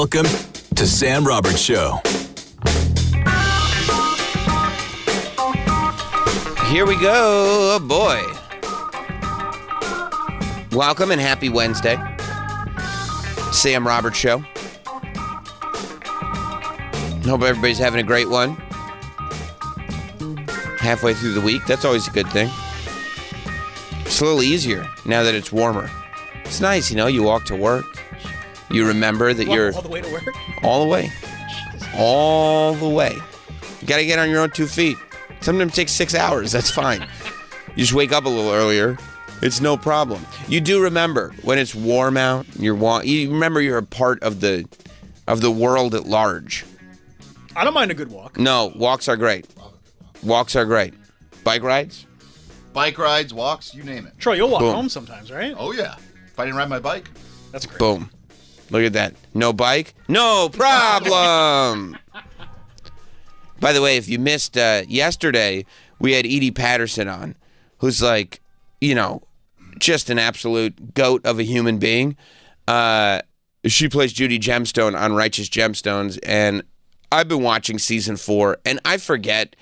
Welcome to Sam Roberts Show. Here we go. Oh, boy. Welcome and happy Wednesday. Sam Roberts Show. Hope everybody's having a great one. Halfway through the week. That's always a good thing. It's a little easier now that it's warmer. It's nice, you know, you walk to work. You remember that you're... All the way to work? All the way. All the way. You got to get on your own 2 feet. Sometimes it takes 6 hours. That's fine. You just wake up a little earlier. It's no problem. You do remember when it's warm out. You remember you're a part of the world at large. I don't mind a good walk. No, walks are great. Walks are great. Bike rides? Bike rides, walks, you name it. Troy, you'll walk Boom. home sometimes, right? Oh, yeah. If I didn't ride my bike. That's great. Boom. Look at that. No bike? No problem. By the way, if you missed yesterday, we had Edie Patterson on, who's like, you know, just an absolute goat of a human being. She plays Judy Gemstone on Righteous Gemstones, and I've been watching season 4, and I forget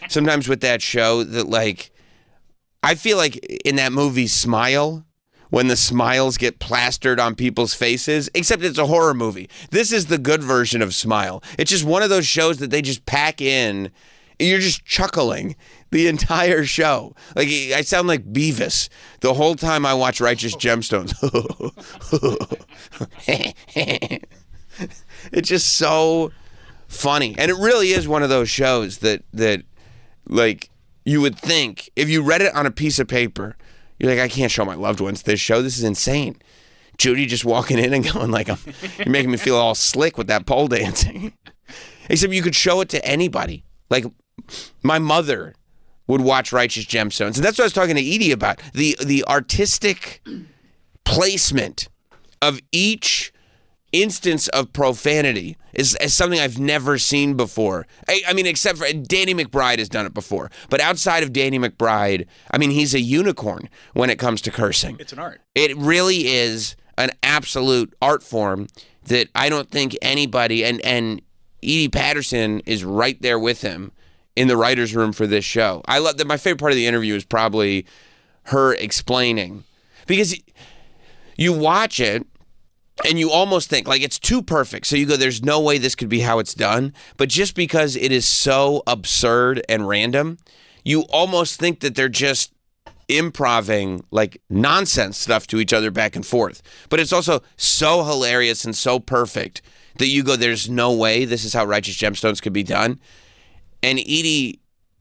sometimes with that show that, like, I feel like in that movie Smile, when the smiles get plastered on people's faces, except it's a horror movie. This is the good version of Smile. It's just one of those shows that they just pack in. You're just chuckling the entire show. Like, I sound like Beavis the whole time I watch Righteous Gemstones. It's just so funny. And it really is one of those shows that like, you would think, if you read it on a piece of paper, you're like, I can't show my loved ones this show. This is insane. Judy just walking in and going like, you're making me feel all slick with that pole dancing. Except you could show it to anybody. Like, my mother would watch Righteous Gemstones. And that's what I was talking to Edie about. The artistic placement of each instance of profanity is something I've never seen before. I mean, except for Danny McBride has done it before. But outside of Danny McBride, I mean, he's a unicorn when it comes to cursing. It's an art. It really is an absolute art form that I don't think anybody, and Edie Patterson is right there with him in the writer's room for this show. I love that. My favorite part of the interview is probably her explaining, because you watch it and you almost think, like, it's too perfect. So you go, there's no way this could be how it's done. But just because it is so absurd and random, you almost think that they're just improving, like, nonsense stuff to each other back and forth. But it's also so hilarious and so perfect that you go, there's no way this is how Righteous Gemstones could be done. And Edie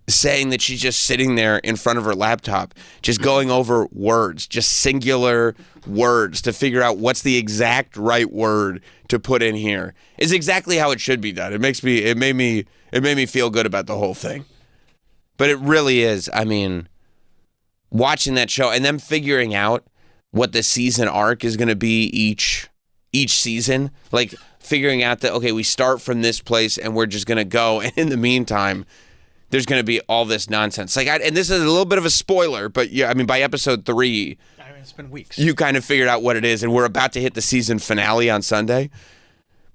saying that she's just sitting there in front of her laptop, just going over words, just singular words to figure out what's the exact right word to put in here, is exactly how it should be done. It made me feel good about the whole thing. But it really is. I mean, watching that show and then figuring out what the season arc is going to be each season, like figuring out that, okay, we start from this place and we're just going to go, and in the meantime, there's going to be all this nonsense. Like, and this is a little bit of a spoiler, but yeah, I mean, by episode 3, I mean, it's been weeks. You kind of figured out what it is, and we're about to hit the season finale on Sunday.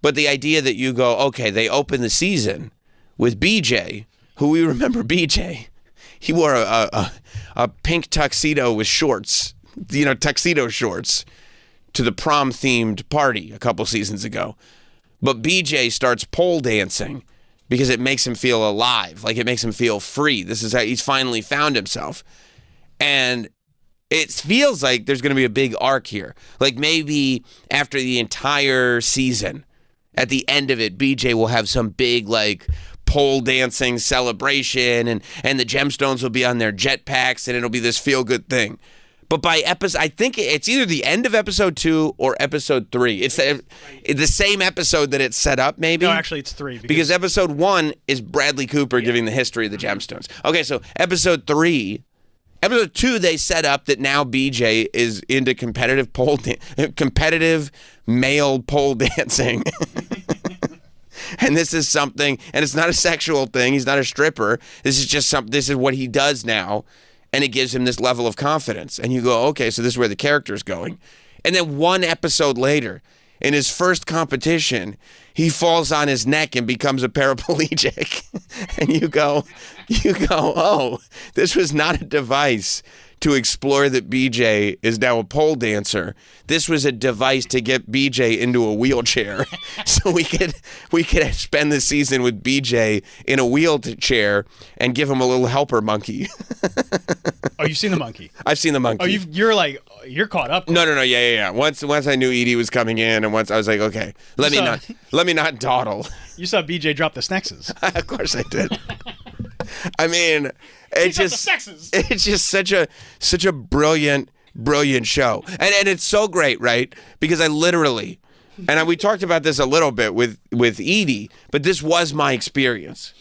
But the idea that you go, okay, they open the season with BJ, who we remember BJ. He wore a pink tuxedo with shorts, you know, tuxedo shorts, to the prom-themed party a couple seasons ago. But BJ starts pole dancing because it makes him feel alive, like it makes him feel free. This is how he's finally found himself. And it feels like there's going to be a big arc here. Like maybe after the entire season, at the end of it, BJ will have some big, like, pole dancing celebration, and the Gemstones will be on their jetpacks, and it'll be this feel-good thing. But by episode, I think it's either the end of episode 2 or episode 3. It's the same episode that it's set up, maybe? No, actually, it's 3. Because episode 1 is Bradley Cooper giving the history of the Gemstones. Okay, so episode 3, episode 2, they set up that now BJ is into competitive male pole dancing. And this is something, and it's not a sexual thing. He's not a stripper. This is just this is what he does now. And it gives him this level of confidence. And you go, okay, so this is where the character's going. And then one episode later, in his first competition, he falls on his neck and becomes a paraplegic. And you go, oh, this was not a device to explore that BJ is now a pole dancer. This was a device to get BJ into a wheelchair, so we could spend the season with BJ in a wheelchair and give him a little helper monkey. Oh, you've seen the monkey? I've seen the monkey. Oh, you're caught up. No, yeah. Once I knew Edie was coming in, and once I was like, okay, let me not dawdle. You saw BJ drop the Snexes. Of course I did. I mean, it's just such a brilliant show, and it's so great, right? Because I literally, and we talked about this a little bit with Edie, but this was my experience.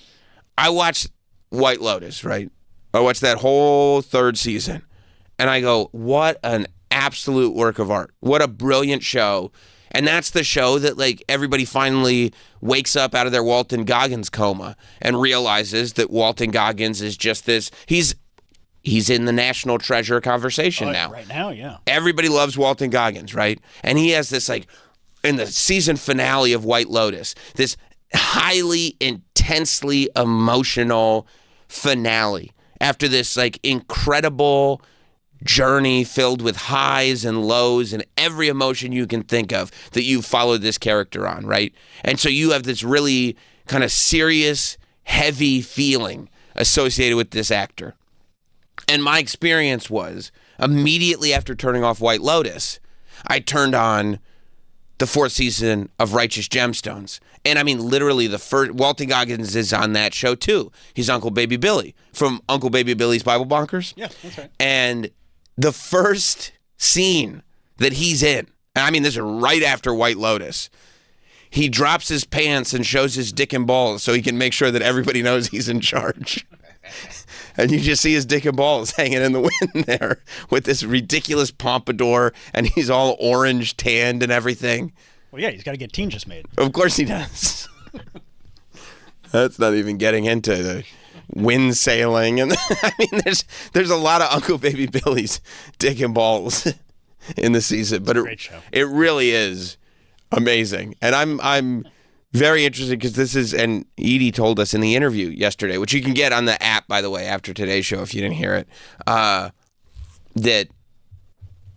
I watched White Lotus, right? I watched that whole third season, and I go, what an absolute work of art! What a brilliant show! And that's the show that, like, everybody finally wakes up out of their Walton Goggins coma and realizes that Walton Goggins is just this. He's in the national treasure conversation now. Right now, yeah. Everybody loves Walton Goggins, right? And he has this, like, in the season finale of White Lotus, this highly, intensely emotional finale after this, like, incredible journey filled with highs and lows and every emotion you can think of that you followed this character on, right? And so you have this really kind of serious, heavy feeling associated with this actor. And my experience was, immediately after turning off White Lotus, I turned on the fourth season of Righteous Gemstones. And I mean, literally, the first, Walton Goggins is on that show too. He's Uncle Baby Billy from Uncle Baby Billy's Bible Bonkers. Yeah, that's right. And the first scene that he's in, and I mean, this is right after White Lotus, he drops his pants and shows his dick and balls so he can make sure that everybody knows he's in charge. And you just see his dick and balls hanging in the wind there with this ridiculous pompadour, and he's all orange tanned and everything. Well, yeah, he's got to get Teen Just Made. Of course he does. That's not even getting into the wind sailing, and I mean, there's a lot of Uncle Baby Billy's dick and balls in the season, but great show. It really is amazing, and I'm very interested because this is, and Edie told us in the interview yesterday, which you can get on the app, by the way, after today's show if you didn't hear it, that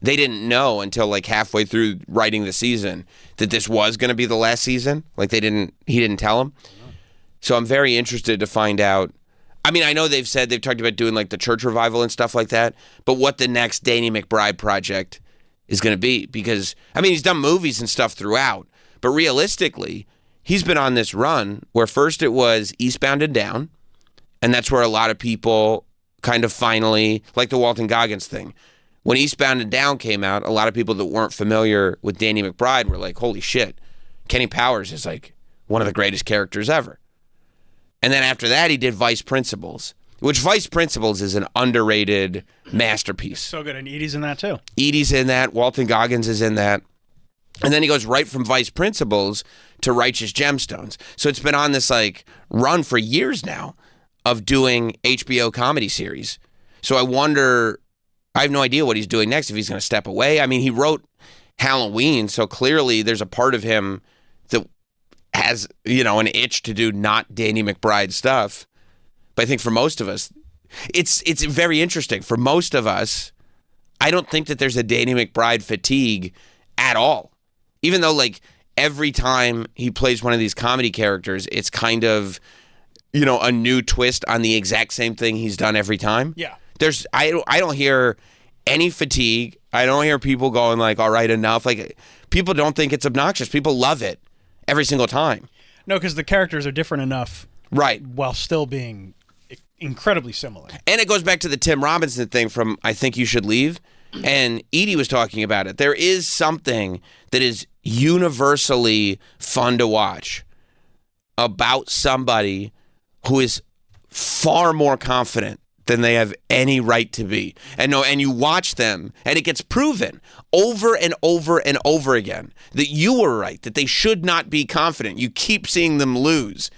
they didn't know until like halfway through writing the season that this was going to be the last season. Like he didn't tell them. So I'm very interested to find out. I mean, I know they've talked about doing like the church revival and stuff like that, but what the next Danny McBride project is going to be, because, I mean, he's done movies and stuff throughout, but realistically, he's been on this run where first it was Eastbound and Down, and that's where a lot of people kind of finally, like the Walton Goggins thing. When Eastbound and Down came out, a lot of people that weren't familiar with Danny McBride were like, holy shit, Kenny Powers is like one of the greatest characters ever. And then after that, he did Vice Principals, which Vice Principals is an underrated masterpiece. So good, and Edie's in that too. Edie's in that. Walton Goggins is in that. And then he goes right from Vice Principals to Righteous Gemstones. So it's been on this like run for years now of doing HBO comedy series. So I wonder, I have no idea what he's doing next, if he's going to step away. I mean, he wrote Halloween, so clearly there's a part of him that has, you know, an itch to do not Danny McBride stuff. But I think for most of us, it's very interesting. For most of us, I don't think that there's a Danny McBride fatigue at all. Even though, like, every time he plays one of these comedy characters, it's kind of, you know, a new twist on the exact same thing he's done every time. Yeah. I don't hear any fatigue. I don't hear people going like, all right, enough. Like, people don't think it's obnoxious. People love it every single time. No, because the characters are different enough. Right. While still being incredibly similar. And it goes back to the Tim Robinson thing from I Think You Should Leave. And Edie was talking about it. There is something that is universally fun to watch about somebody who is far more confident than they have any right to be. And you watch them, and it gets proven over and over and over again that you were right, that they should not be confident. You keep seeing them lose,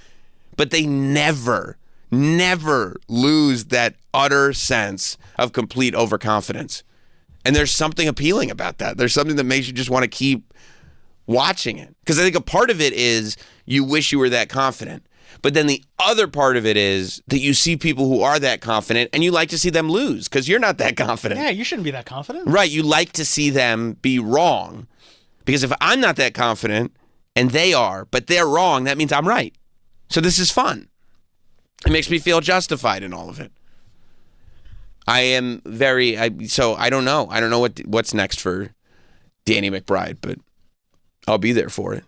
but they never lose that utter sense of complete overconfidence. And there's something appealing about that. There's something that makes you just want to keep watching it. Because I think a part of it is you wish you were that confident. But then the other part of it is that you see people who are that confident and you like to see them lose because you're not that confident. Yeah, you shouldn't be that confident. Right. You like to see them be wrong. Because if I'm not that confident and they are, but they're wrong, that means I'm right. So this is fun. It makes me feel justified in all of it. I am so I don't know. I don't know what's next for Danny McBride, but I'll be there for it.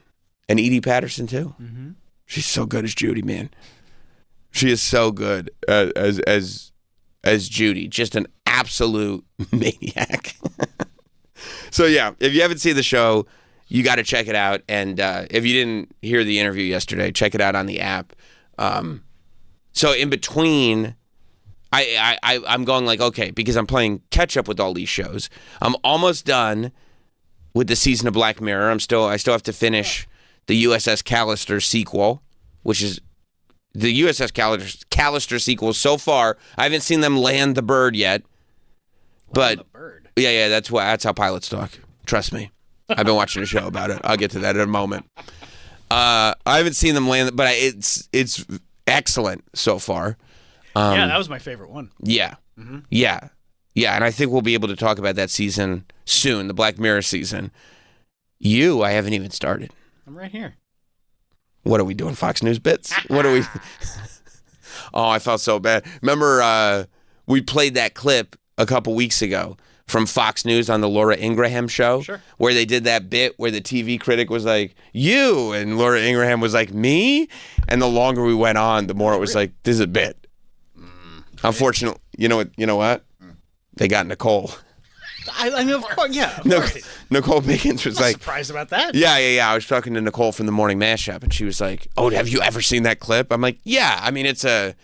And Edie Patterson, too. Mm-hmm. She's so good as Judy, man. She is so good as Judy. Just an absolute maniac. So, yeah, if you haven't seen the show, you got to check it out. And if you didn't hear the interview yesterday, check it out on the app. So in between, I'm going like, okay, because I'm playing catch up with all these shows. I'm almost done with the season of Black Mirror. I still have to finish the USS Callister sequel, which is the USS Callister sequel. So far, I haven't seen them land the bird yet. But the bird. Yeah, that's how pilots talk. Trust me. I've been watching a show about it. I'll get to that in a moment. I haven't seen them land, but it's excellent so far. Yeah, that was my favorite one. Yeah. Mm-hmm. Yeah, and I think we'll be able to talk about that season soon, the Black Mirror season. I haven't even started. I'm right here. What are we doing, Fox News bits? What are we? Oh, I felt so bad. Remember, we played that clip a couple weeks ago from Fox News on the Laura Ingraham show, sure, where they did that bit where the TV critic was like, you, and Laura Ingraham was like, me? And the longer we went on, the more it was like, this is a bit. Unfortunately, you know what? They got Nicole. I mean, of course, yeah. Of course. Nicole Biggins was like, surprised about that. Yeah. I was talking to Nicole from the Morning Mashup, and she was like, "Oh, have you ever seen that clip?" I'm like, "Yeah. I mean, it's a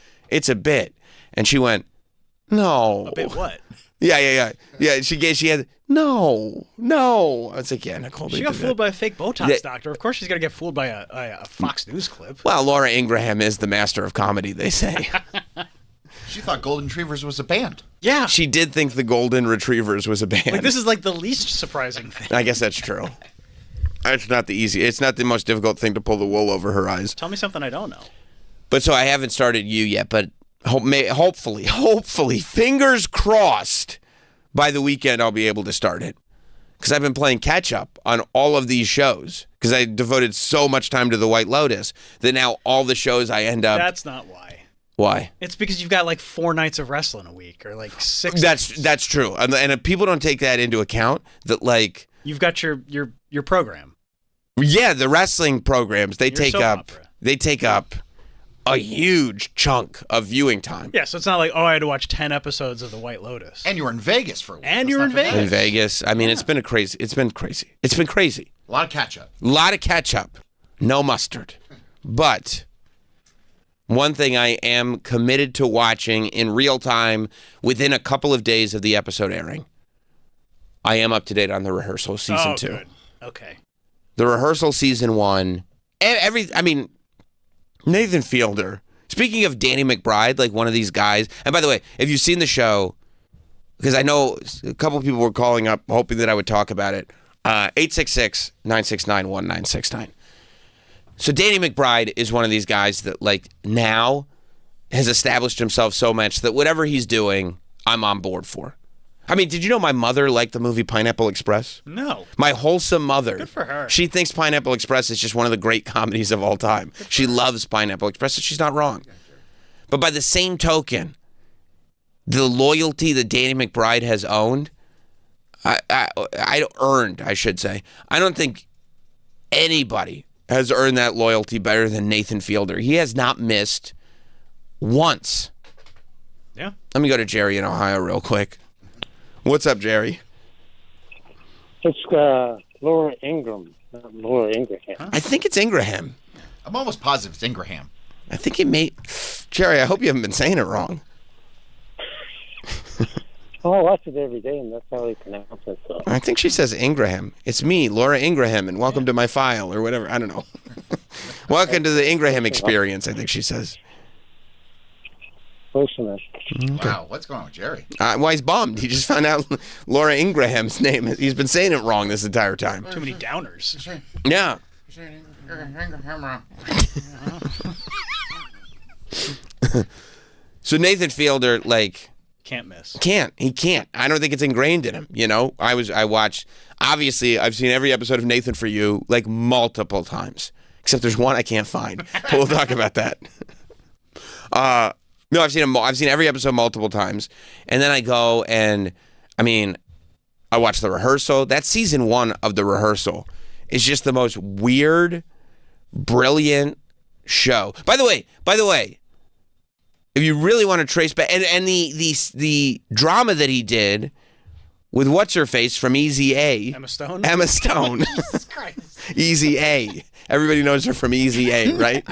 bit." And she went, "No." A bit what? Yeah. She had no. I was like, "Yeah, Nicole." She got fooled by a fake Botox doctor. Of course, she's gonna get fooled by a Fox News clip. Well, Laura Ingraham is the master of comedy, they say. She thought Golden Retrievers was a band. Yeah. She did think the Golden Retrievers was a band. Like, this is like the least surprising thing. I guess that's true. It's not the most difficult thing to pull the wool over her eyes. Tell me something I don't know. But so I haven't started You yet, but hopefully, fingers crossed, by the weekend I'll be able to start it. Because I've been playing catch up on all of these shows. Because I devoted so much time to The White Lotus that now all the shows I end up... That's not why. Why? It's because you've got like 4 nights of wrestling a week, or like 6. That's true, and if people don't take that into account, that like you've got your program. Yeah, the wrestling programs they take up opera. A huge chunk of viewing time. Yeah, so it's not like, I had to watch 10 episodes of The White Lotus. And you were in Vegas for a week. And you were in Vegas. In Vegas. I mean, it's been crazy. It's been crazy. A lot of catch up. No mustard. But one thing I am committed to watching in real time within a couple of days of the episode airing. I am up to date on the rehearsal season 2. Good. Okay. The rehearsal season 1. Nathan Fielder. Speaking of Danny McBride, like one of these guys. And by the way, if you've seen the show, because I know a couple of people were calling up hoping that I would talk about it. 866-969-1969. So Danny McBride is one of these guys that like now has established himself so much that whatever he's doing, I'm on board for. I mean, did you know my mother liked the movie Pineapple Express? No. My wholesome mother. Good for her. She thinks Pineapple Express is just one of the great comedies of all time. She loves Pineapple Express, and she's not wrong. But by the same token, the loyalty that Danny McBride has earned, I should say. I don't think anybody has earned that loyalty better than Nathan Fielder. He has not missed once. Yeah. Let me go to Jerry in Ohio real quick. What's up, Jerry? It's Laura Ingraham, not Laura Ingraham. I think it's Ingraham. I'm almost positive it's Ingraham. I think it may... Jerry, I hope you haven't been saying it wrong. Oh, I watch it every day, and that's how he pronounces it. So. I think she says Ingraham. It's me, Laura Ingraham, and welcome to my file, or whatever. I don't know. Welcome to the Ingraham experience, I think she says. listening. Wow, what's going on with Jerry? Well, he's bummed. He just found out Laura Ingraham's name. He's been saying it wrong this entire time. Too many downers. Yeah. So Nathan Fielder, like... Can't miss. He can't. I don't think it's ingrained in him, you know? I watched... Obviously, I've seen every episode of Nathan For You, like, multiple times. Except there's one I can't find. But we'll talk about that. No, I've seen every episode multiple times. And then I go and, I watch The Rehearsal. That season 1 of The Rehearsal is just the most weird, brilliant show. By the way, if you really want to trace back, and the drama that he did with what's-her-face from Easy A. Emma Stone? Emma Stone. Jesus Christ. Easy A. Everybody knows her from Easy A, right?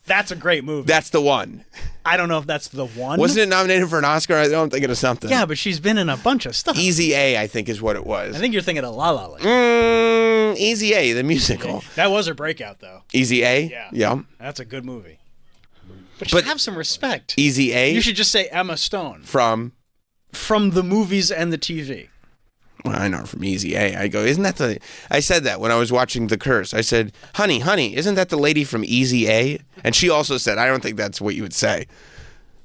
That's a great movie. That's the one. I don't know if that's the one. Wasn't it nominated for an Oscar? I don't think it was something. Yeah, but she's been in a bunch of stuff. Easy A, I think, is what it was. I think you're thinking of La La Land. Easy A, the musical. That was her breakout, though. Easy A? Yeah. That's a good movie. But have some respect. Easy A? You should just say Emma Stone. From the movies and the TV. Well, I know her from Easy A. I go, isn't that the... I said that when I was watching The Curse. I said, honey, isn't that the lady from Easy A? And she also said, I don't think that's what you would say.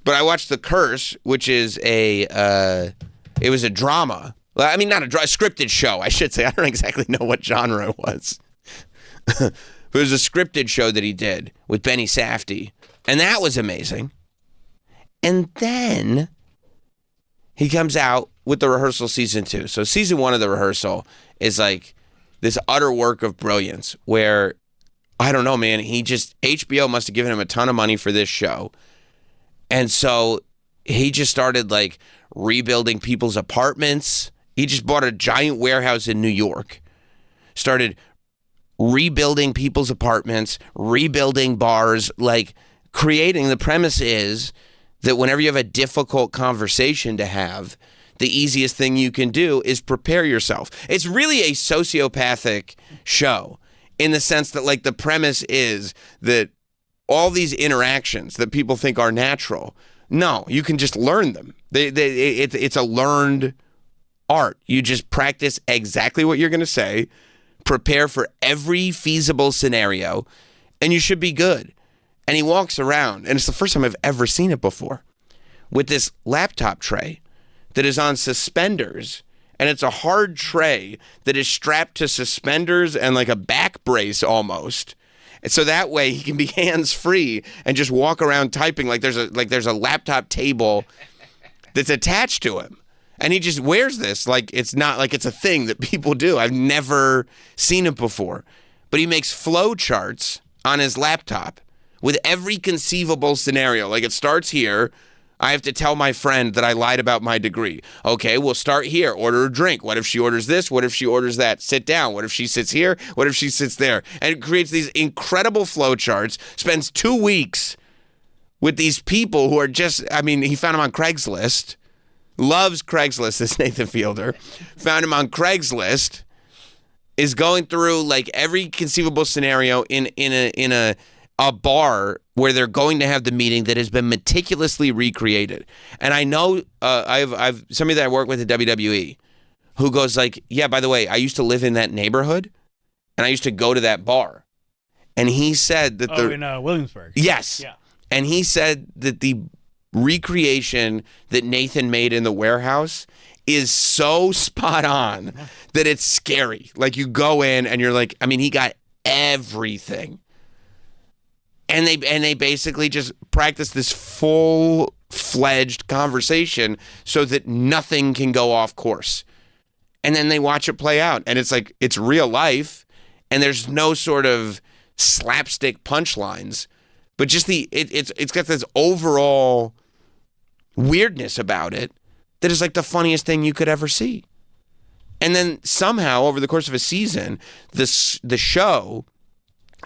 But I watched The Curse, which is it was a drama. Well, not a scripted show, I should say. I don't exactly know what genre it was. But it was a scripted show that he did with Benny Safdie. And that was amazing. And then he comes out with The Rehearsal season 2. So season 1 of The Rehearsal is like this utter work of brilliance where, I don't know, man, HBO must have given him a ton of money for this show. And so he just started like rebuilding people's apartments. He just bought a giant warehouse in New York, started rebuilding people's apartments, rebuilding bars, like creating. The premise is that whenever you have a difficult conversation to have, the easiest thing you can do is prepare yourself. It's really a sociopathic show in the sense that, like, the premise is that all these interactions that people think are natural, no, you can just learn them. It's a learned art. You just practice exactly what you're going to say, prepare for every feasible scenario, and you should be good. And he walks around, and it's the first time I've ever seen it before, with this laptop tray that is on suspenders, and it's a hard tray that is strapped to suspenders and like a back brace almost. And so that way he can be hands-free and just walk around typing like there's a laptop table that's attached to him. And he just wears this like it's not like it's a thing that people do. I've never seen it before. But he makes flow charts on his laptop with every conceivable scenario. Like, it starts here. I have to tell my friend that I lied about my degree. Okay, we'll start here. Order a drink. What if she orders this? What if she orders that? Sit down. What if she sits here? What if she sits there? And it creates these incredible flow charts. Spends 2 weeks with these people who are just, he found them on Craigslist. Loves Craigslist, this Nathan Fielder. Found him on Craigslist. Is going through like every conceivable scenario in a bar where they're going to have the meeting that has been meticulously recreated. And I know I've somebody that I work with at WWE who goes like, yeah, by the way, I used to live in that neighborhood and I used to go to that bar. And he said that in Williamsburg. Yes. Yeah. And he said that the recreation that Nathan made in the warehouse is so spot on that it's scary. Like, you go in and you're like, he got everything. And they basically just practice this full-fledged conversation so that nothing can go off course. And then they watch it play out. And it's like, it's real life. And there's no sort of slapstick punchlines. But just it's got this overall weirdness about it that is like the funniest thing you could ever see. And then somehow, over the course of a season, the show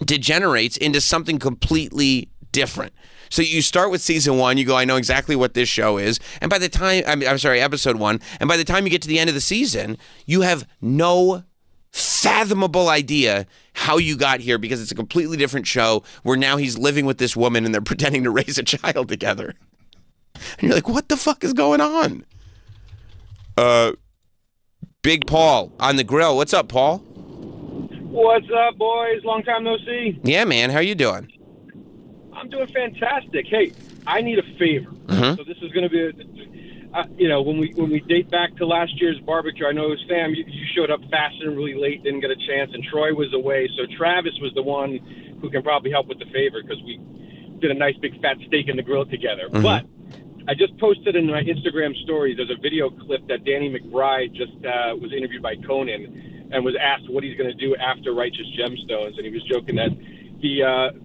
degenerates into something completely different. So you start with season 1, you go, I know exactly what this show is. And by the time, episode 1, and by the time you get to the end of the season, you have no fathomable idea how you got here, because it's a completely different show where now he's living with this woman and they're pretending to raise a child together. And you're like, what the fuck is going on? Big Paul on the grill. What's up, Paul? What's up, boys? Long time no see. Yeah, man. How you doing? I'm doing fantastic. Hey, I need a favor. So this is going to be, when we date back to last year's barbecue, I know, Sam, you showed up fast and really late, didn't get a chance, and Troy was away. So Travis was the one who can probably help with the favor because we did a nice big fat steak in the grill together. But I just posted in my Instagram stories, there's a video clip that Danny McBride just was interviewed by Conan and was asked what he's going to do after Righteous Gemstones. And he was joking that he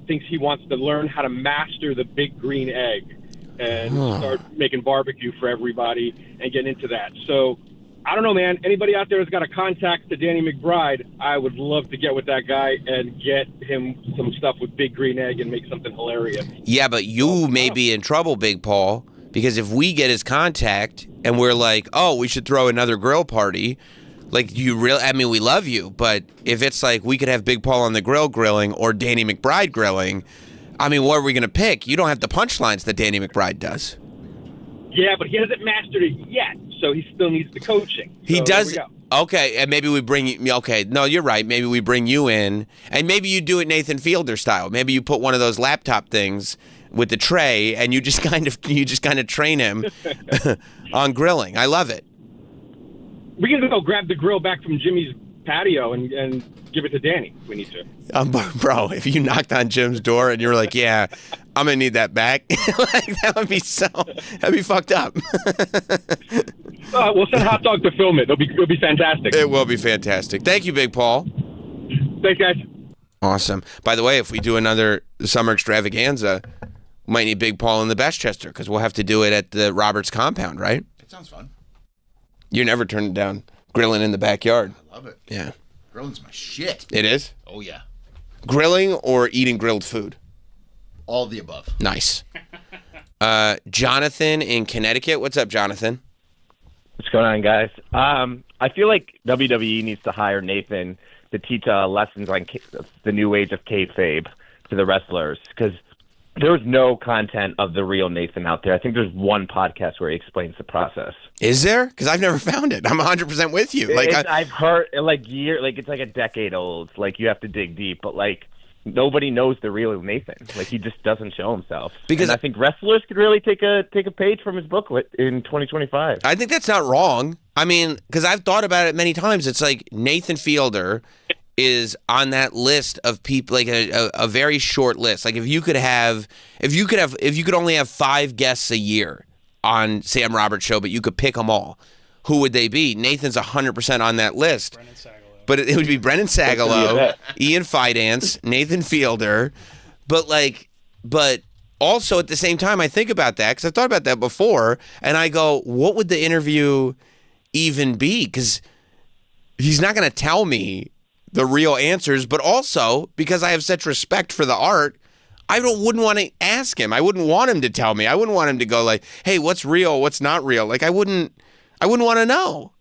thinks he wants to learn how to master the big green egg and start making barbecue for everybody and get into that. So I don't know, man. Anybody out there that's got a contact to Danny McBride, I would love to get with that guy and get him some stuff with big green egg and make something hilarious. Yeah, but you may be in trouble, Big Paul, because if we get his contact and we're like, oh, we should throw another grill party, like, you really, I mean, we love you, but if it's like we could have Big Paul on the grill grilling or Danny McBride grilling, I mean, what are we going to pick? You don't have the punchlines that Danny McBride does. Yeah, but he hasn't mastered it yet, so he still needs the coaching. He So does. there we go. Okay, and maybe we bring you. Okay, no, you're right. Maybe we bring you in, and maybe you do it Nathan Fielder style. Maybe you put one of those laptop things with the tray, and you just kind of train him on grilling. I love it. We can go grab the grill back from Jimmy's patio and give it to Danny if we need to. Bro, if you knocked on Jim's door and you were like, "Yeah, I'm gonna need that back," like that'd be fucked up. We'll send Hot Dog to film it. It'll be fantastic. It will be fantastic. Thank you, Big Paul. Thanks, guys. Awesome. By the way, if we do another summer extravaganza, we might need Big Paul in the Bestchester because we'll have to do it at the Roberts compound, right? That sounds fun. You never turned it down. Grilling in the backyard. I love it. Yeah. Grilling's my shit. It is? Oh, yeah. Grilling or eating grilled food? All of the above. Nice. Jonathan in Connecticut. What's up, Jonathan? What's going on, guys? I feel like WWE needs to hire Nathan to teach lessons on the new age of kayfabe to the wrestlers because there's no content of the real Nathan out there. I think there's one podcast where he explains the process. Is there? Because I've never found it. I'm 100% with you. Like I've heard it's like a decade old. Like you have to dig deep, but like nobody knows the real Nathan. Like he just doesn't show himself. Because I think wrestlers could really take a page from his booklet in 2025. I think that's not wrong. I mean, because I've thought about it many times. It's like Nathan Fielder is on that list of people, like a very short list. Like if you could only have 5 guests a year on Sam Roberts show, but you could pick them all, who would they be? Nathan's 100% on that list. Brennan Sagalow. But it would be Brennan Sagalow, Ian Fidance, Nathan Fielder, but also at the same time, I think about that because I've thought about that before, and I go, what would the interview even be? Because he's not going to tell me the real answers, but also because I have such respect for the art, I wouldn't want to ask him. I wouldn't want him to tell me. I wouldn't want him to go like, "Hey, what's real? What's not real?" Like I wouldn't want to know.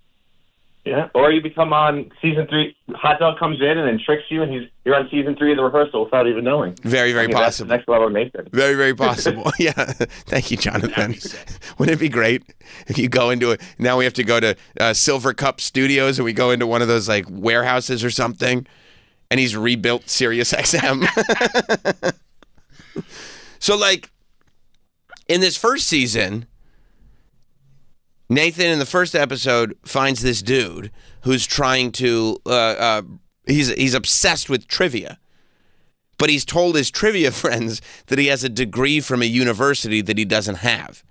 Yeah, or you become on season 3. Hot Dog comes in and then tricks you, and you're on season 3 of the rehearsal without even knowing. Very, very possible. That's the next level of Nathan. Very, very possible. Yeah. Thank you, Jonathan. Wouldn't it be great if you go into it? Now we have to go to Silver Cup Studios, and we go into one of those like warehouses or something, and he's rebuilt Sirius XM. So, like, in this first season, Nathan, in the first episode, finds this dude who's trying to, he's obsessed with trivia. But he's told his trivia friends that he has a degree from a university that he doesn't have.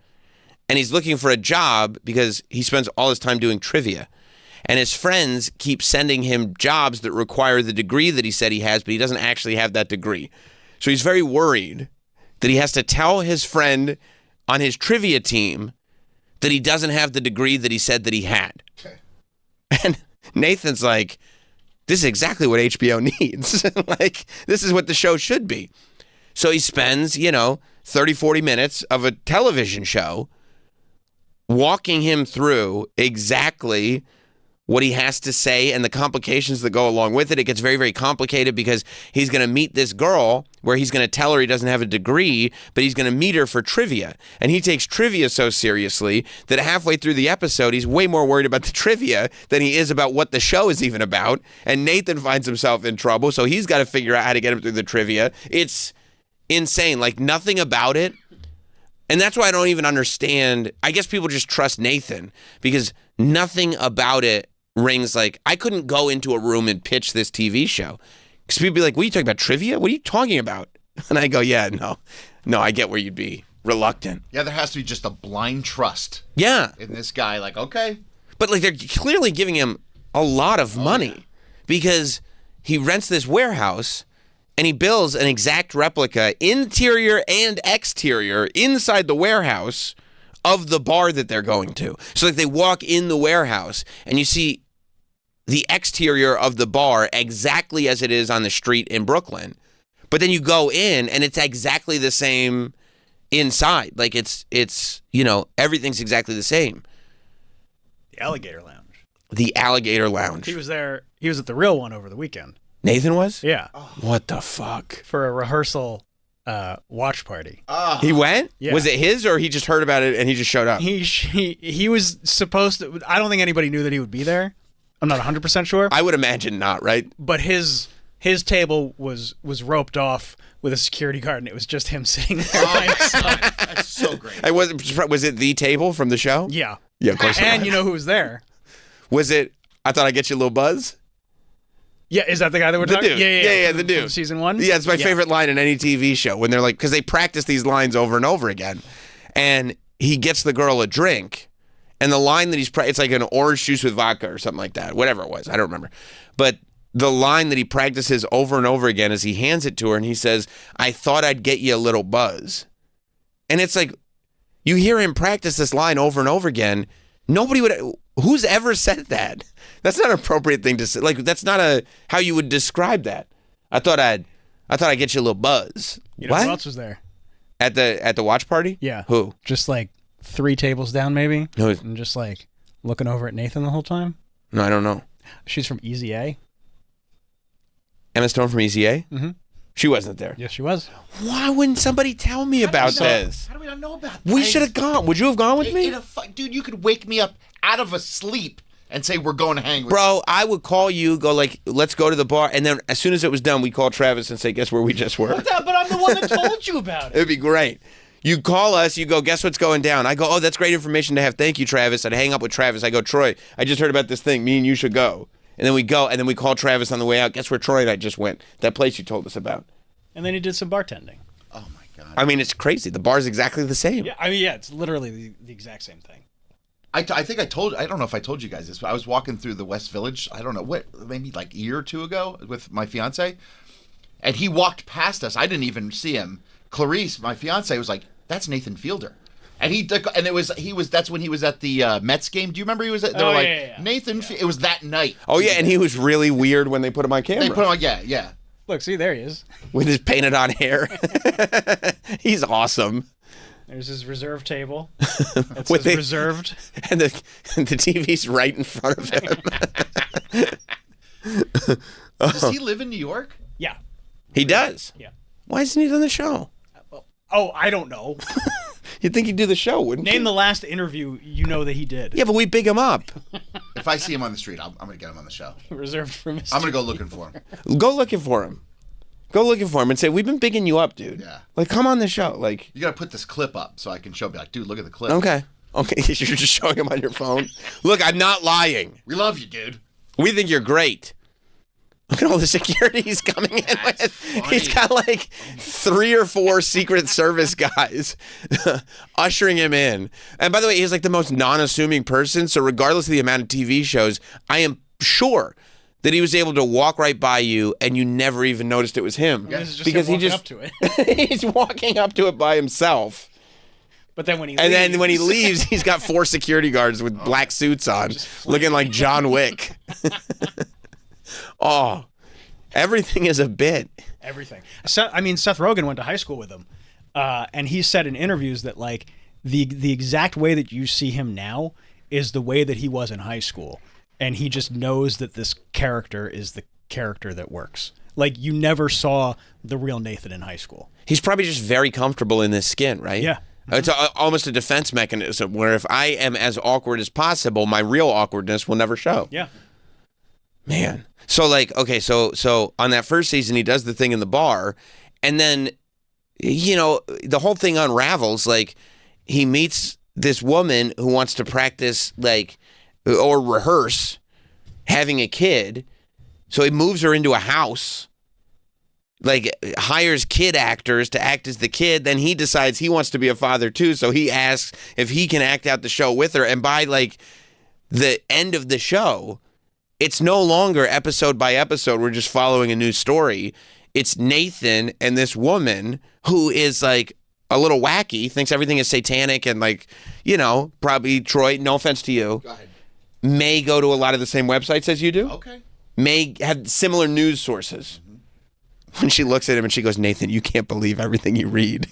And he's looking for a job because he spends all his time doing trivia. And his friends keep sending him jobs that require the degree that he said he has, but he doesn't actually have that degree. So he's very worried that he has to tell his friend on his trivia team that he doesn't have the degree that he said that he had. Okay. And Nathan's like, this is exactly what HBO needs. Like, this is what the show should be. So he spends, 30, 40 minutes of a television show walking him through exactly what he has to say and the complications that go along with it. It gets very, very complicated because he's going to meet this girl where he's going to tell her he doesn't have a degree, but he's going to meet her for trivia. And he takes trivia so seriously that halfway through the episode, he's way more worried about the trivia than he is about what the show is even about. And Nathan finds himself in trouble, so he's got to figure out how to get him through the trivia. It's insane. Like, nothing about it. And that's why I don't even understand. I guess people just trust Nathan because nothing about it rings like, I couldn't go into a room and pitch this TV show. Because people be like, what are you talking about, trivia? What are you talking about? And I go, yeah, no, I get where you'd be reluctant. Yeah, there has to be just a blind trust. Yeah. In this guy, like, okay. But like they're clearly giving him a lot of money because he rents this warehouse and he builds an exact replica, interior and exterior, inside the warehouse of the bar that they're going to. So like they walk in the warehouse and you see the exterior of the bar exactly as it is on the street in Brooklyn. But then you go in and it's exactly the same inside. Like it's everything's exactly the same. The Alligator Lounge. The Alligator Lounge. He was there. He was at the real one over the weekend. Nathan was? Yeah. What the fuck? For a rehearsal watch party. He went? Yeah. Was it his or he just heard about it and he just showed up? He was supposed to. I don't think anybody knew that he would be there. I'm not 100% sure. I would imagine not, right? But his table was roped off with a security guard, and it was just him sitting there by himself. That's so great. Was it the table from the show? Yeah. Yeah, of course. And you know who was there? Was it, I thought I'd get you a little buzz? Yeah, is that the guy that we're The talking? dude. Yeah, the dude. From season 1? Yeah, it's my favorite line in any TV show when they're like, because they practice these lines over and over again. And he gets the girl a drink. And the line that it's like an orange juice with vodka or something like that. Whatever it was. I don't remember. But the line that he practices over and over again is he hands it to her and he says, I thought I'd get you a little buzz. And it's like, you hear him practice this line over and over again. Who's ever said that? That's not an appropriate thing to say. Like, that's not how you would describe that. I thought I'd get you a little buzz. You know what? who else was there? At the watch party? Yeah. Who? Just like 3 tables down, maybe. Who? And just like looking over at Nathan the whole time. No, I don't know. She's from Easy A. Emma Stone from Easy A? Mm-hmm. She wasn't there. Yes, she was. Why wouldn't somebody tell me about this? How do we not know about We this? should have gone. Would you have gone with me? Dude, you could wake me up out of a sleep and say we're going to hang with Bro, I would call you, go like, let's go to the bar. And then as soon as it was done, we'd call Travis and say, guess where we just were? But I'm the one that told you about it. It'd be great. You call us, you go, guess what's going down? I go, oh, that's great information to have. Thank you, Travis. I'd hang up with Travis. I go, Troy, I just heard about this thing. Me and you should go. And then we go, and then we call Travis on the way out. Guess where Troy and I just went? That place you told us about. And then he did some bartending. Oh, my God. I mean, it's crazy. The bar's exactly the same. Yeah, I mean, yeah, it's literally the exact same thing. I think I don't know if I told you guys this, but I was walking through the West Village, I don't know, maybe like a year or two ago with my fiance, and he walked past us. I didn't even see him. Clarice, my fiance, was like, that's Nathan Fielder. And that's when he was at the Mets game. Do you remember he was at, they were like, yeah. Nathan, it was that night. Oh, yeah, and he was really weird when they put him on camera. They put him on, yeah. Look, see, there he is. With his painted on hair. He's awesome. There's his reserve table. It With says reserved. And the TV's right in front of him. Does he live in New York? Yeah. He does? Yeah. Why isn't he on the show? Oh, I don't know. You'd think he'd do the show, wouldn't you? Name the last interview you know that he did. Yeah, but we big him up. If I see him on the street, I'm going to get him on the show. Reserved for Mr. I'm going to go looking for him. Go looking for him. Go looking for him and say, we've been bigging you up, dude. Yeah. Like, come on the show. Like, You got to put this clip up so I can be like, dude, look at the clip. okay. You're just showing him on your phone. Look, I'm not lying. We love you, dude. We think you're great. Look at all the security he's coming in with. funny. He's got like 3 or 4 Secret Service guys ushering him in. And by the way, he's like the most non-assuming person. So regardless of the amount of TV shows, I am sure that he was able to walk right by you and you never even noticed it was him. This is just because him he walking just up to it. he's walking up to it by himself. But then when he And leaves, then when he leaves, he's got 4 security guards with black suits on, looking like John Wick. Oh, everything is a bit. everything. Seth Rogen went to high school with him, and he said in interviews that like the exact way that you see him now is the way that he was in high school, and he just knows that this character is the character that works. Like, you never saw the real Nathan in high school. He's probably just very comfortable in this skin, right? Yeah. It's almost a defense mechanism where if I am as awkward as possible, my real awkwardness will never show. Yeah. Man. So like, okay, so on that first season, he does the thing in the bar, and then, you know, the whole thing unravels. Like, he meets this woman who wants to practice, like, or rehearse having a kid. So he moves her into a house, like, hires kid actors to act as the kid. Then he decides he wants to be a father too. So he asks if he can act out the show with her. And by like the end of the show, it's no longer episode by episode. We're just following a new story. It's Nathan and this woman who is like a little wacky, thinks everything is satanic, and like, you know, probably, Troy, no offense to you, Go ahead. may go to a lot of the same websites as you do. Okay. May have similar news sources. When she looks at him and she goes, Nathan, you can't believe everything you read.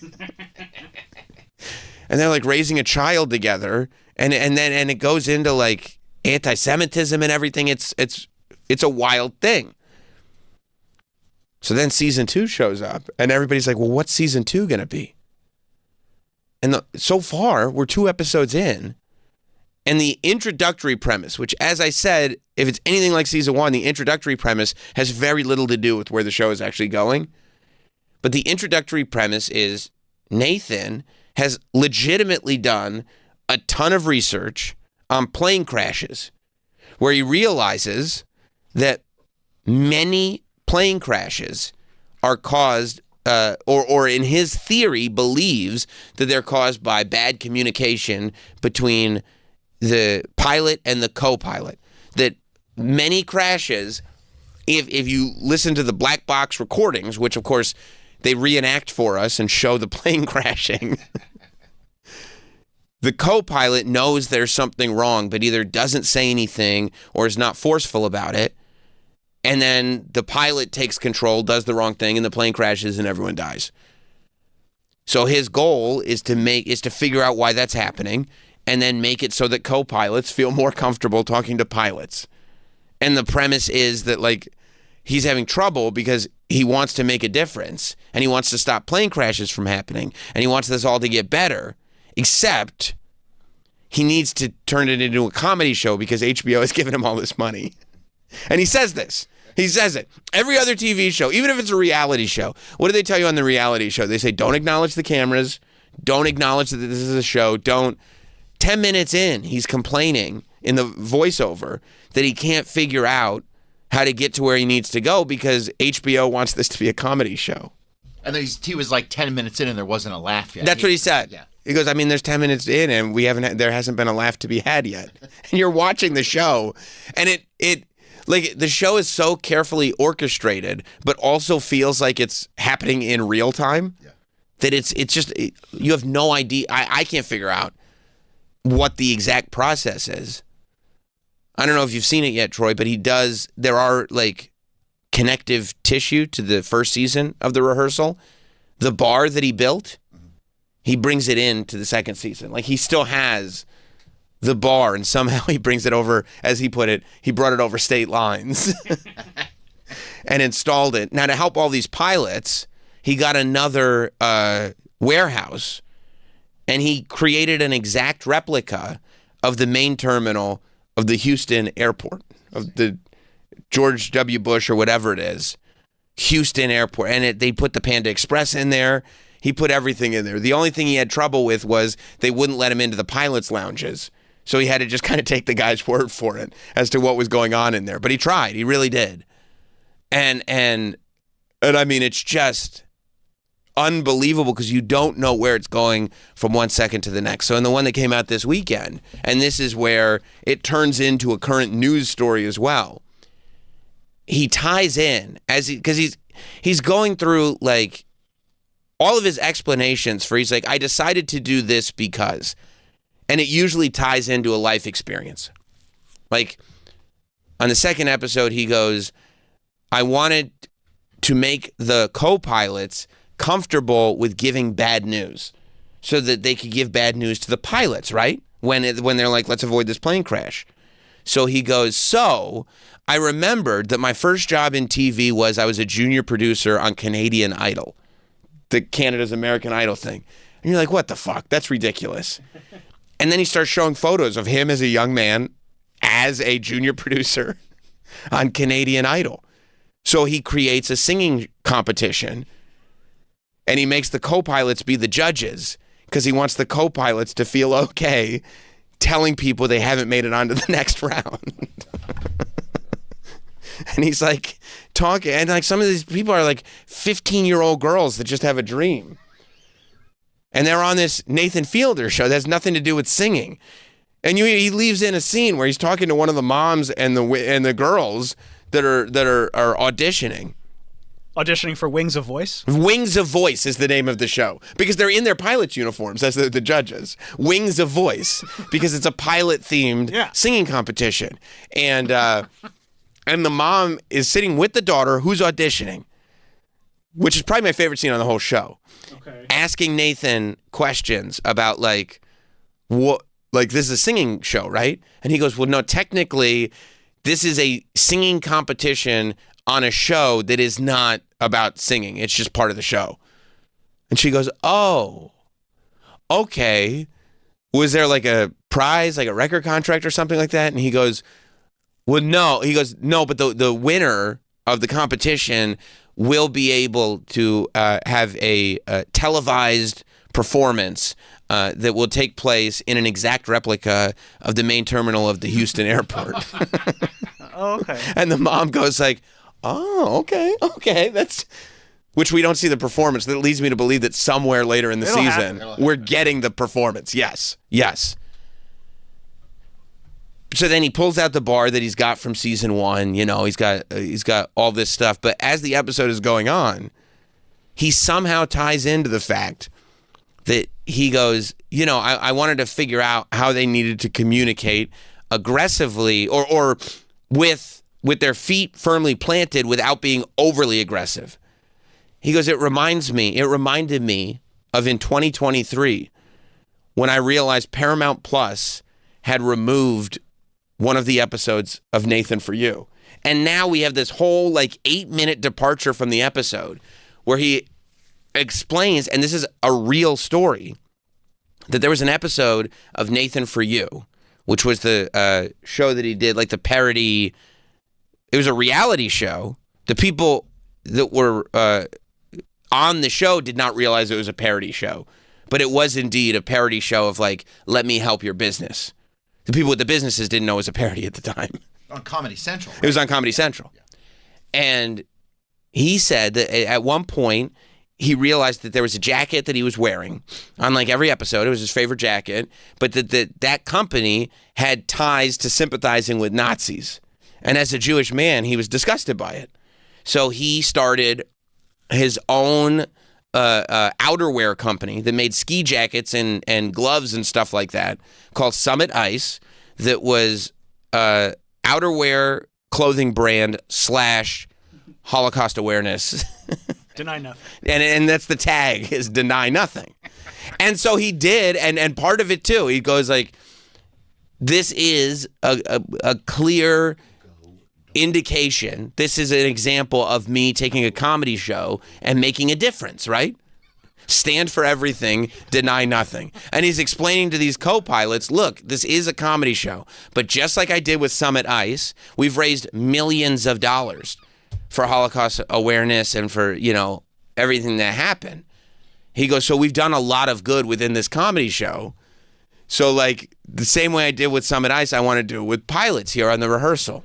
And they're like raising a child together, and then it goes into like anti-Semitism and everything. It's a wild thing. So then season 2 shows up, and everybody's like, well, what's season 2 gonna be? And so far, we're 2 episodes in, and the introductory premise, which, as I said, if it's anything like season 1, the introductory premise has very little to do with where the show is actually going. But the introductory premise is Nathan has legitimately done a ton of research on plane crashes, where he realizes that many plane crashes are caused, or in his theory, believes that they're caused by bad communication between the pilot and the co-pilot. That many crashes, if you listen to the black box recordings, which of course they reenact for us and show the plane crashing, the co-pilot knows there's something wrong, but either doesn't say anything or is not forceful about it. And then the pilot takes control, does the wrong thing, and the plane crashes and everyone dies. So his goal is to figure out why that's happening, and then make it so that co-pilots feel more comfortable talking to pilots. And the premise is that, like, he's having trouble because he wants to make a difference, and he wants to stop plane crashes from happening, and he wants this all to get better, except he needs to turn it into a comedy show because HBO has given him all this money. And he says this. He says it. Every other TV show, even if it's a reality show, what do they tell you on the reality show? They say, don't acknowledge the cameras. Don't acknowledge that this is a show. Don't. 10 minutes in, he's complaining in the voiceover that he can't figure out how to get to where he needs to go because HBO wants this to be a comedy show. And he was like 10 minutes in and there wasn't a laugh yet. That's what he said. Yeah. He goes, I mean, there's 10 minutes in and there hasn't been a laugh to be had yet. And you're watching the show, and it like, the show is so carefully orchestrated, but also feels like it's happening in real time. Yeah. That it's just, you have no idea. I can't figure out what the exact process is. I don't know if you've seen it yet, Troy, but there are like connective tissue to the first season of the rehearsal. The bar that he built, he brings it into the second season. Like, he still has the bar, and somehow he brings it over, as he put it, he brought it over state lines and installed it. Now, to help all these pilots, he got another warehouse, and he created an exact replica of the main terminal of the Houston airport, of the George W. Bush or whatever it is, Houston airport. And they put the Panda Express in there. He put everything in there. The only thing he had trouble with was they wouldn't let him into the pilots' lounges. So he had to just kind of take the guy's word for it as to what was going on in there. But he tried. He really did. And I mean, it's just unbelievable because you don't know where it's going from one second to the next. So in the one that came out this weekend, and this is where it turns into a current news story as well, he ties in because he's going through like all of his explanations for, he's like, I decided to do this because, and it usually ties into a life experience. Like on the second episode, he goes, I wanted to make the co-pilots comfortable with giving bad news so that they could give bad news to the pilots, right? When they're like, let's avoid this plane crash. So he goes, so I remembered that my first job in TV was I was a junior producer on Canadian Idol, the Canada's American Idol thing. And you're like, what the fuck? That's ridiculous. And then he starts showing photos of him as a young man, as a junior producer on Canadian Idol. So he creates a singing competition, and he makes the co-pilots be the judges because he wants the co-pilots to feel okay telling people they haven't made it on to the next round. And he's like talking, and like some of these people are like 15-year-old girls that just have a dream. And they're on this Nathan Fielder show that has nothing to do with singing. And he leaves in a scene where he's talking to one of the moms and the girls that are auditioning. Auditioning for Wings of Voice? Wings of Voice is the name of the show because they're in their pilot's uniforms as the judges. Wings of Voice because it's a pilot-themed singing competition. And the mom is sitting with the daughter who's auditioning, which is probably my favorite scene on the whole show. Okay. Asking Nathan questions about like, what, like this is a singing show, right? And he goes, well, no, technically this is a singing competition on a show that is not about singing. It's just part of the show. And she goes, oh, okay. Was there like a prize, like a record contract or something like that? And he goes, well, no. He goes, no, but the winner of the competition will be able to have a televised performance that will take place in an exact replica of the main terminal of the Houston airport. Oh, okay. And the mom goes like, oh, okay, that's... Which we don't see the performance. That leads me to believe that somewhere later in the season, we're getting the performance. Yes. So then he pulls out the bar that he's got from season 1. You know, he's got all this stuff. But as the episode is going on, he somehow ties into the fact that he goes, you know, I wanted to figure out how they needed to communicate aggressively or with their feet firmly planted without being overly aggressive. He goes, it reminded me of in 2023 when I realized Paramount Plus had removed one of the episodes of Nathan For You. And now we have this whole like 8-minute departure from the episode where he explains, and this is a real story, that there was an episode of Nathan For You, which was the show that he did, like the parody. It was a reality show. The people that were on the show did not realize it was a parody show, but it was indeed a parody show of like, let me help your business. The people with the businesses didn't know it was a parody at the time. On Comedy Central. Right? It was on Comedy Central. Yeah. And he said that at one point he realized that there was a jacket that he was wearing on like every episode. It was his favorite jacket, but that company had ties to sympathizing with Nazis. And as a Jewish man, he was disgusted by it. So he started his own outerwear company that made ski jackets and gloves and stuff like that called Summit Ice, that was outerwear clothing brand / Holocaust awareness. Deny nothing. And that's the tag, is deny nothing. And so he did, and part of it too, he goes like, this is a clear indication. This is an example of me taking a comedy show and making a difference, right? Stand for everything, deny nothing. And he's explaining to these co-pilots, look, this is a comedy show, but just like I did with Summit Ice, we've raised millions of dollars for Holocaust awareness and for, you know, everything that happened. He goes, so we've done a lot of good within this comedy show. So like the same way I did with Summit Ice, I want to do it with pilots here on the rehearsal.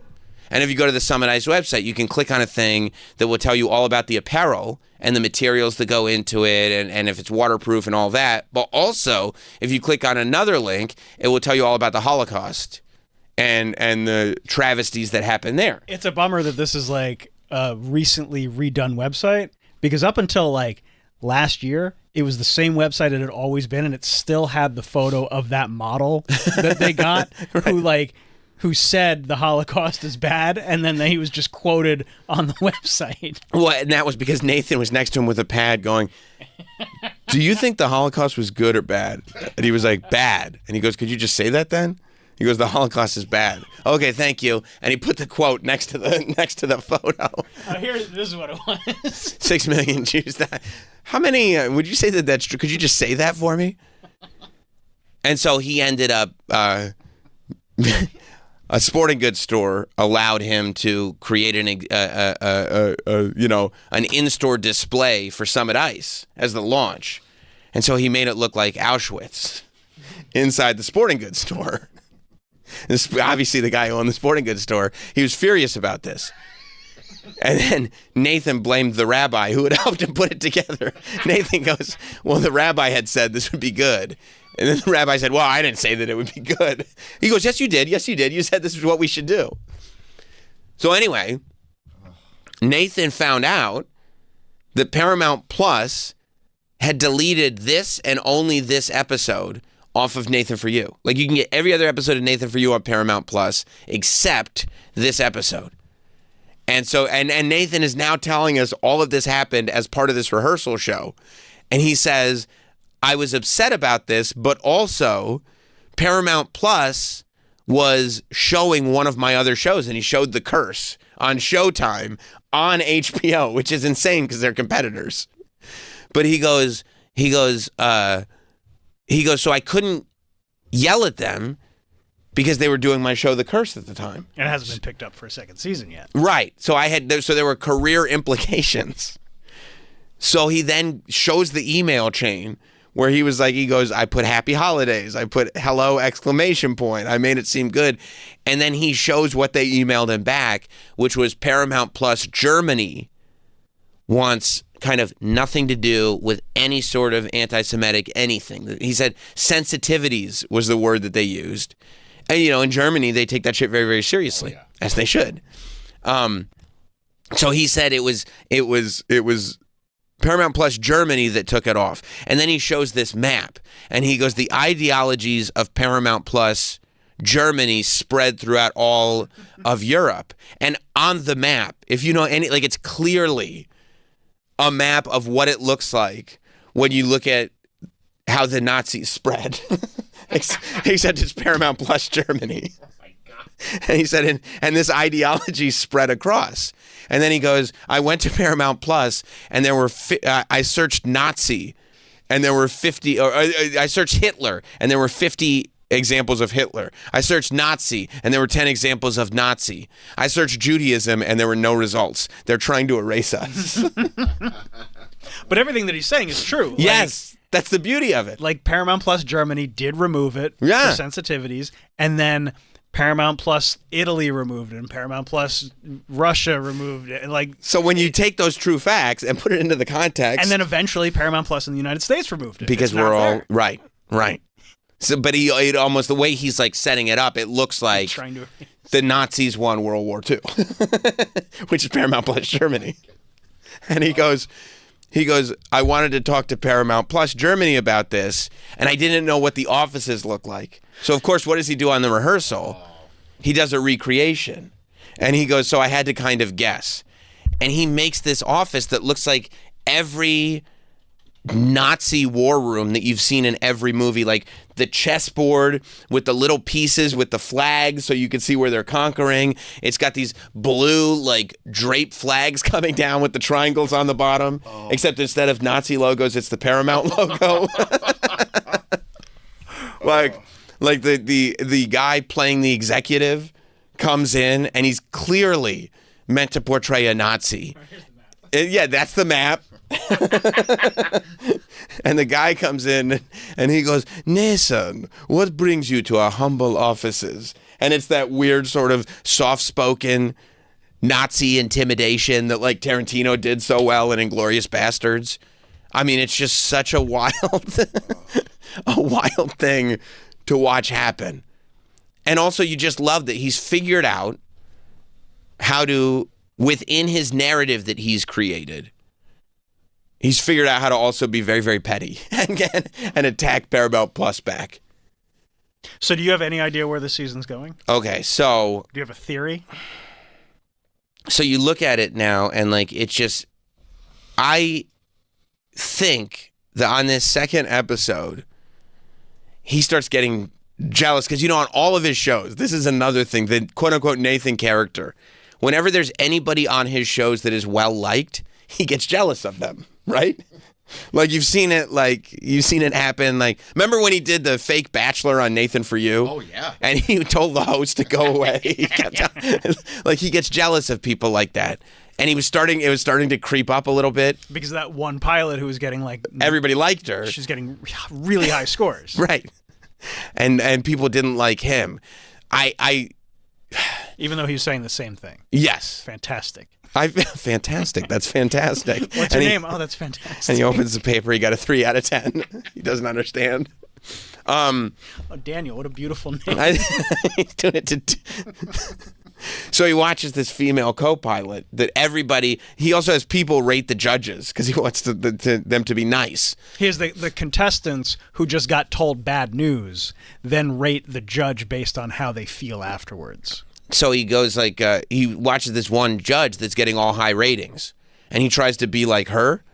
And if you go to the Summit Ice website, you can click on a thing that will tell you all about the apparel and the materials that go into it and if it's waterproof and all that. But also, if you click on another link, it will tell you all about the Holocaust and the travesties that happened there. It's a bummer that this is like a recently redone website, because up until like last year, it was the same website it had always been, and it still had the photo of that model that they got right. who said the Holocaust is bad, and then he was just quoted on the website. Well, and that was because Nathan was next to him with a pad going, do you think the Holocaust was good or bad? And he was like, bad. And he goes, could you just say that then? He goes, the Holocaust is bad. Okay, thank you. And he put the quote next to the photo. This is what it was. 6 million Jews died. How many? Would you say that that's true? Could you just say that for me? And so he ended up. A sporting goods store allowed him to create an in-store display for Summit Ice as the launch, and so he made it look like Auschwitz inside the sporting goods store. This, obviously, the guy who owned the sporting goods store, he was furious about this. And then Nathan blamed the rabbi who had helped him put it together. Nathan goes, well, the rabbi had said this would be good. And then the rabbi said, well, I didn't say that it would be good. He goes, yes, you did. Yes, you did. You said this is what we should do. So anyway, Nathan found out that Paramount Plus had deleted this and only this episode off of Nathan For You. Like, you can get every other episode of Nathan For You on Paramount Plus except this episode. And so, and Nathan is now telling us all of this happened as part of this rehearsal show. And he says, I was upset about this, but also Paramount Plus was showing one of my other shows, and he showed The Curse on Showtime on HBO, which is insane because they're competitors. But he goes, so I couldn't yell at them because they were doing my show The Curse at the time. And it hasn't been picked up for a second season yet. Right. So there were career implications. So he then shows the email chain where he was like, he goes, I put happy holidays. I put hello, exclamation point. I made it seem good. And then he shows what they emailed him back, which was Paramount Plus Germany wants kind of nothing to do with any sort of anti-Semitic anything. He said sensitivities was the word that they used. And, in Germany, they take that shit very, very seriously, as they should. So he said it was Paramount Plus Germany that took it off. And then he shows this map, and he goes, the ideologies of Paramount Plus Germany spread throughout all of Europe. And on the map, if you know any, like, it's clearly a map of what it looks like when you look at how the Nazis spread. Except it's Paramount Plus Germany. And he said, and this ideology spread across. And then he goes, I went to Paramount Plus, and there were, I searched Nazi, and there were 50, or I searched Hitler, and there were 50 examples of Hitler. I searched Nazi, and there were 10 examples of Nazi. I searched Judaism, and there were no results. They're trying to erase us. But everything that he's saying is true. Yes. That's the beauty of it. Like, Paramount Plus Germany did remove it for sensitivities, and then Paramount Plus Italy removed it, and Paramount Plus Russia removed it. Like, so when you take those true facts and put it into the context, and then eventually Paramount Plus in the United States removed it because we're all there. Right. So, but it almost, the way he's like setting it up, it looks like the Nazis won World War II, which is Paramount Plus Germany, and he goes, I wanted to talk to Paramount Plus Germany about this, and I didn't know what the offices look like. So, of course, what does he do on the rehearsal? He does a recreation. And he goes, so I had to kind of guess. And he makes this office that looks like every Nazi war room that you've seen in every movie, like the chessboard with the little pieces with the flags so you can see where they're conquering. It's got these blue, like, draped flags coming down with the triangles on the bottom, except instead of Nazi logos, it's the Paramount logo. Like the guy playing the executive comes in, and he's clearly meant to portray a Nazi. Yeah, that's the map. And the guy comes in and he goes, Nathan, what brings you to our humble offices? And it's that weird sort of soft-spoken Nazi intimidation that, like, Tarantino did so well in Inglourious Bastards. I mean, it's just such a wild thing to watch happen. And also, you just love that he's figured out how to, within his narrative that he's created, he's figured out how to also be very, very petty and attack Paramount Plus back. So do you have any idea where the season's going? Okay, so... Do you have a theory? So you look at it now, and, like, it's just... I think that on this second episode, he starts getting jealous because, on all of his shows, this is another thing, the quote-unquote Nathan character. Whenever there's anybody on his shows that is well-liked, he gets jealous of them, right? Like, you've seen it happen. Like, remember when he did the fake Bachelor on Nathan For You? Oh, yeah. And he told the host to go away. He gets jealous of people like that. And it was starting to creep up a little bit. Because of that one pilot who was getting everybody liked her. She's getting really high scores. Right. And people didn't like him. Even though he was saying the same thing. Yes. Fantastic. Fantastic. That's fantastic. What's your name? Oh, that's fantastic. And he opens the paper. He got a 3 out of 10. He doesn't understand. Oh, Daniel, what a beautiful name. He's doing it to. So he watches this female co-pilot that he also has people rate the judges because he wants them to be nice. He has the contestants who just got told bad news, then rate the judge based on how they feel afterwards. So he goes he watches this one judge that's getting all high ratings, and he tries to be like her,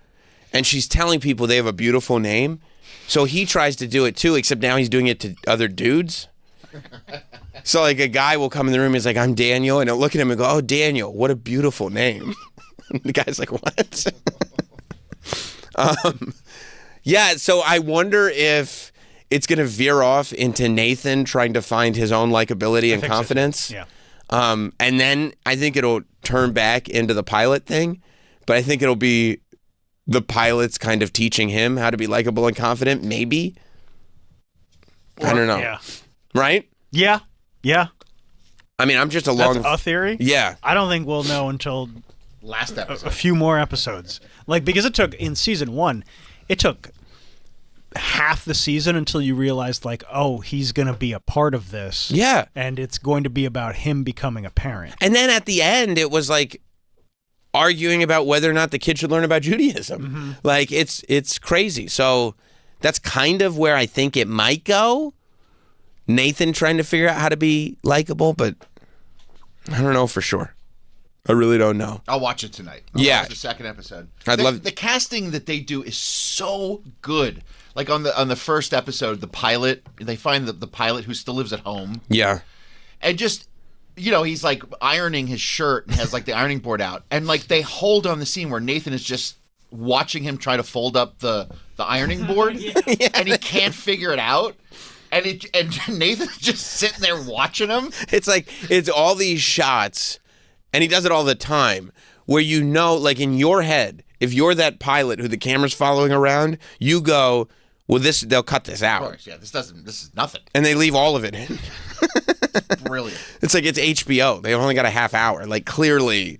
and she's telling people they have a beautiful name. So he tries to do it too, except now he's doing it to other dudes. So a guy will come in the room, he's like, I'm Daniel, and I'll look at him and go, oh, Daniel, what a beautiful name. And the guy's like, what? Yeah, so I wonder if it's going to veer off into Nathan trying to find his own likability and confidence. So. Yeah. And then I think it'll turn back into the pilot thing, but I think it'll be the pilot's kind of teaching him how to be likable and confident, maybe. I don't know. Yeah. Right? Yeah. Yeah. I mean, I'm just That's a theory? Yeah. I don't think we'll know until Last episode. a few more episodes. Because it took, in season 1, it took half the season until you realized, oh, he's going to be a part of this. Yeah. And it's going to be about him becoming a parent. And then at the end, it was arguing about whether or not the kid should learn about Judaism. Mm-hmm. It's crazy. So that's kind of where I think it might go. Nathan trying to figure out how to be likable, but I don't know for sure. I really don't know. I'll watch it tonight. Yeah. Watch the second episode. The casting that they do is so good. Like on the first episode, the pilot, they find the pilot who still lives at home. Yeah. And just, he's ironing his shirt and has the ironing board out. And they hold on the scene where Nathan is just watching him try to fold up the ironing board. Yeah. And he can't figure it out. And Nathan's just sitting there watching him. It's all these shots, and he does it all the time, where in your head, if you're that pilot who the camera's following around, you go, well, they'll cut this out. Of course, yeah, this is nothing. And they leave all of it in. Brilliant. It's it's HBO. They only got a half hour. Clearly,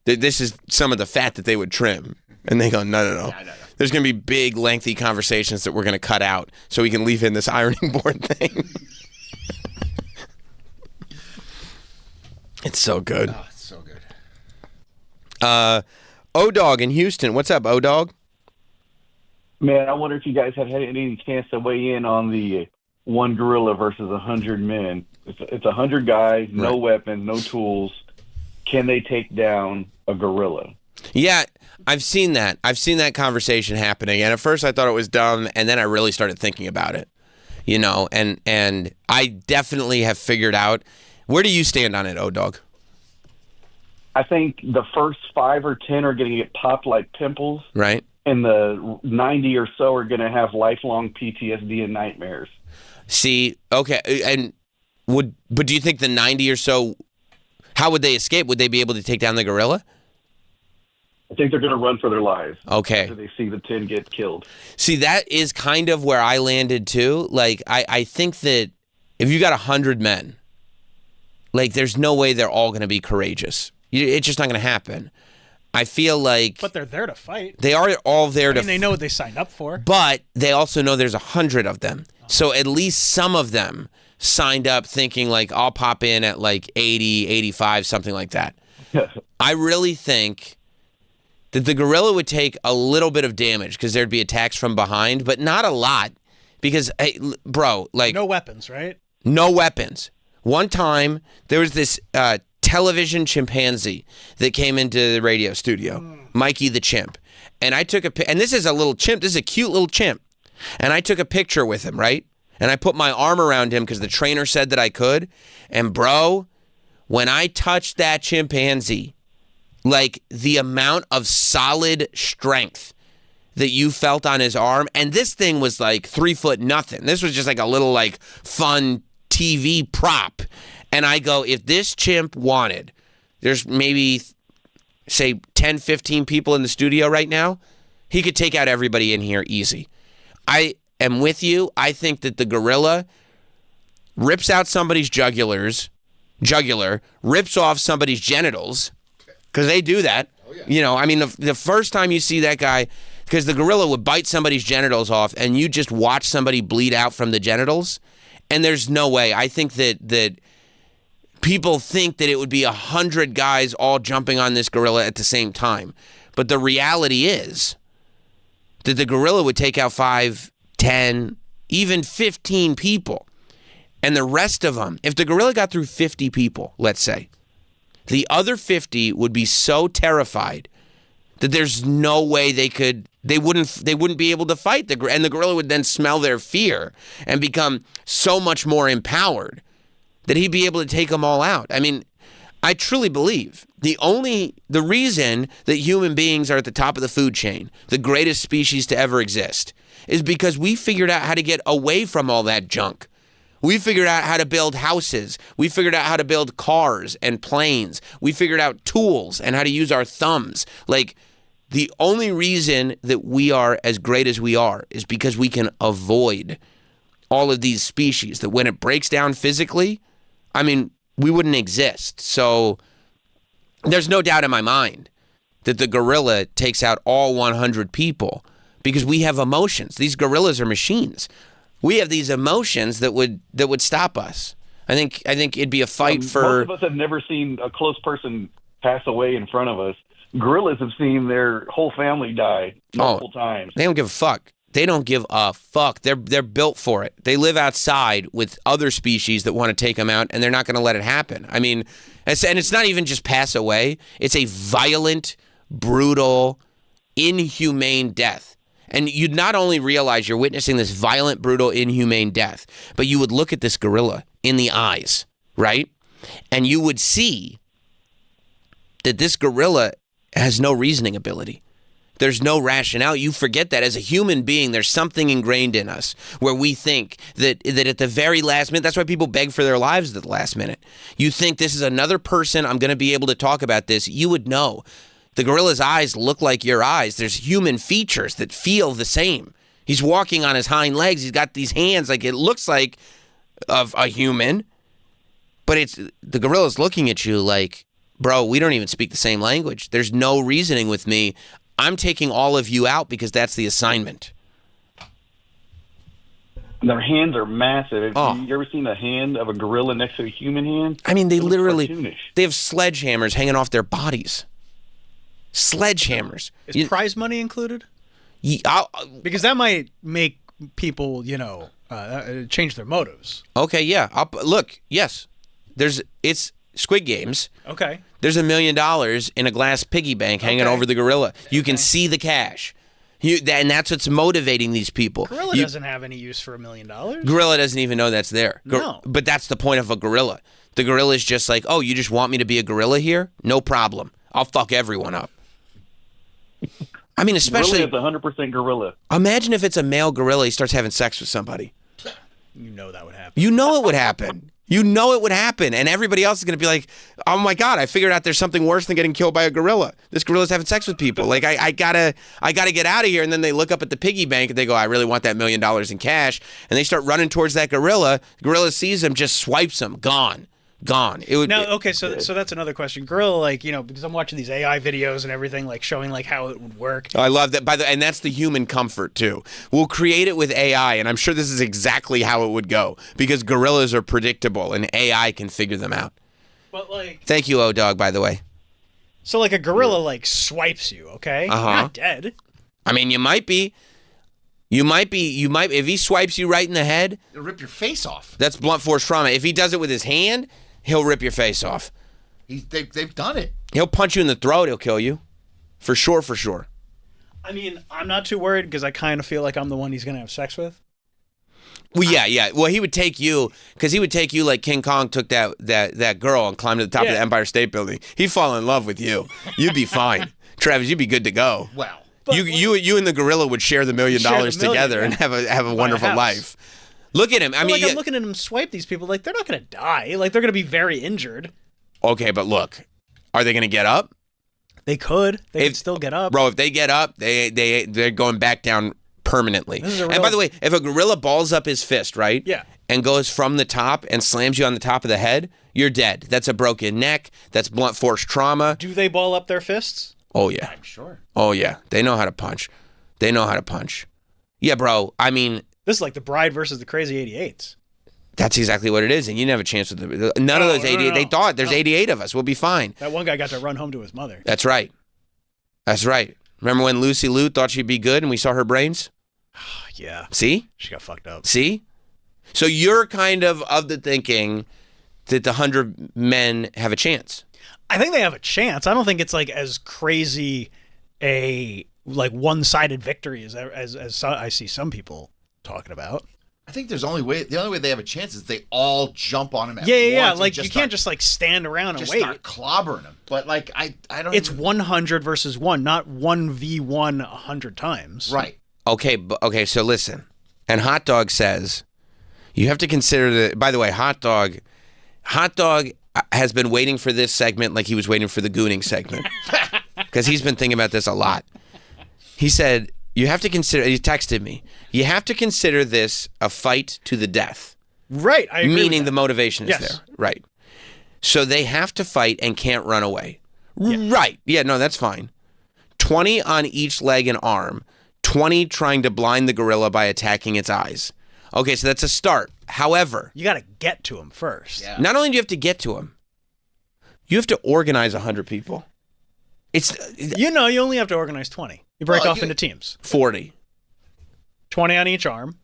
this is some of the fat that they would trim. And they go, no. Yeah, no. There's going to be big, lengthy conversations that we're going to cut out so we can leave in this ironing board thing. It's so good. Oh, it's so good. O-Dog in Houston. What's up, O-Dog? Man, I wonder if you guys have had any chance to weigh in on the one gorilla versus 100 men. It's 100 guys, no weapons, no tools. Can they take down a gorilla? Yeah, I've seen that. I've seen that conversation happening. And at first I thought it was dumb, and then I really started thinking about it. And I definitely have figured out. Where do you stand on it, O-Dog? I think the first 5 or 10 are going to get popped like pimples. Right. And the 90 or so are going to have lifelong PTSD and nightmares. See, okay. But do you think the 90 or so, how would they escape? Would they be able to take down the gorilla? I think they're going to run for their lives. Okay. After they see the 10 get killed. See, that is kind of where I landed too. I think that if you got 100 men, there's no way they're all going to be courageous. It's just not going to happen. I feel like... But they're there to fight. They are all there to... they know what they signed up for. But they also know there's 100 of them. So at least some of them signed up thinking I'll pop in at 80, 85, something like that. I really think that the gorilla would take a little bit of damage because there'd be attacks from behind, but not a lot because, hey, bro, no weapons, right? No weapons. One time, there was this television chimpanzee that came into the radio studio, Mikey the chimp. And I took and this is a little chimp. This is a cute little chimp. And I took a picture with him, right? and I put my arm around him because the trainer said that I could. And bro, when I touched that chimpanzee, like the amount of solid strength that you felt on his arm, and this thing was like 3 foot nothing. This was just like a little like fun TV prop. And I go, if this chimp wanted, there's maybe say 10, 15 people in the studio right now, he could take out everybody in here easy. I am with you. I think that the gorilla rips out somebody's jugular, rips off somebody's genitals, because they do that. Oh, yeah. You know, I mean, the first time you see that guy, because the gorilla would bite somebody's genitals off, and you just watch somebody bleed out from the genitals, and there's no way. I think that people think that it would be 100 guys all jumping on this gorilla at the same time. But the reality is that the gorilla would take out 5, 10, even 15 people. And the rest of them, if the gorilla got through 50 people, let's say, the other 50 would be so terrified that there's no way they wouldn't be able to fight. And the gorilla would then smell their fear and become so much more empowered that he'd be able to take them all out. I mean, I truly believe the reason that human beings are at the top of the food chain, the greatest species to ever exist, is because we figured out how to get away from all that junk. We figured out how to build houses. We figured out how to build cars and planes. We figured out tools and how to use our thumbs. Like, the only reason that we are as great as we are is because we can avoid all of these species that when it breaks down physically, I mean, we wouldn't exist. So there's no doubt in my mind that the gorilla takes out all 100 people because we have emotions. These gorillas are machines. We have these emotions that would stop us. I think it'd be a fight for... Most of us have never seen a close person pass away in front of us. Gorillas have seen their whole family die multiple times. They don't give a fuck. They don't give a fuck. They're built for it. They live outside with other species that want to take them out, and they're not going to let it happen. I mean, and it's not even just pass away. It's a violent, brutal, inhumane death. And you'd not only realize you're witnessing this violent, brutal, inhumane death, but you would look at this gorilla in the eyes, right? And you would see that this gorilla has no reasoning ability. There's no rationale. You forget that as a human being, there's something ingrained in us where we think that at the very last minute, that's why people beg for their lives at the last minute. You think this is another person, I'm going to be able to talk about this. You would know. The gorilla's eyes look like your eyes. There's human features that feel the same. He's walking on his hind legs. He's got these hands like it looks like of a human, but the gorilla's looking at you like, bro, we don't even speak the same language. There's no reasoning with me. I'm taking all of you out because that's the assignment. Their hands are massive. Oh. Have you ever seen a hand of a gorilla next to a human hand? I mean, they It looks literally, cartoonish. they have sledgehammers hanging off their bodies. Sledgehammers. Is prize money included? Because that might make people, change their motives. Okay, yeah. Look, yes. It's Squid Games. Okay. There's $1 million in a glass piggy bank hanging over the gorilla. You can see the cash. And that's what's motivating these people. Gorilla doesn't have any use for $1 million. Gorilla doesn't even know that's there. No. But that's the point of a gorilla. The gorilla is just like, oh, you just want me to be a gorilla here? No problem. I'll fuck everyone up. I mean, especially... Gorilla is 100% gorilla. Imagine if it's a male gorilla, he starts having sex with somebody. You know that would happen. You know it would happen. You know it would happen. And everybody else is going to be like, oh my God, I figured out there's something worse than getting killed by a gorilla. This gorilla's having sex with people. Like, I gotta get out of here. And then they look up at the piggy bank and they go, I really want that $1 million in cash. And they start running towards that gorilla. The gorilla sees them, just swipes them. Gone. It would so that's another question. Gorilla, because I'm watching these AI videos and everything, showing how it would work. I love that. And that's the human comfort too. We'll create it with AI, and I'm sure this is exactly how it would go because gorillas are predictable and AI can figure them out. But thank you, O-Dog, by the way. So a gorilla swipes you, okay? You're not dead. I mean, you might be. If he swipes you right in the head, It'll rip your face off. that's blunt force trauma. If he does it with his hand, he'll rip your face off. They've done it. He'll punch you in the throat. He'll kill you. For sure. I mean, I'm not too worried because I kind of feel like I'm the one he's going to have sex with. Well, yeah. Well, he would take you because he would take you like King Kong took that girl and climbed to the top of the Empire State Building. He'd fall in love with you. You'd be fine, Travis. You'd be good to go. Well, you and the gorilla would share the $1 million together and have a wonderful life. Look at him. I mean, I'm looking at him swipe these people. Like they're not going to die. Like they're going to be very injured. Okay, but look, are they going to get up? They could. They could still get up, bro. If they get up, they're going back down permanently. And by the way, if a gorilla balls up his fist, right? Yeah. And goes from the top and slams you on the top of the head, you're dead. That's a broken neck. That's blunt force trauma. Do they ball up their fists? Oh, yeah. I'm sure. Oh, yeah. They know how to punch. Yeah, bro. I mean... This is like the Bride versus the Crazy 88s. That's exactly what it is, and you didn't have a chance with none of those 88. No. They thought there's 88 of us. We'll be fine. That one guy got to run home to his mother. That's right. Remember when Lucy Liu thought she'd be good and we saw her brains? Yeah. See? She got fucked up. See? So you're kind of the thinking that the 100 men have a chance. I think they have a chance. I don't think it's like as crazy a like one-sided victory as I see some people talking about. I think the only way they have a chance is they all jump on him at once. once. Like you can't just like stand around and wait. Start clobbering him. But like I don't. It's 100 versus 1, not 1v1 100 times. Right. Okay. So listen, and Hot Dog says you have to consider by the way, Hot Dog has been waiting for this segment like he was waiting for the gooning segment because he's been thinking about this a lot. He said. You have to consider, he texted me, you have to consider this a fight to the death. Right, I agree. Meaning the motivation is there. Right. So they have to fight and can't run away. Yeah. Right. Yeah, no, that's fine. 20 on each leg and arm. 20 trying to blind the gorilla by attacking its eyes. Okay, so that's a start. However. You got to get to him first. Yeah. Not only do you have to get to him, you have to organize 100 people. You only have to organize 20. You break off into teams. 40. 20 on each arm,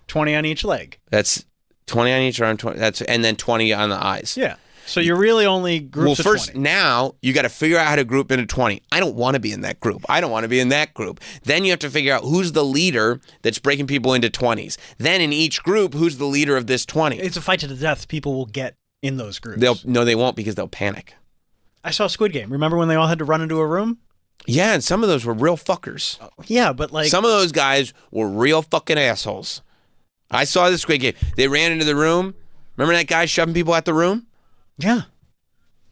20 on each leg. That's 20 on each arm, 20, and then 20 on the eyes. Yeah. So you're really only groups of 20. Now you got to figure out how to group into 20. I don't want to be in that group. I don't want to be in that group. Then you have to figure out who's the leader that's breaking people into 20s. Then in each group, who's the leader of this 20? It's a fight to the death. People will get in those groups. They won't because they'll panic. I saw Squid Game. Remember when they all had to run into a room? Yeah, and some of those were real fuckers. Yeah, but like... Some of those guys were real fucking assholes. I saw the Squid Game. They ran into the room. Remember that guy shoving people out the room? Yeah.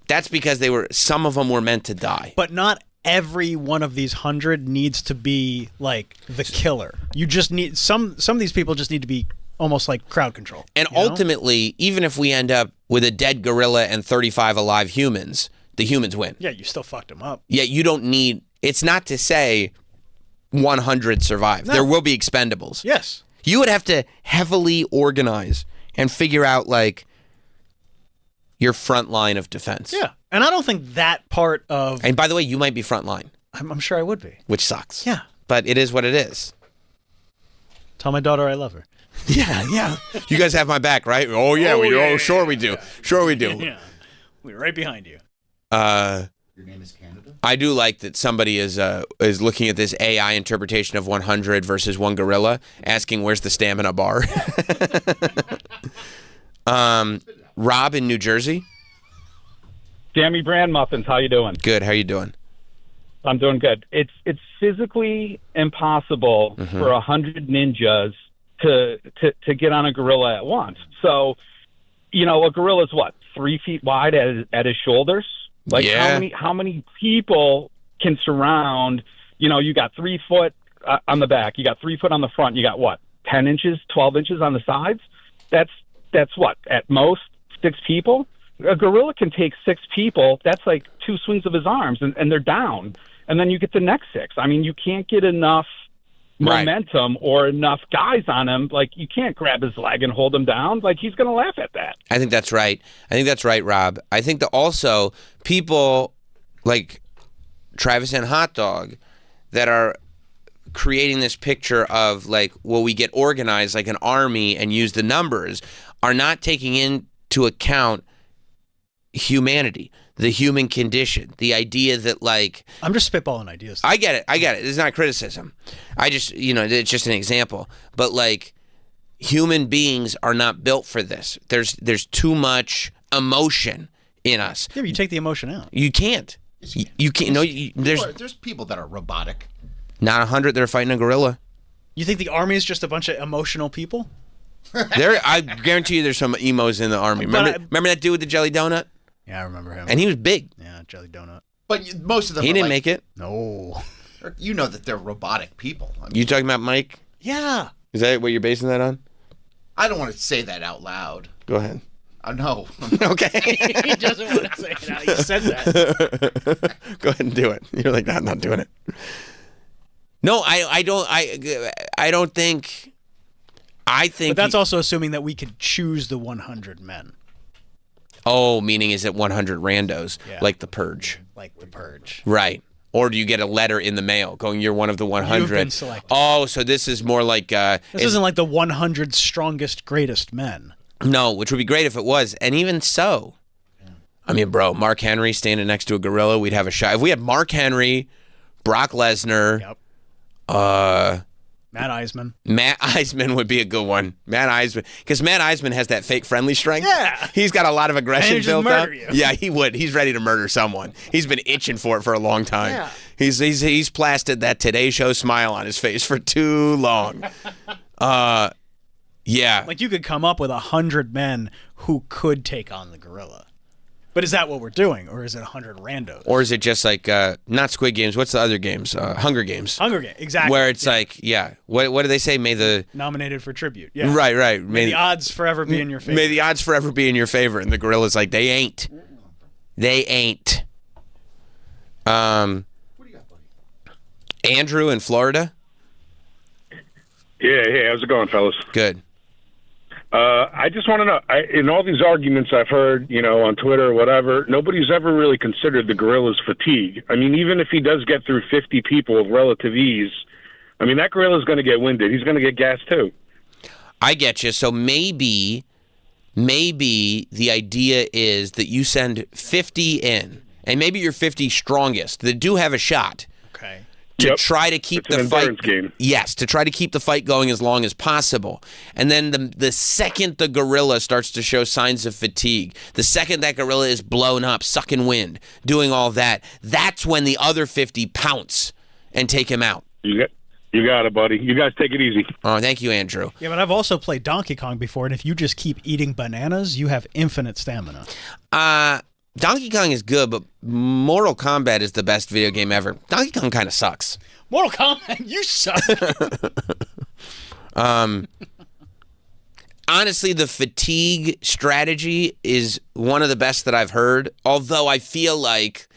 That's because some of them were meant to die. But not every one of these 100 needs to be like the killer. You just need... Some of these people just need to be almost like crowd control. And ultimately, even if we end up with a dead gorilla and 35 alive humans... The humans win. Yeah, you still fucked them up. Yeah, you don't need... It's not to say 100 survive. No. There will be expendables. Yes. You would have to heavily organize and figure out, like, your front line of defense. Yeah, and I don't think that part of... And by the way, you might be front line. I'm sure I would be. Which sucks. Yeah. But it is what it is. Tell my daughter I love her. Yeah. You guys have my back, right? Oh, yeah. Sure we do. Sure we do. Yeah. We're right behind you. Your name is Canada? I do like that somebody is looking at this AI interpretation of 100 versus one gorilla, asking where's the stamina bar. Rob in New Jersey. Jammy Brand Muffins, how you doing? Good. How you doing? I'm doing good. It's physically impossible for 100 ninjas to get on a gorilla at once. So, a gorilla's what, 3 feet wide at his shoulders? Like how many people can surround, you got 3 foot on the back, you got 3 foot on the front, you got what, 10 inches, 12 inches on the sides? That's what, at most 6 people? A gorilla can take 6 people. That's like 2 swings of his arms and they're down. And then you get the next 6. I mean, you can't get enough momentum or enough guys on him. Like, you can't grab his leg and hold him down. Like, he's going to laugh at that. I think that's right. Rob. I think that also people like Travis and Hot Dog that are creating this picture of like, well, we get organized like an army and use the numbers are not taking into account humanity, the human condition, the idea that like... I'm just spitballing ideas. I get it. It's not criticism. I just, it's just an example. But like, human beings are not built for this. There's too much emotion in us. Yeah, but you take the emotion out. You can't. You can't. No, There's people that are robotic. not 100 that are fighting a gorilla. You think the army is just a bunch of emotional people? I guarantee you there's some emos in the army. Remember that dude with the jelly donut? Yeah, I remember him. And he was big. Yeah, jelly donut. But most of them He are didn't like, make it. No. You know that they're robotic people. I mean, You talking about Mike? Yeah. Is that what you're basing that on? I don't want to say that out loud. Go ahead. No. Okay. He doesn't want to say it out. He said that. Go ahead and do it. You're like, I'm not doing it. No, I don't think. I think. But that's also assuming that we could choose the 100 men. Oh, meaning is it 100 randos, like the Purge? Like the Purge. Right. Or do you get a letter in the mail going, you're one of the 100? You've been selected. Oh, so this is more like... this isn't like the 100 strongest, greatest men. No, which would be great if it was. And even so, I mean, bro, Mark Henry standing next to a gorilla, we'd have a shot. If we had Mark Henry, Brock Lesnar, Matt Eisman. Matt Eisman would be a good one. Matt Eisman, because Matt Eisman has that fake friendly strength. Yeah. He's got a lot of aggression And he'd built just up. murder you. Yeah, he would. He's ready to murder someone. He's been itching for it for a long time. Yeah. He's plastered that Today Show smile on his face for too long. Yeah. Like you could come up with 100 men who could take on the gorilla. But is that what we're doing, or is it 100 randos? Or is it just like not Squid Games? What's the other games? Hunger Games. Hunger Games, exactly. Where it's like, what do they say? May the nominated for tribute. Yeah. right. May the odds forever be in your favor. May the odds forever be in your favor. And the gorilla's like, they ain't. They ain't. What do you got, buddy? Andrew in Florida. Yeah, hey, how's it going, fellas? Good. I just want to know, in all these arguments I've heard, on Twitter or whatever, nobody's ever really considered the gorilla's fatigue. I mean, even if he does get through 50 people with relative ease, I mean, that gorilla's going to get winded. He's going to get gassed too. I get you. So maybe the idea is that you send 50 in, and maybe your 50 strongest that do have a shot. Okay. To try to keep the fight game. Yes, to try to keep the fight going as long as possible. And then the second the gorilla starts to show signs of fatigue, the second that gorilla is blown up, sucking wind, doing all that, that's when the other 50 pounce and take him out. You got it, buddy. You guys take it easy. Oh, thank you, Andrew. Yeah, but I've also played Donkey Kong before, and if you just keep eating bananas, you have infinite stamina. Donkey Kong is good, but Mortal Kombat is the best video game ever. Donkey Kong kind of sucks. Mortal Kombat, you suck. Honestly, the fatigue strategy is one of the best that I've heard, although I feel like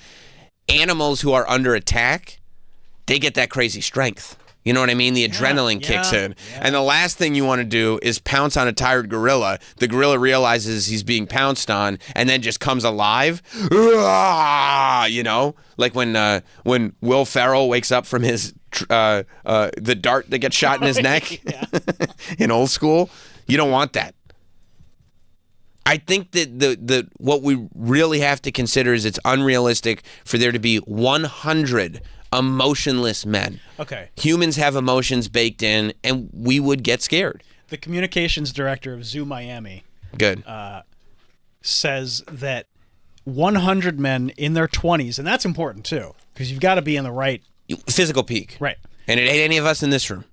animals who are under attack, they get that crazy strength. You know what I mean? The adrenaline kicks in. Yeah. And the last thing you want to do is pounce on a tired gorilla. The gorilla realizes he's being pounced on and then just comes alive. Like when Will Ferrell wakes up from his the dart that gets shot in his neck in Old School. You don't want that. I think that the what we really have to consider is it's unrealistic for there to be 100 emotionless men. Okay. Humans have emotions baked in, and we would get scared. The communications director of Zoo Miami says that 100 men in their 20s, and that's important too, because you've got to be in the right physical peak. Right. And it ain't any of us in this room.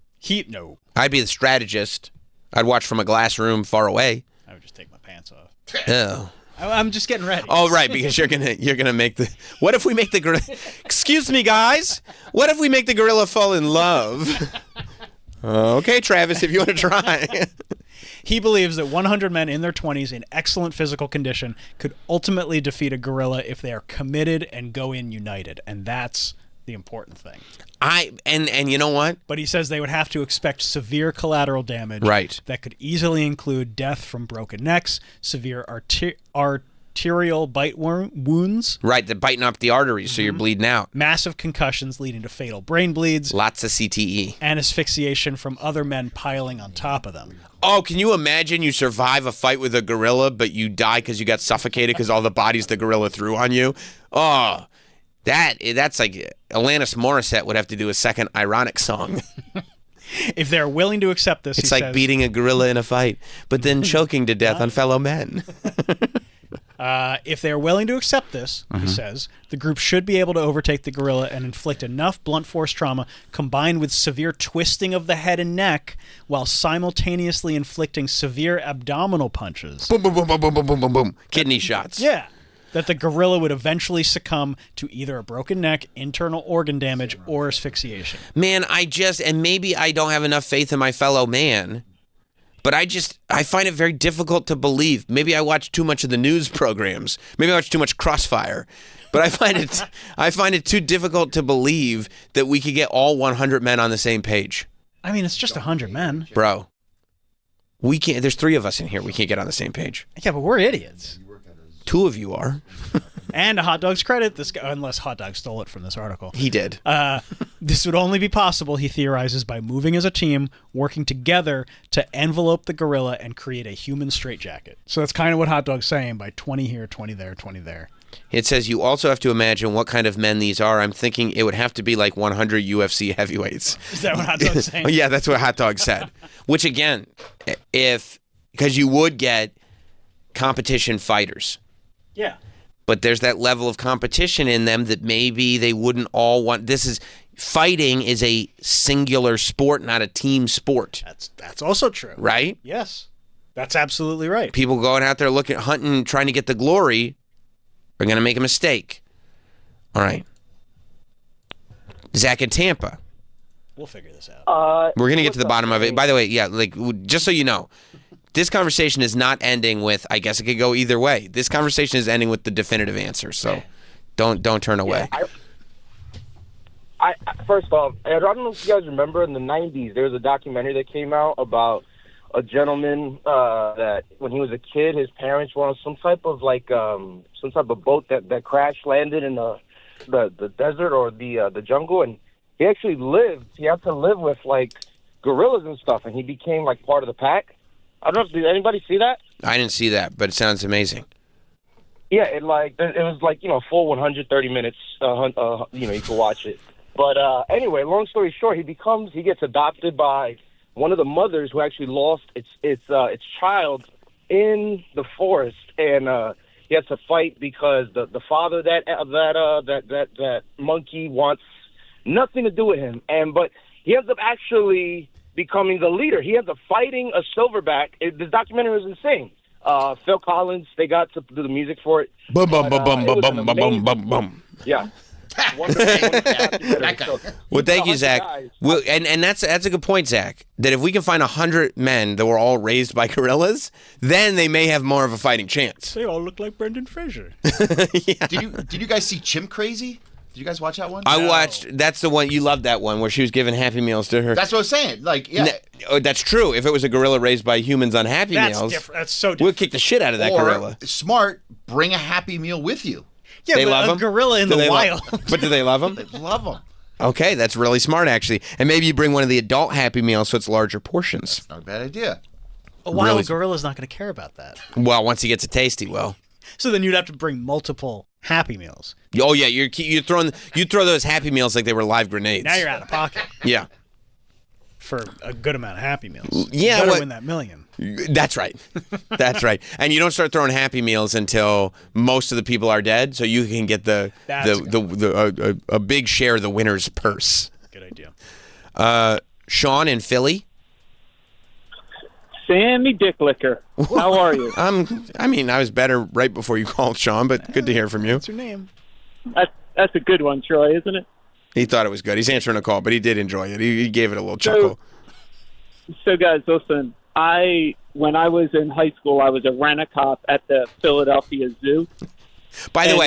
No. I'd be the strategist. I'd watch from a glass room far away. I would just take my pants off. Oh. I'm just getting ready. Oh, right, because you're gonna make the. What if we make the gorilla? Excuse me, guys. What if we make the gorilla fall in love? Okay, Travis, if you want to try. He believes that 100 men in their 20s in excellent physical condition could ultimately defeat a gorilla if they are committed and go in united, and that's the important thing. And you know what? But he says they would have to expect severe collateral damage. Right. That could easily include death from broken necks, severe arterial bite wounds. Right, they're biting up the arteries, so you're bleeding out. Massive concussions leading to fatal brain bleeds. Lots of CTE. And asphyxiation from other men piling on top of them. Oh, can you imagine you survive a fight with a gorilla, but you die because you got suffocated because all the bodies the gorilla threw on you? Oh, that's like Alanis Morissette would have to do a second ironic song. If they're willing to accept this, It's he like says, beating a gorilla in a fight, but then choking to death on fellow men. if they are willing to accept this, he says, the group should be able to overtake the gorilla and inflict enough blunt force trauma combined with severe twisting of the head and neck while simultaneously inflicting severe abdominal punches. Boom, boom, boom, boom, boom, boom, boom, boom, boom. Kidney shots. Yeah. That the gorilla would eventually succumb to either a broken neck, internal organ damage, or asphyxiation. Man, and maybe I don't have enough faith in my fellow man, but I find it very difficult to believe. Maybe I watch too much of the news programs. Maybe I watch too much Crossfire. But I find it too difficult to believe that we could get all 100 men on the same page. I mean, it's just 100 men. Bro, we can't. There's 3 of us in here. We can't get on the same page. Yeah, but we're idiots. 2 of you are. And to Hot Dog's credit, this guy, unless Hot Dog stole it from this article. He did. This would only be possible, he theorizes, by moving as a team, working together to envelope the gorilla and create a human straitjacket. So that's kind of what Hot Dog's saying by 20 here, 20 there, 20 there. It says you also have to imagine what kind of men these are. I'm thinking it would have to be like 100 UFC heavyweights. Is that what Hot Dog's saying? Yeah, that's what Hot Dog said. Which again, because you would get competition fighters. Yeah. But there's that level of competition in them that maybe they wouldn't all want. Fighting is a singular sport, not a team sport. That's also true. Right? Yes. That's absolutely right. People going out there hunting, trying to get the glory are going to make a mistake. All right. Zach in Tampa. We'll figure this out. We're going to get to the bottom of it. By the way, yeah, just so you know, this conversation is not ending with, I guess it could go either way. This conversation is ending with the definitive answer, so don't turn away. I first off, I don't know if you guys remember in the 90s, there was a documentary that came out about a gentleman that when he was a kid, his parents were on some type of boat that crash landed in the desert or the jungle, and he actually he had to live with like gorillas and stuff, and he became like part of the pack. I don't know if did anybody see that? I didn't see that, but it sounds amazing. Yeah, it was full 130 minutes. You could watch it. But anyway, long story short, he gets adopted by one of the mothers who actually lost its child in the forest, and he has to fight because the father that monkey wants nothing to do with him, but he ends up actually becoming the leader. He ends up fighting a silverback. This documentary was insane. Phil Collins, they got to do the music for it. Boom, boom, boom, boom, boom, boom, boom, boom, boom. Yeah. Well, thank you, Zach. And that's a good point, Zach. That if we can find 100 men that were all raised by gorillas, then they may have more of a fighting chance. They all look like Brendan Fraser. Yeah. Did you guys see Chimp Crazy? Did you guys watch that one? I watched. That's the one you loved. That one where she was giving Happy Meals to her. That's what I was saying. Like, yeah. That's true. If it was a gorilla raised by humans on Happy That's Meals, different. That's so different. we'll kick the shit out of that gorilla. Smart, bring a Happy Meal with you. Yeah, they but love a him? gorilla in Do the they wild. But do they love him? They love them. Okay, that's really smart, actually. And maybe you bring one of the adult Happy Meals so it's larger portions. Not a bad idea. A wild gorilla's not going to care about that. Well, once he gets a taste, he will. So then you'd have to bring multiple Happy Meals. Oh yeah, you throw those Happy Meals like they were live grenades. Now you're out of pocket. Yeah. For a good amount of Happy Meals. Yeah, you better win that million. That's right. That's right. And you don't start throwing Happy Meals until most of the people are dead, so you can get a big share of the winner's purse. Good idea. Sean in Philly. Sammy Dicklicker. How are you? I was better right before you called, Sean, but good to hear from you. What's your name? That's a good one, Troy, isn't it? He thought it was good. He's answering a call, but he did enjoy it. He gave it a little chuckle. So guys, listen. When I was in high school, I was a rent-a-cop at the Philadelphia Zoo. By the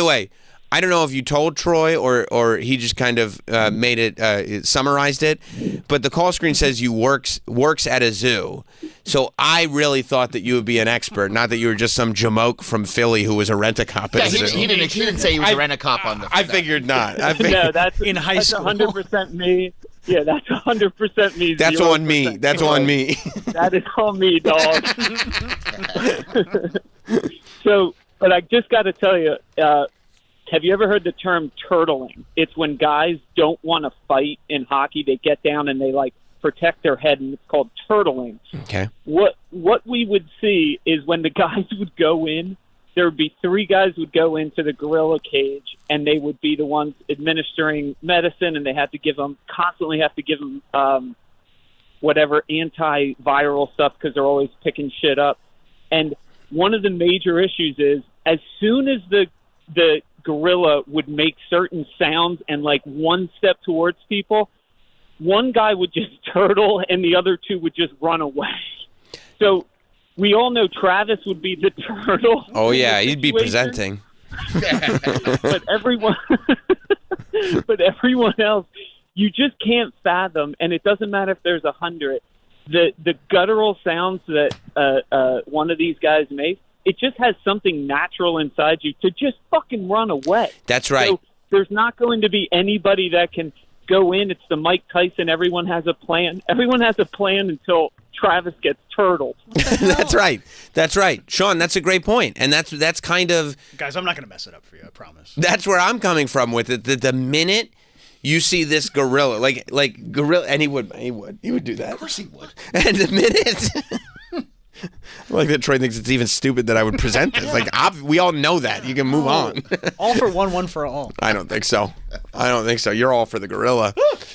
way, I don't know if you told Troy or he just kind of made it, summarized it, but the call screen says you works at a zoo. So I really thought that you would be an expert, not that you were just some jamoke from Philly who was a rent-a-cop at a zoo. He didn't say he was a rent-a-cop on the. I figured not. No, that's in high school. 100% me. Yeah, that's 100% me. That's on me. That's on me. That is on me, dog. So, but I just got to tell you, have you ever heard the term turtling? It's when guys don't want to fight in hockey. They get down and they like protect their head, and it's called turtling. Okay. What we would see is when the guys would go in, there would be 3 guys would go into the gorilla cage, and they would be the ones administering medicine, and they constantly have to give them whatever antiviral stuff because they're always picking shit up. And one of the major issues is as soon as the gorilla would make certain sounds and like one step towards people, one guy would just turtle and the other 2 would just run away. So we all know Travis would be the turtle. Oh yeah, he'd be presenting. But everyone else, you just can't fathom, and it doesn't matter if there's 100. The guttural sounds that one of these guys makes, it just has something natural inside you to just fucking run away. That's right. So there's not going to be anybody that can go in. It's the Mike Tyson. Everyone has a plan. Everyone has a plan until Travis gets turtled. That's right. That's right. Sean, that's a great point. And that's kind of... Guys, I'm not going to mess it up for you, I promise. That's where I'm coming from with it. The minute you see this gorilla, like gorilla, and he would do that. Of course he would. And the minute... Like that Troy thinks it's even stupid that I would present this. Like we all know that. You can move on. All for one, one for all. I don't think so. You're all for the gorilla.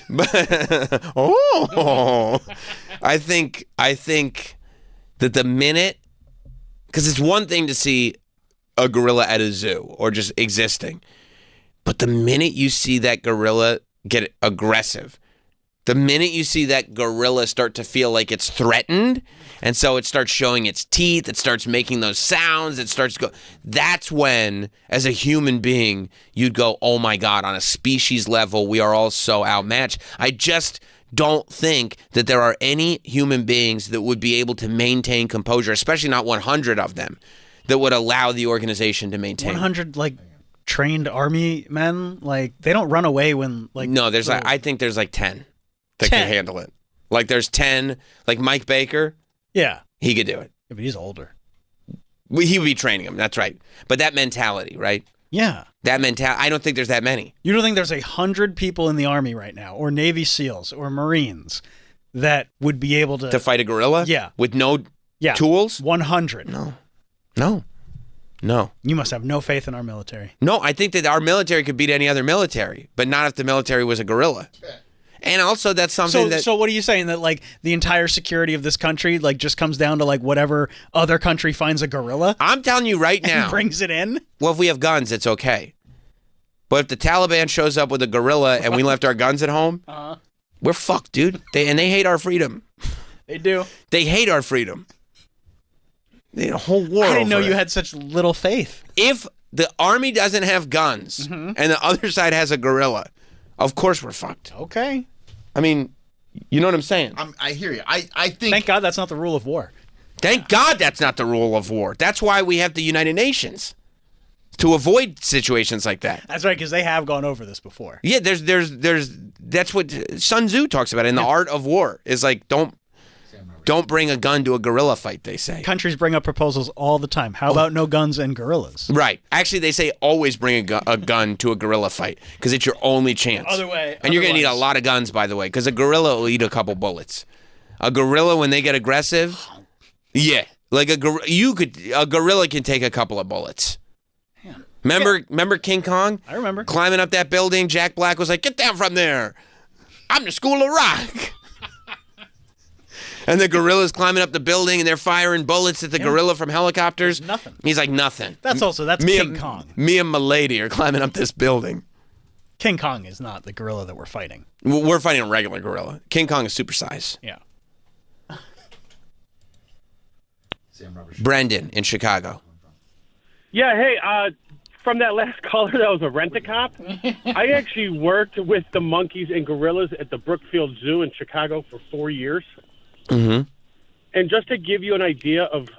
But I think that the minute, because it's one thing to see a gorilla at a zoo or just existing, but the minute you see that gorilla get aggressive, the minute you see that gorilla start to feel like it's threatened, and so it starts showing its teeth, it starts making those sounds, it starts to go, that's when, as a human being, you'd go, oh my God, on a species level, we are all so outmatched. I just don't think that there are any human beings that would be able to maintain composure, especially not 100 of them, that would allow the organization to maintain. 100, like, trained army men, like, they don't run away when, like... No, there's like, I think there's like 10 that can handle it. Like there's 10, like Mike Baker. Yeah. He could do it. Yeah, but he's older. He would be training him, that's right. But that mentality, right? Yeah. That mentality, I don't think there's that many. You don't think there's 100 people in the Army right now, or Navy SEALs, or Marines, that would be able to... To fight a gorilla? Yeah. With no tools? 100. No. You must have no faith in our military. No, I think that our military could beat any other military, but not if the military was a gorilla. And also that's something So what are you saying, that like the entire security of this country like just comes down to like whatever other country finds a gorilla? I'm telling you right now. And brings it in? Well, if we have guns, it's okay. But if the Taliban shows up with a gorilla and we left our guns at home, we're fucked, dude. They hate our freedom. They do. They hate our freedom. They had a whole war I didn't know over you it. had such little faith. If the army doesn't have guns and the other side has a gorilla, of course we're fucked. Okay. I mean, you know what I'm saying? I hear you. I think... Thank God that's not the rule of war. Thank God that's not the rule of war. That's why we have the United Nations, to avoid situations like that. That's right, because they have gone over this before. Yeah, there's that's what Sun Tzu talks about in The Art of War. Is like don't bring a gun to a gorilla fight, they say. Countries bring up proposals all the time. How about no guns and gorillas? Right. Actually, they say always bring a gun to a gorilla fight because it's your only chance. And you're going to need a lot of guns, by the way, because a gorilla will eat a couple bullets. A gorilla, when they get aggressive, yeah, like a gorilla can take a couple of bullets. Remember King Kong? I remember. Climbing up that building, Jack Black was like, "Get down from there. I'm the School of Rock." And the gorilla's climbing up the building, and they're firing bullets at the gorilla from helicopters. Nothing. He's like, nothing. That's King Kong. Me and my lady are climbing up this building. King Kong is not the gorilla that we're fighting. We're fighting a regular gorilla. King Kong is supersize. Yeah. Brendan in Chicago. Yeah, hey, from that last caller that was a rent-a-cop, I actually worked with the monkeys and gorillas at the Brookfield Zoo in Chicago for 4 years. Mm-hmm. And just to give you an idea of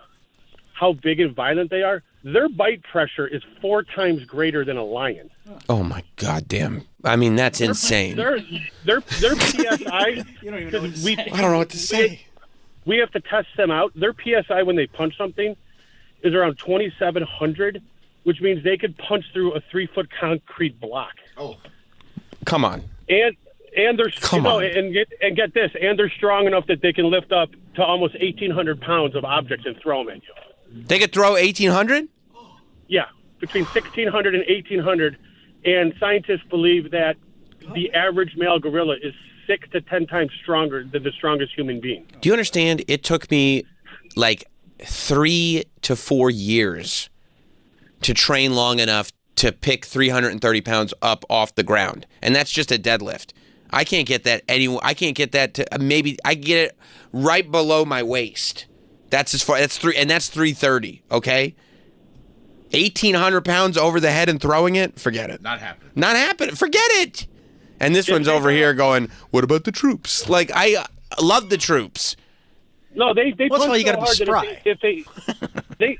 how big and violent they are, their bite pressure is 4 times greater than a lion. Oh my God, damn! I mean, that's insane. Their PSI. You don't even know what to say. I don't know what to say. We have to test them out. Their PSI when they punch something is around 2,700, which means they could punch through a 3-foot concrete block. Oh, come on! And And they're Come on. and get this, and they're strong enough that they can lift up to almost 1,800 pounds of objects and throw them at you. They could throw 1,800? Yeah, between 1,600 and 1,800, and scientists believe that the average male gorilla is 6 to 10 times stronger than the strongest human being. Do you understand? It took me like 3 to 4 years to train long enough to pick 330 pounds up off the ground, and that's just a deadlift. I can't get that anywhere. I can't get that to maybe I get it right below my waist. That's as far. That's 330. Okay, 1,800 pounds over the head and throwing it. Forget it. Not happening. Not happening. Forget it. And this one's over here going, "What about the troops?" Like I love the troops. No, they Well, that's punch why you so gotta be hard spry. that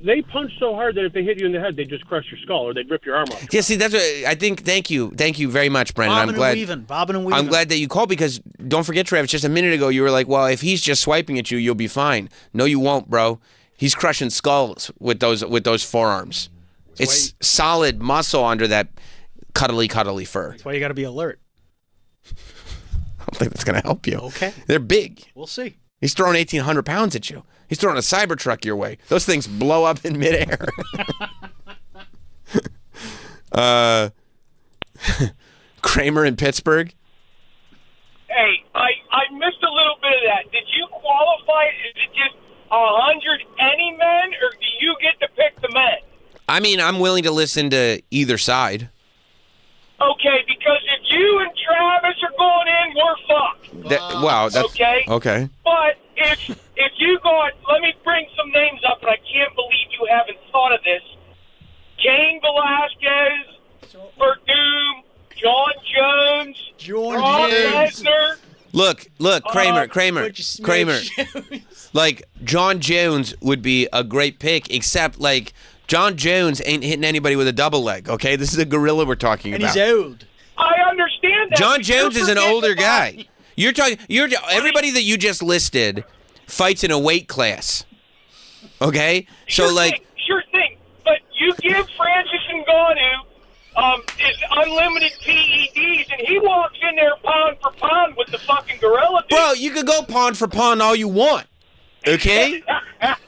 they punch so hard that if they hit you in the head, they just crush your skull or they'd rip your arm off. Yeah, see, that's what I think. Thank you very much, Brendan. Bobbing I'm glad. and weaving. I'm glad that you called because don't forget, Travis. Just a minute ago, you were like, "Well, if he's just swiping at you, you'll be fine." No, you won't, bro. He's crushing skulls with those forearms. It's solid muscle under that cuddly fur. That's why you got to be alert. I don't think that's gonna help you. Okay. They're big. We'll see. He's throwing 1,800 pounds at you. He's throwing a Cybertruck your way. Those things blow up in midair. Kramer in Pittsburgh. Hey, I missed a little bit of that. Did you qualify? Is it just 100 any men, or do you get to pick the men? I mean, I'm willing to listen to either side. Okay, because if you and Travis are going in, we're fucked. Wow, that's okay. Okay. But if you go, let me bring some names up, and I can't believe you haven't thought of this. Cain Velasquez, Verdum, John Jones, Brock Lesnar. Look, Kramer. Like John Jones would be a great pick, except like John Jones ain't hitting anybody with a double leg. Okay, this is a gorilla we're talking about. And he's old. I understand that. John but you're Jones is an forgetting older about- guy. Everybody that you just listed fights in a weight class. Okay, so Sure thing. But you give Francis Ngannou his unlimited PEDs, and he walks in there pound for pound with the fucking gorilla. Dude. Bro, you could go pawn for pawn all you want. Okay?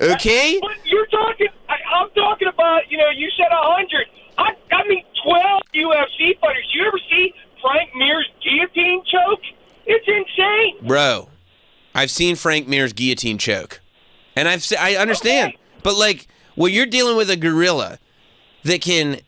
Okay? But you're talking. I'm talking about. You said 100. I mean 12 UFC fighters. You ever see Frank Mir's guillotine choke? It's insane. Bro, I've seen Frank Mir's guillotine choke. And I understand. Okay. But like, well, you're dealing with a gorilla that can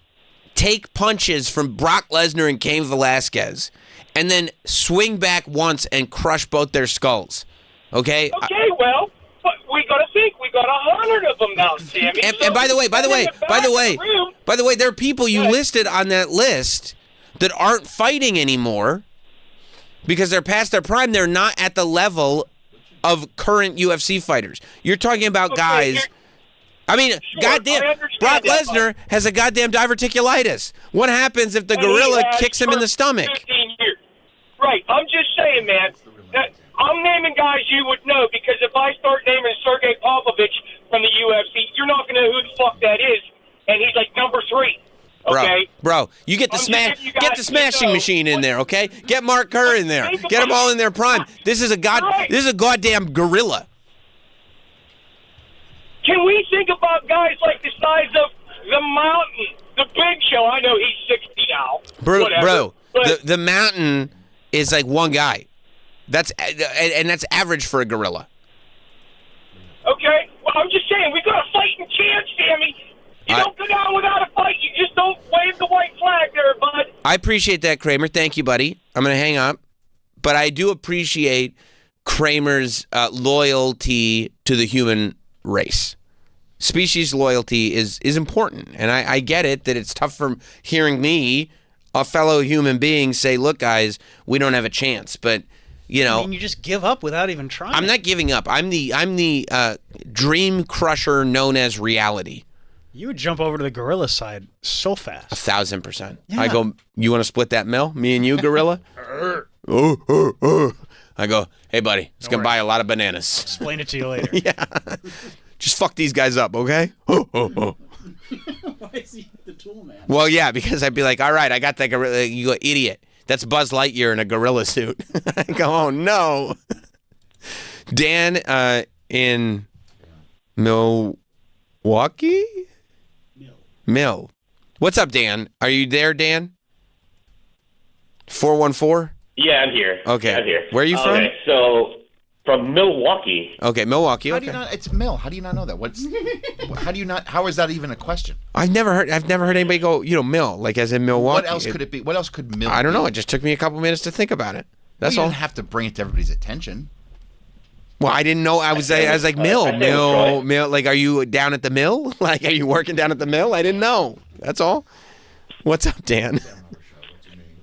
take punches from Brock Lesnar and Cain Velasquez and then swing back once and crush both their skulls. Okay? Okay, well, but we got to think. We got 100 of them now, Sammy. And by the way, there are people you listed on that list that aren't fighting anymore because they're past their prime. They're not at the level of current UFC fighters. You're talking about guys. I mean, goddamn, Brock Lesnar has a goddamn diverticulitis. What happens if the gorilla kicks him in the stomach? 15 years. Right. I'm just saying, man. I'm naming guys you would know because if I start naming Sergey Popovich from the UFC, you're not going to know who the fuck that is, and he's like number 3. Okay, bro, you get the smashing machine in there, okay? Get Mark Kerr in there. Get them all in their prime. This is a goddamn gorilla. Can we think about guys like the size of the Mountain, the Big Show? I know he's 60 now. Bro, but the Mountain is like one guy. That's average for a gorilla. Okay, well, I'm just saying we got a fighting chance, Sammy. You don't go down without a fight. You just don't wave the white flag there, bud. I appreciate that, Kramer. Thank you, buddy. I'm going to hang up. But I do appreciate Kramer's loyalty to the human race. Species loyalty is important. And I get it that it's tough for hearing me, a fellow human being, say, look, guys, we don't have a chance. But, you know. I mean, you just give up without even trying. I'm not giving up. I'm the dream crusher known as reality. You would jump over to the gorilla side so fast. 1,000%. Yeah. I go, you want to split that mill? Me and you, gorilla? I go, hey, buddy, it's going to buy a lot of bananas. Explain it to you later. Yeah. Just fuck these guys up, okay? Why is he the tool man? Well, yeah, because I'd be like, all right, I got that gorilla. You go, idiot. That's Buzz Lightyear in a gorilla suit. I go, oh no. Dan in Milwaukee? Mill. What's up, Dan? Are you there, Dan? 414? Yeah, I'm here. Okay. Yeah, I'm here. Where are you from? Okay, so from Milwaukee. Okay, Milwaukee. How Okay. do you not? It's Mill. How do you not know that? How do you not? How is that even a question? I've never heard anybody go, Mill, like as in Milwaukee. What else could it be? What else could Mill? I don't be? know. It just took me a couple minutes to think about it. That's you all. didn't have to bring it to everybody's attention. Well, I didn't know. I was like mill. Like, are you down at the mill? Like, are you working down at the mill? I didn't know. That's all. What's up, Dan?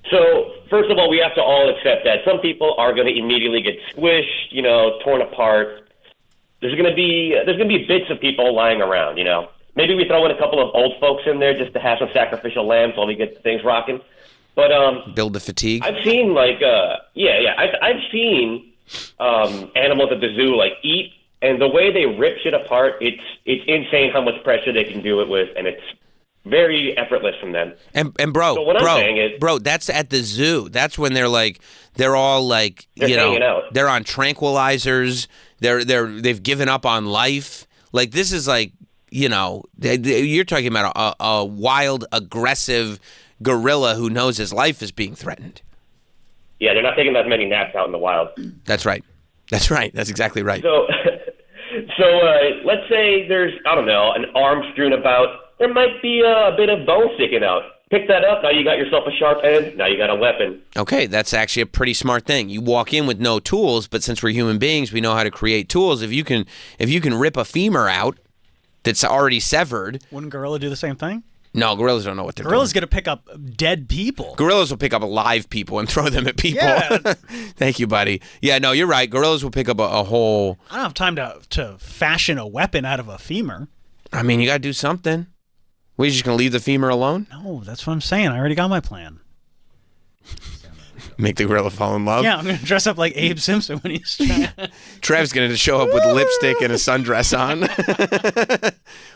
So, first of all, we have to all accept that some people are going to immediately get squished, torn apart. There's going to be bits of people lying around, Maybe we throw in a couple of old folks in there just to have some sacrificial lambs while we get things rocking. But build the fatigue. I've seen I've seen animals at the zoo eat, and the way they rip shit apart, it's insane how much pressure they can do it with, and it's very effortless from them. And bro, so what I'm saying is, that's at the zoo. That's when they're all hanging out. They're on tranquilizers. They've given up on life. Like, this is you're talking about a wild, aggressive gorilla who knows his life is being threatened. Yeah, they're not taking that many naps out in the wild. That's right. That's right. That's exactly right. So let's say there's, I don't know, an arm strewn about. There might be a bit of bone sticking out. Pick that up. Now you got yourself a sharp end. Now you got a weapon. Okay, that's actually a pretty smart thing. You walk in with no tools, but since we're human beings, we know how to create tools. If you can rip a femur out that's already severed. Wouldn't gorilla do the same thing? No, gorillas don't know what they're Gorillas doing. going to pick up dead people. Gorillas will pick up live people and throw them at people. Yeah. Thank you, buddy. Yeah, no, you're right. Gorillas will pick up a whole... I don't have time to fashion a weapon out of a femur. I mean, you got to do something. What, you just going to leave the femur alone? No, that's what I'm saying. I already got my plan. Make the gorilla fall in love? Yeah, I'm going to dress up like Abe Simpson when he's trying. Trev's going to show up with lipstick and a sundress on.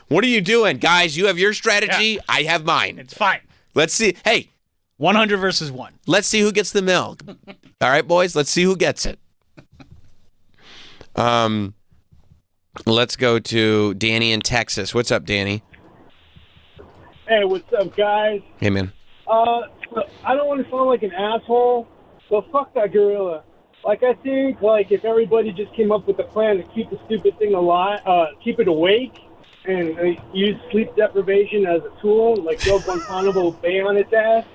What are you doing? Guys, you have your strategy. Yeah. I have mine. It's fine. Let's see. Hey. 100 versus 1. Let's see who gets the milk. All right, boys. Let's see who gets it. Let's go to Danny in Texas. What's up, Danny? Hey, what's up, guys? Hey, man. I don't want to sound like an asshole, but fuck that gorilla. Like, I think, if everybody just came up with a plan to keep the stupid thing alive, keep it awake, and use sleep deprivation as a tool, go Guantanamo Bay on its ass.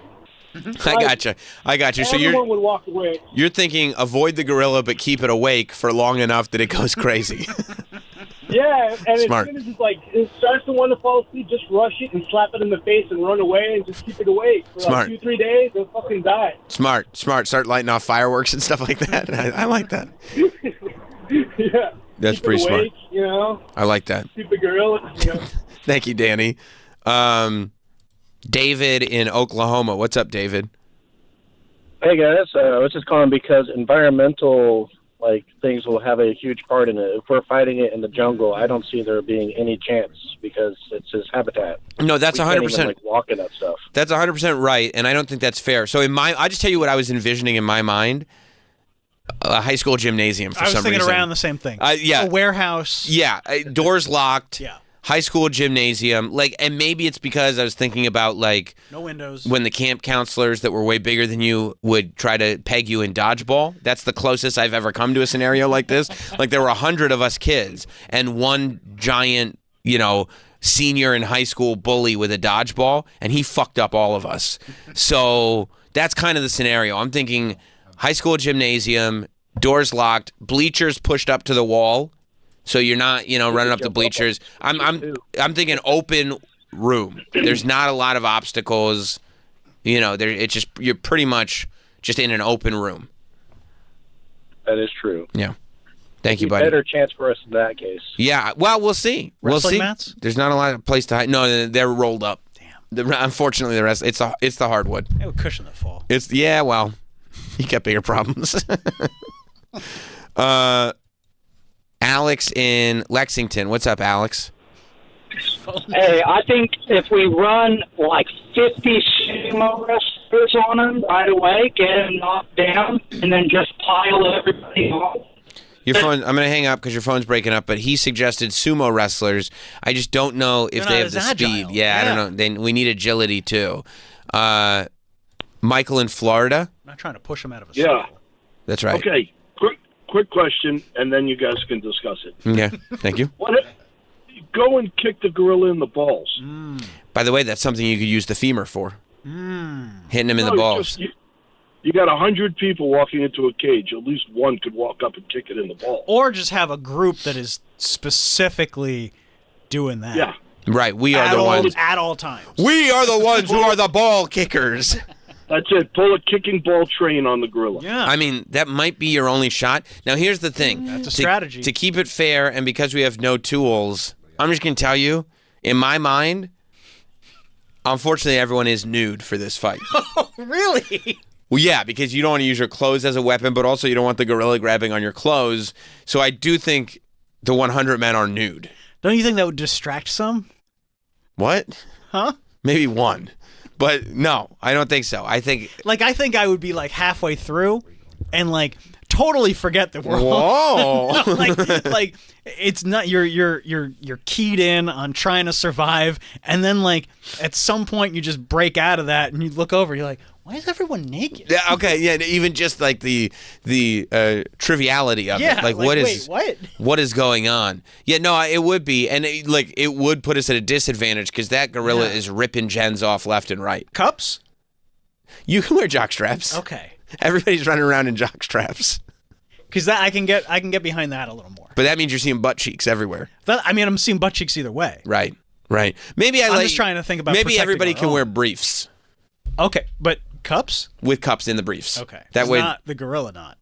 I got you. So everyone would walk away. You're thinking avoid the gorilla, but keep it awake for long enough that it goes crazy. Yeah, and Smart. as soon as it starts to want to fall asleep, just rush it and slap it in the face and run away and just keep it awake for Smart. 2-3 days. They'll fucking die. Smart. Start lighting off fireworks and stuff like that. I like that. Yeah. That's keep pretty it awake, smart. I like that. Keep it gorilla. Thank you, Danny. David in Oklahoma. What's up, David? Hey guys, I was just calling because environmental things will have a huge part in it. If we're fighting it in the jungle, I don't see there being any chance because it's his habitat. No, that's 100%. Walk in that stuff. That's 100% right, and I don't think that's fair. So I just tell you what I was envisioning in my mind: a high school gymnasium for some reason. I was thinking around the same thing. Yeah, a warehouse. Yeah, doors locked. Yeah. High school gymnasium, and maybe it's because I was thinking about no windows. When the camp counselors that were way bigger than you would try to peg you in dodgeball. That's the closest I've ever come to a scenario like this. There were 100 of us kids and one giant, senior in high school bully with a dodgeball, and he fucked up all of us. So that's kind of the scenario. I'm thinking high school gymnasium, doors locked, bleachers pushed up to the wall. So you're not, running up the bleachers. I'm thinking open room. There's not a lot of obstacles. You're pretty much just in an open room. That is true. Yeah. Thank you, buddy. Better chance for us in that case. Yeah. Well, we'll see. Wrestling mats? There's not a lot of place to hide. No, they're rolled up. Damn. Unfortunately, the rest it's the hardwood. It would cushion the fall. Well, you got bigger problems. Alex in Lexington. What's up, Alex? Hey, I think if we run 50 sumo wrestlers efforts on him right away, get him knocked down, and then just pile everybody on. Your phone. I'm going to hang up because your phone's breaking up. But he suggested sumo wrestlers. I just don't know if they have the speed. Yeah, I don't know. Then we need agility too. Michael in Florida. I'm not trying to push him out of a Yeah. That's right. Okay. Quick question, and then you guys can discuss it. Yeah. Thank you. Go and kick the gorilla in the balls. By the way, that's something you could use the femur for. Hitting him in the balls. You got 100 people walking into a cage. At least one could walk up and kick it in the ball. Or just have a group that is specifically doing that. Yeah. Right. We are the ones. At all times. We are the ones who are the ball kickers. That's it. Pull a kicking ball train on the gorilla. Yeah. I mean, that might be your only shot. Now, here's the thing. That's a strategy. To keep it fair, and because we have no tools, I'm just going to tell you, in my mind, unfortunately, everyone is nude for this fight. Really? Well, yeah, because you don't want to use your clothes as a weapon, but also you don't want the gorilla grabbing on your clothes. So I do think the 100 men are nude. Don't you think that would distract some? What? Huh? Maybe one. But no, I don't think so. I think I would be like halfway through and like totally forget that we're Whoa. No, like it's not you're keyed in on trying to survive, and then like at some point you just break out of that and you look over, you're like, why is everyone naked? Yeah, okay, yeah, even just like the triviality of it. Like wait, what? What is going on? Yeah, no, it would be, and it would put us at a disadvantage because that gorilla is ripping gens off left and right. Cups? You can wear jock straps. Okay. Everybody's running around in jock straps. Because that I can get behind that a little more. But that means you're seeing butt cheeks everywhere. I'm seeing butt cheeks either way. Right. Maybe I'm just trying to think about. Maybe protecting everybody our can own. wear briefs. Okay, but cups? With cups in the briefs. Okay. That It's way. not the gorilla not.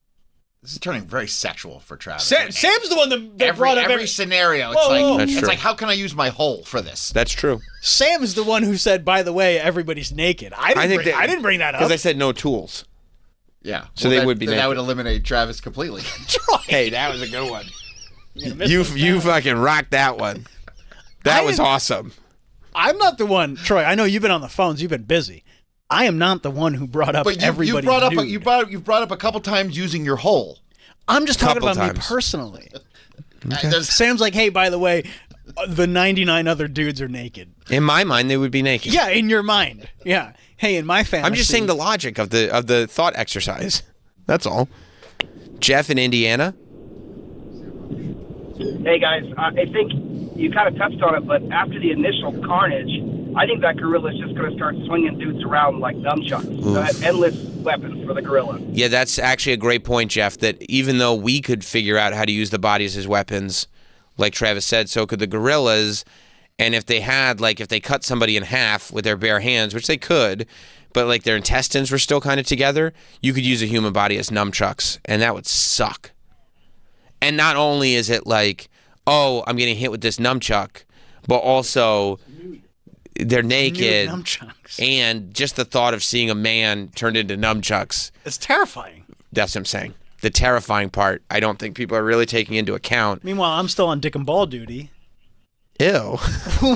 This is turning very sexual for Travis. Sam's the one that brought up every scenario. It's Whoa, like whoa. That's it's true. like how can I use my hole for this? That's true. Sam's the one who said, by the way, everybody's naked. I didn't bring that up. Because I said no tools. Yeah. So they would be then that naked. would eliminate Travis completely. Hey, that was a good one. You fucking rocked that one. That was awesome. I'm not the one, Troy. I know you've been on the phones. You've been busy. I am not the one who brought up But everybody. you've brought up a couple times using your hole. I'm just talking Couple about me times. personally. Sam's like, hey, by the way, the 99 other dudes are naked. In my mind, they would be naked. Yeah, in your mind. Yeah. Hey, in my fantasy. I'm just saying the logic of the thought exercise. That's all. Jeff in Indiana. Hey guys, I think you kind of touched on it, but after the initial carnage, I think that gorilla is just going to start swinging dudes around like nunchucks. So that endless weapons for the gorilla. Yeah, that's actually a great point, Jeff, that even though we could figure out how to use the bodies as weapons, like Travis said, so could the gorillas. And if they cut somebody in half with their bare hands, which they could, but like their intestines were still kind of together, you could use a human body as nunchucks, and that would suck. And not only is it like, oh, I'm getting hit with this nunchuck, but also they're naked, and just the thought of seeing a man turned into nunchucks. It's terrifying. That's what I'm saying. The terrifying part, I don't think people are really taking into account. Meanwhile, I'm still on dick and ball duty. Ew.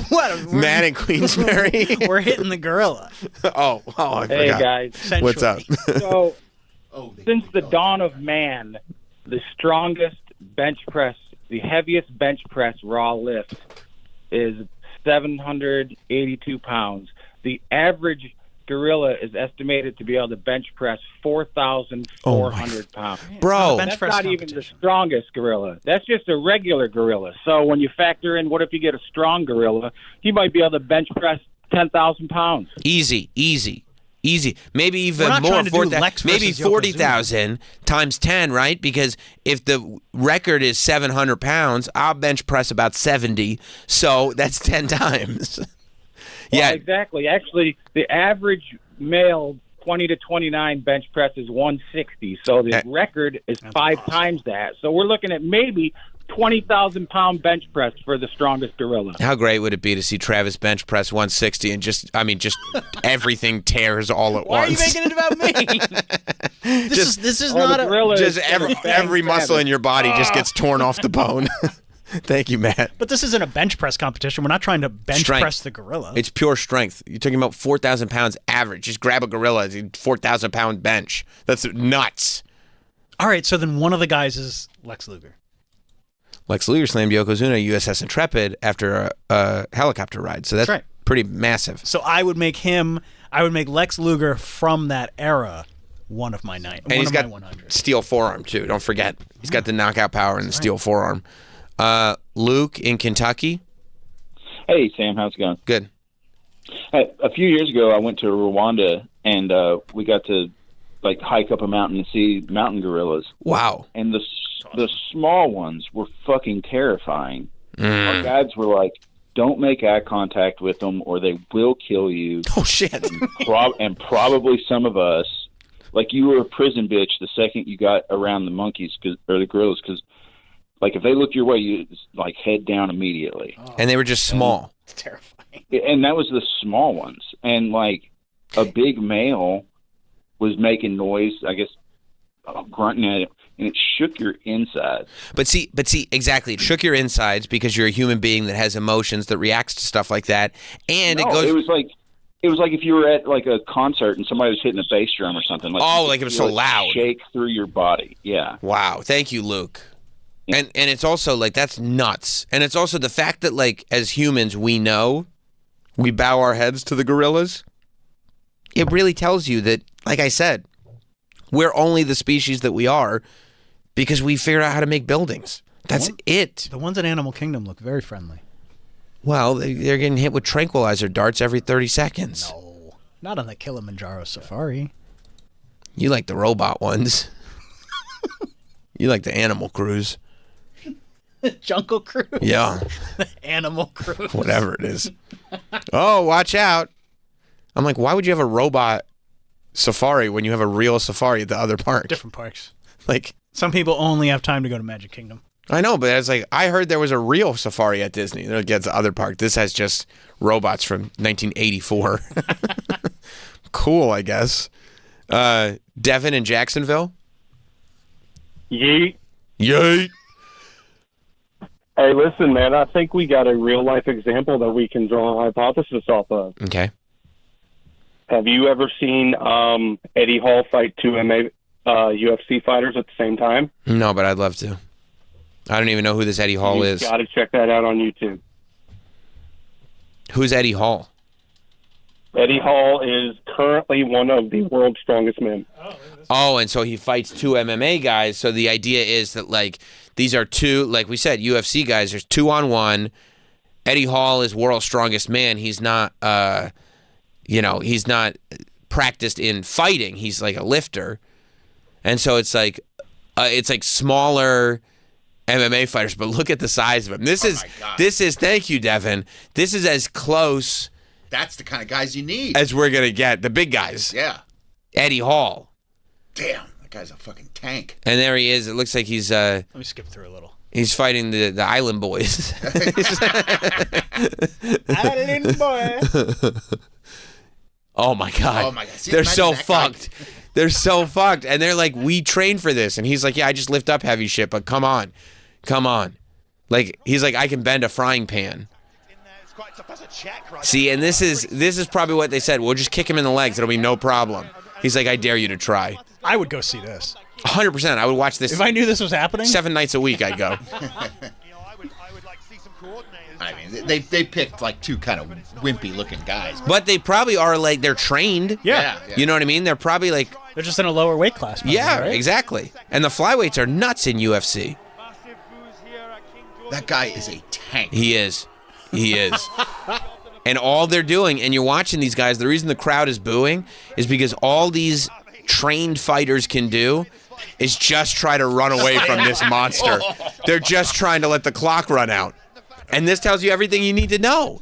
What? Man in Queensbury. We're hitting the gorilla. I Hey forgot. guys, What's up? So, since the dawn of man, the strongest bench press, the heaviest bench press raw lift is 782 pounds. The average gorilla is estimated to be able to bench press 4,400 pounds. Bro. That's not even the strongest gorilla. That's just a regular gorilla. So when you factor in, what if you get a strong gorilla, he might be able to bench press 10,000 pounds. Easy. Maybe even We're not more. trying to do Lex Maybe versus Yokozuna. 40,000 times 10, right? Because if the record is 700 pounds, I'll bench press about 70. So that's 10 times. Well, exactly. Actually, the average male 20 to 29 bench press is 160. So the record is 5 times that. So we're looking at maybe 20,000 pound bench press for the strongest gorilla. How great would it be to see Travis bench press 160 and just everything tears all at Why once? are you making it about me? This is not a just every muscle in your body just gets torn off the bone. Thank you, Matt. But this isn't a bench press competition. We're not trying to bench press the gorilla. It's pure strength. You're talking about 4,000 pounds average. Just grab a gorilla, 4,000 pound bench. That's nuts. All right, so then one of the guys is Lex Luger. Lex Luger slammed Yokozuna USS Intrepid after a helicopter ride. So that's right. pretty massive. So I would make Lex Luger from that era one of my And he's got 100. steel forearm, too. Don't forget. He's got the knockout power and the steel forearm. Luke in Kentucky. Hey, Sam. How's it going? Good. Hey, a few years ago, I went to Rwanda, and we got to hike up a mountain and see mountain gorillas. Wow. And the small ones were fucking terrifying. Our guides were like, don't make eye contact with them or they will kill you. Oh, shit. And probably some of us. Like, you were a prison bitch the second you got around the monkeys or the gorillas, because, if they looked your way, you head down immediately. And they were just small. It's terrifying. And that was the small ones. And, a big male was making noise, I guess, grunting at it, and it shook your insides. But see, exactly. It shook your insides because you're a human being that has emotions, that reacts to stuff like that. And it was like if you were at a concert and somebody was hitting a bass drum or something. It was so loud. Shake through your body. Yeah. Wow. Thank you, Luke. And it's also that's nuts. And it's also the fact that as humans we bow our heads to the gorillas. It really tells you that, like I said, we're only the species that we are because we figured out how to make buildings. That's it. The ones in Animal Kingdom look very friendly. Well, they're getting hit with tranquilizer darts every 30 seconds. No, not on the Kilimanjaro Safari. You like the robot ones. You like the Animal Cruise. Jungle Cruise? Yeah. Animal Cruise. Whatever it is. Oh, watch out. I'm like, why would you have a robot safari when you have a real safari at the other park? Different parks. Some people only have time to go to Magic Kingdom. I know, but it's I heard there was a real safari at Disney. It gets the other park. This has just robots from 1984. Cool, I guess. Devin in Jacksonville. Yeet. Yeet. Hey, listen, man, I think we got a real-life example that we can draw a hypothesis off of. Okay. Have you ever seen Eddie Hall fight two UFC fighters at the same time? No, but I'd love to. I don't even know who this Eddie Hall is. You got to check that out on YouTube. Who's Eddie Hall? Eddie Hall is currently one of the world's strongest men. Oh, and so he fights two MMA guys. So the idea is that these are two, like we said, UFC guys. There's 2-on-1. Eddie Hall is world's strongest man. He's not, he's not practiced in fighting. He's like a lifter, and so it's like smaller MMA fighters. But look at the size of him. This is thank you, Devin. This is as close. That's the kind of guys you need. As we're gonna get the big guys. Yeah. Eddie Hall. Damn, that guy's a fucking tank. And there he is. It looks like he's. Let me skip through a little. He's fighting the Island Boys. Island Boy. Oh my God. Oh my God. See, they're so that fucked. guy. They're so fucked. And they're like, we trained for this. And he's like, yeah, I just lift up heavy shit, but come on. He's like, I can bend a frying pan. See, and this is probably what they said. We'll just kick him in the legs. It'll be no problem. He's like, I dare you to try. I would go see this. 100%. I would watch this. If I knew this was happening? 7 nights a week, I'd go. I mean, they picked two kind of wimpy looking guys. But they probably are they're trained. Yeah. You know what I mean? They're probably they're just in a lower weight class. Probably, yeah, right? exactly. And the flyweights are nuts in UFC. That guy is a tank. He is. And all they're doing, and you're watching these guys, the reason the crowd is booing is because all these trained fighters can do is just try to run away from this monster. They're just trying to let the clock run out. And this tells you everything you need to know.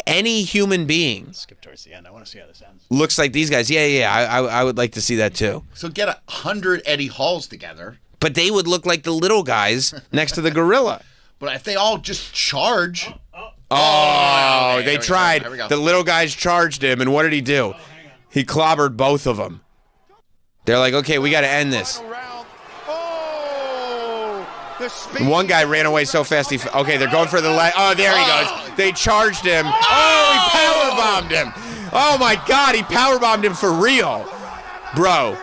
Any human being skip towards the end. I want to see how this ends. Looks like these guys. Yeah. I would like to see that too. So get 100 Eddie Halls together. But they would look like the little guys next to the gorilla. But if they all just charge. Oh, they tried. The little guys charged him, and what did he do? He clobbered both of them. They're like, okay, we got to end this. One guy ran away so fast. Okay, they're going for the leg. Oh, there he goes. They charged him. Oh, he powerbombed him. Oh my God, he powerbombed him for real, bro.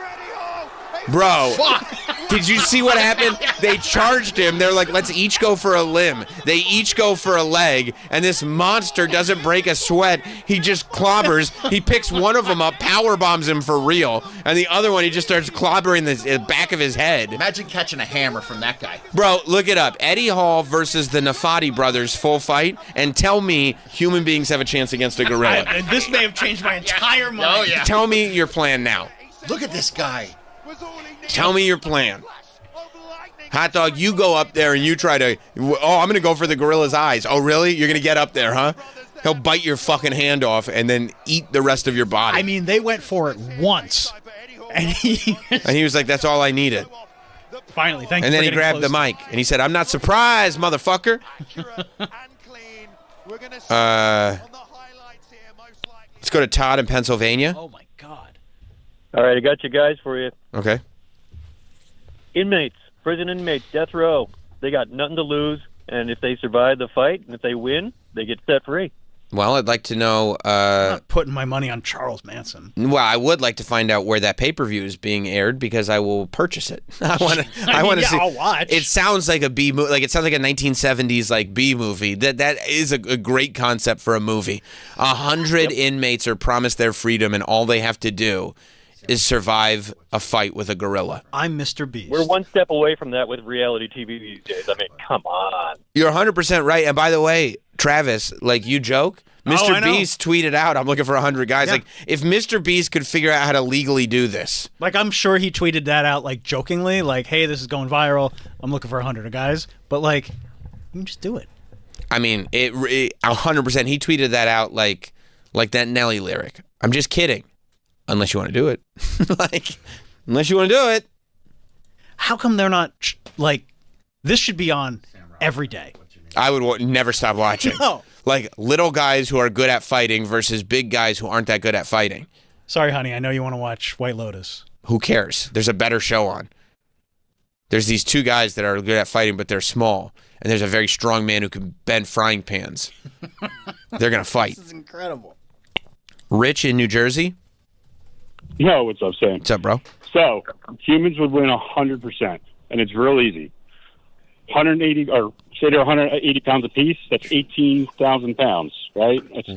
Fuck. Did you see what happened? They charged him. They're like, let's each go for a limb. They each go for a leg, and this monster doesn't break a sweat. He just clobbers. He picks one of them up, power bombs him for real, and the other one, he just starts clobbering the back of his head. Imagine catching a hammer from that guy. Bro, look it up. Eddie Hall versus the Nafati brothers, full fight, and tell me human beings have a chance against a gorilla. This may have changed my entire mind. Oh, yeah. Tell me your plan now. Look at this guy. Tell me your plan. Hot dog, you go up there and you try to, I'm going to go for the gorilla's eyes. Oh, really? You're going to get up there, huh? He'll bite your fucking hand off and then eat the rest of your body. I mean, they went for it once. And he was like, that's all I needed. Finally, thank you. And then he grabbed the mic and he said, I'm not surprised, motherfucker. Let's go to Todd in Pennsylvania. Oh, my God. All right, I got you guys for you. Okay. Inmates, prison inmates, death row. They got nothing to lose, and if they survive the fight, and if they win, they get set free. Well, I'd like to know... I'm not putting my money on Charles Manson. Well, I would like to find out where that pay-per-view is being aired because I will purchase it. I want to see. I'll watch. It sounds like a B movie. Like it sounds like a 1970s like B movie. That is a great concept for a movie. 100 inmates are promised their freedom, and all they have to do is survive a fight with a gorilla. I'm Mr. Beast. We're one step away from that with reality TV these days. I mean, come on. You're 100% right. And by the way, Travis, like you joke, Mr. Beast tweeted out, I'm looking for 100 guys. Yeah. Like, if Mr. Beast could figure out how to legally do this. Like, I'm sure he tweeted that out, like, jokingly. Like, hey, this is going viral. I'm looking for 100 guys. But, like, you can just do it. I mean, it 100%. He tweeted that out like that Nelly lyric. I'm just kidding. Unless you want to do it. Unless you want to do it. How come they're not, like, this should be on every day? I would never stop watching. No. Like, little guys who are good at fighting versus big guys who aren't that good at fighting. Sorry, honey, I know you want to watch White Lotus. Who cares? There's a better show on. There's these two guys that are good at fighting, but they're small. And there's a very strong man who can bend frying pans. They're going to fight. This is incredible. Rich in New Jersey? Yo, what's up, Sam? What's up, bro? So, humans would win 100%, and it's real easy. 180, or say they're 180 pounds apiece, that's 18,000 pounds, right? That's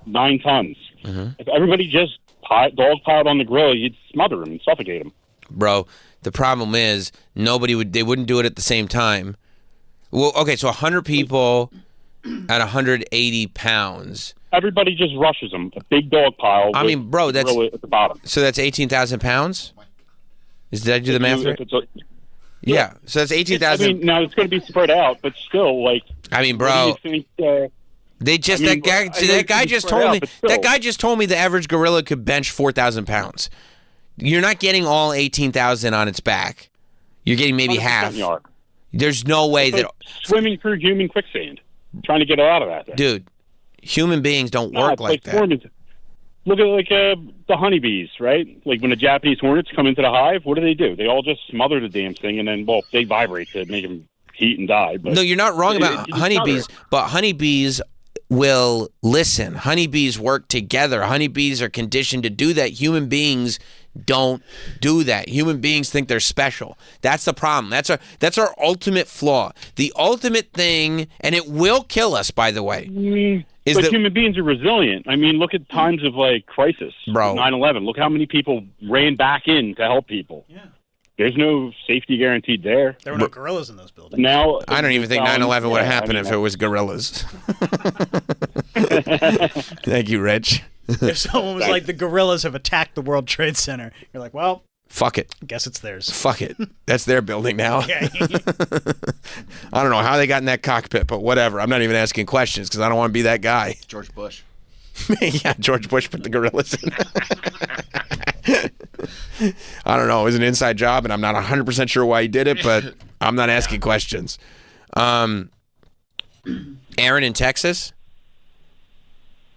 9 tons. If everybody just dogpiled on the grill, you'd smother them and suffocate them. Bro, the problem is they wouldn't do it at the same time. Well, okay, so 100 people at 180 pounds. Everybody just rushes them. A big dog pile. I mean, bro, that's at the bottom. So that's 18,000 pounds. Did I do the math right? Yeah. So that's 18,000. I mean, now it's going to be spread out, but still, like. I mean, bro. What do you think, they just that guy just told me the average gorilla could bench 4,000 pounds. You're not getting all 18,000 on its back. You're getting maybe half. There's no way that swimming through human quicksand, trying to get out of that thing. Dude. Human beings don't work like that. Look at the honeybees, right? Like when the Japanese hornets come into the hive, what do? They all just smother the damn thing, and then, they vibrate to make them heat and die. But no, you're not wrong about honeybees, but honeybees will listen. Honeybees work together. Honeybees are conditioned to do that. Human beings don't do that. Human beings think they're special. That's the problem. That's our ultimate flaw. The ultimate thing, and it will kill us, by the way. But human beings are resilient. I mean, look at times of crisis. Bro. 9/11. Look how many people ran back in to help people. Yeah. There's no safety guaranteed there. There were no gorillas in those buildings. Now, I don't even think 9/11 would have happened if it was gorillas. Thank you, Rich. If someone was like, the gorillas have attacked the World Trade Center, you're like, well, fuck it. I guess it's theirs. Fuck it. That's their building now. Okay. I don't know how they got in that cockpit, but whatever. I'm not even asking questions because I don't want to be that guy. George Bush. Yeah, George Bush put the gorillas in. I don't know. It was an inside job, and I'm not 100% sure why he did it, but I'm not asking questions. Aaron in Texas?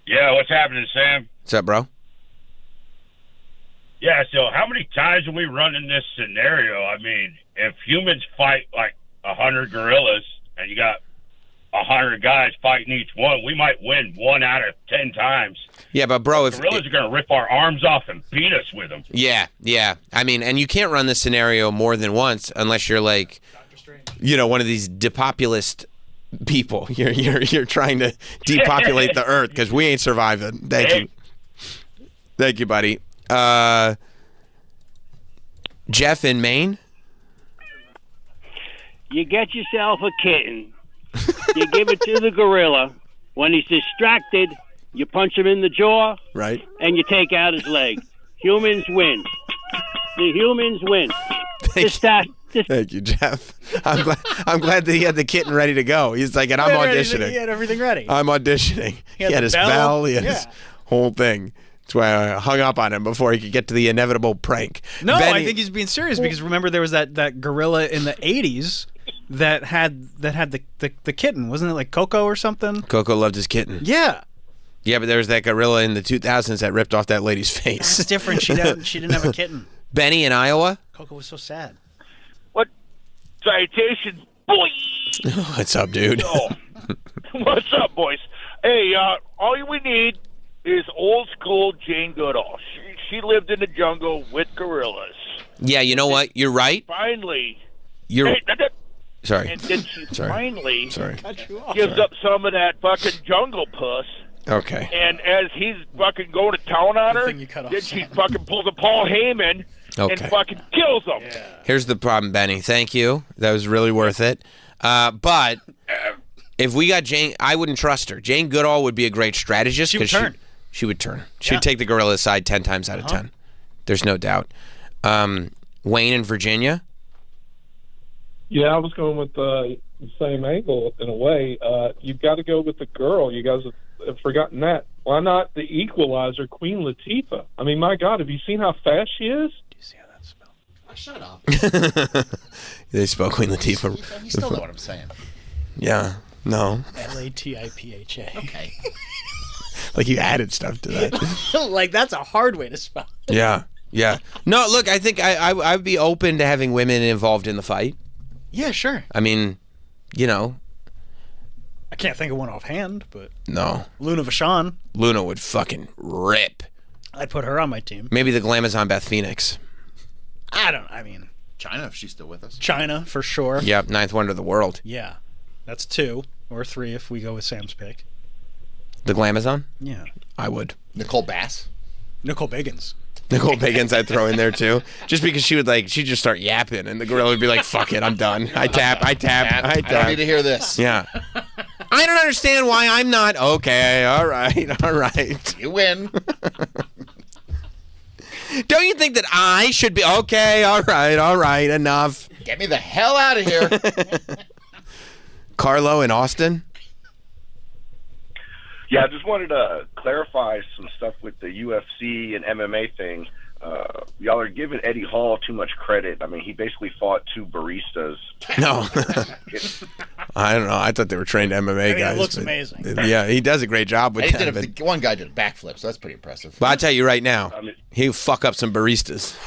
Yeah, what's happening, Sam? What's up, bro? Yeah, so how many times have we run in this scenario? I mean, if humans fight, like, 100 gorillas and you got 100 guys fighting each one, we might win 1 out of 10 times. Yeah, but bro, if Gorillas are going to rip our arms off and beat us with them. yeah. I mean, and you can't run this scenario more than once unless you're like, one of these depopulist people. You're trying to depopulate the earth because we ain't surviving. Thank you, buddy. Jeff in Maine. You get yourself a kitten. You give it to the gorilla. When he's distracted, you punch him in the jaw. Right. And you take out his leg. Humans win. The humans win. Thank you, Jeff. I'm glad that he had the kitten ready to go. He's like, and I'm auditioning. He had everything ready. I'm auditioning. He had his bell. He had his whole thing. That's why I hung up on him before he could get to the inevitable prank. No, I think he's being serious because remember there was that gorilla in the 80s that had the kitten. Wasn't it like Coco or something? Coco loved his kitten. Yeah. Yeah, but there was that gorilla in the 2000s that ripped off that lady's face. That's different. She didn't have a kitten. Benny in Iowa. Coco was so sad. Citations, boy. What's up, dude? What's up, boys? Hey, all we need is old school Jane Goodall. She lived in the jungle with gorillas. Yeah, you know what? You're right. Finally, Sorry. And then she finally Sorry. gives up some of that fucking jungle puss. Okay. And as he's fucking going to town on her, then she fucking pulls a Paul Heyman and fucking kills him. Here's the problem, Benny. Thank you. That was really worth it. But if we got Jane, I wouldn't trust her. Jane Goodall would be a great strategist. She would turn. She would turn. She would take the gorilla's side 10 times out of 10. There's no doubt. Wayne in Virginia? Yeah, I was going with the same angle in a way. You've got to go with the girl. You guys have forgotten that. Why not the equalizer, Queen Latifah? I mean, my God, have you seen how fast she is? Oh, shut up. They spell Queen Latifah. You still know what I'm saying. Yeah. No. Latipha. Okay. Like you added stuff to that. Like that's a hard way to spell. Yeah. No, look, I think I'd be open to having women involved in the fight. Yeah, sure. I mean, I can't think of one offhand, but no. Luna Vachon. Luna would fucking rip. I'd put her on my team. Maybe the Glamazon Beth Phoenix. I mean, China, if she's still with us. China for sure. Yep, 9th wonder of the world. Yeah, that's 2 or 3 if we go with Sam's pick. The Glamazon? Yeah, I would. Nicole Bass. Nicole Biggins. Nicole Biggins I'd throw in there too. Just because she'd just start yapping and the gorilla would be like, fuck it, I'm done. I tap. I don't need to hear this. Yeah. I don't understand why I'm not. Okay, all right. You win. Don't you think that I should be okay? All right, enough. Get me the hell out of here. Carlo in Austin. Yeah, I just wanted to clarify some stuff with the UFC and MMA thing. Y'all are giving Eddie Hall too much credit. I mean, he basically fought 2 baristas. No. I don't know. I thought they were trained MMA guys. It looks amazing. Yeah, he does a great job with them. One guy did a backflip, so that's pretty impressive. But I'll tell you right now, he'll fuck up some baristas.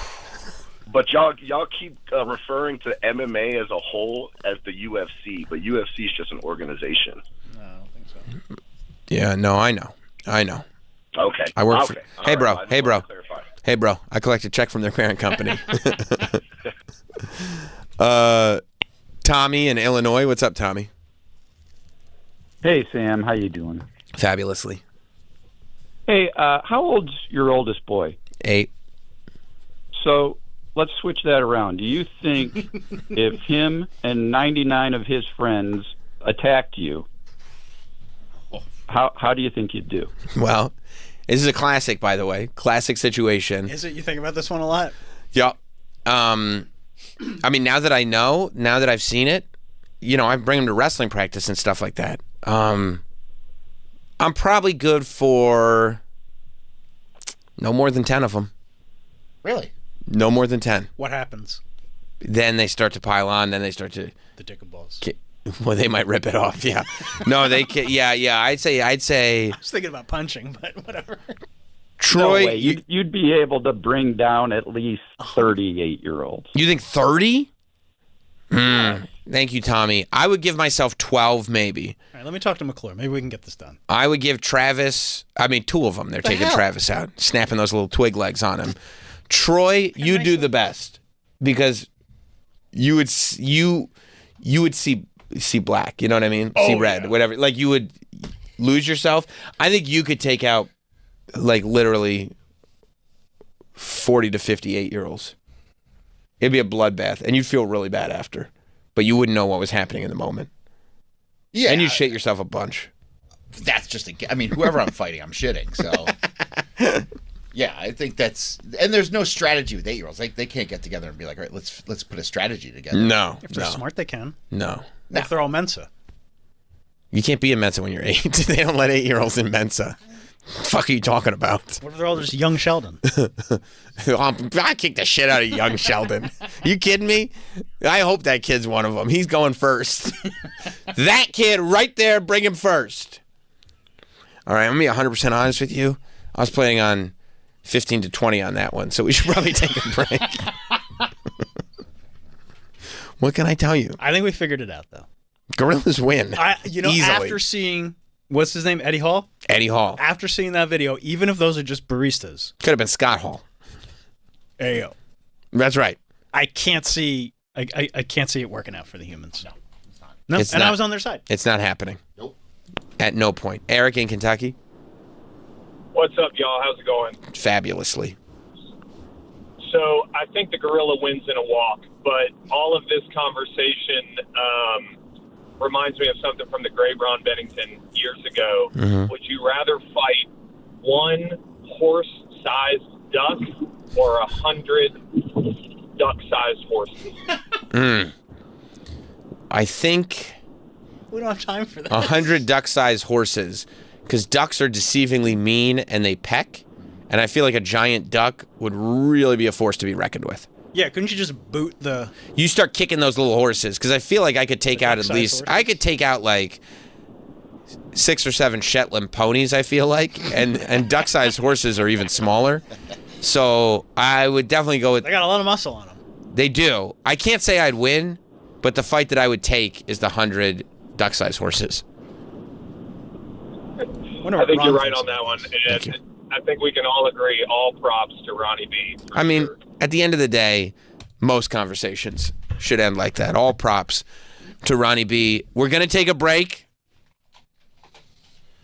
But y'all keep referring to MMA as a whole as the UFC, but UFC is just an organization. No, I don't think so. Yeah, no, I know. Okay. I work for. Hey, bro. Right. Hey, bro. Hey, bro. I collect a check from their parent company. Tommy in Illinois. What's up, Tommy? Hey, Sam. How you doing? Fabulously. Hey, how old's your oldest boy? 8. So let's switch that around. Do you think if him and 99 of his friends attacked you, how do you think you'd do? Well, this is a classic, by the way. Classic situation. Is it? You think about this one a lot? Yeah. I mean, now that I know, now that I've seen it, I bring him to wrestling practice and stuff like that. I'm probably good for no more than 10 of them. Really? No more than 10. What happens? Then they start to pile on. Then they start to... The dick and balls. Well, they might rip it off. Yeah. No, they can. Yeah. I'd say. I was thinking about punching, but whatever. Troy, no way. You'd be able to bring down at least 38-year-olds. You think 30? Thank you, Tommy. I would give myself 12, maybe. All right, let me talk to McClure. Maybe we can get this done. I would give Travis, two of them. They're taking Travis out, snapping those little twig legs on him. Troy, you do the best because you would see black. You know what I mean? See red, whatever. Like you would lose yourself. I think you could take out like literally 40 to 58-year-olds. It'd be a bloodbath, and you'd feel really bad after, but you wouldn't know what was happening in the moment. Yeah, and you'd shit yourself a bunch. That's just whoever I'm fighting, I'm shitting. So, yeah, I think that's, and there's no strategy with 8-year-olds. Like they can't get together and be like, all right, let's put a strategy together. No, if they're smart, they can. No, if they're all Mensa. You can't be in Mensa when you're 8. They don't let 8-year-olds in Mensa. What the fuck are you talking about? What if they're all just young Sheldon? I kicked the shit out of young Sheldon. You kidding me? I hope that kid's one of them. He's going first. That kid right there, bring him first. All right, I'm going to be 100% honest with you. I was planning on 15 to 20 on that one, so we should probably take a break. What can I tell you? I think we figured it out, though. Gorillas win. Easily. After seeing, what's his name, Eddie Hall? Eddie Hall. After seeing that video, even if those are just baristas. Could have been Scott Hall. There you go. That's right. I can't see it working out for the humans. No, It's and not. I was on their side. It's not happening. Nope. At no point. Eric in Kentucky? What's up, y'all? How's it going? Fabulously. So I think the gorilla wins in a walk, but all of this conversation reminds me of something from the great Ron Bennington years ago. Mhm. Would you rather fight one horse-sized duck or 100 duck-sized horses? I think We don't have time for that. 100 duck-sized horses, because ducks are deceivingly mean and they peck, and I feel like a giant duck would really be a force to be reckoned with. Yeah, couldn't you just boot the... You start kicking those little horses, because I feel like I could take out at least... I could take out like 6 or 7 Shetland ponies, I feel like, and duck-sized horses are even smaller. So I would definitely go with... They got a lot of muscle on them. They do. I can't say I'd win, but the fight that I would take is the 100 duck-sized horses. I think you're right on that one. And I think we can all agree, all props to Ronnie B. I mean, at the end of the day, most conversations should end like that. All props to Ronnie B. We're going to take a break.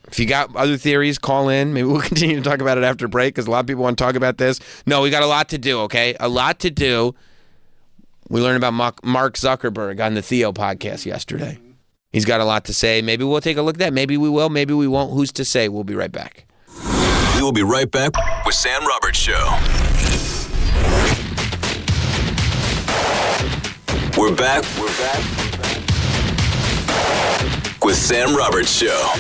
If you got other theories, call in. Maybe we'll continue to talk about it after break because a lot of people want to talk about this. No, we got a lot to do, okay? A lot to do. We learned about Mark Zuckerberg on the Theo podcast yesterday. He's got a lot to say. Maybe we'll take a look at that. Maybe we will. Maybe we won't. Who's to say? We'll be right back. We will be right back with Sam Roberts Show. We're back with Sam Roberts Show.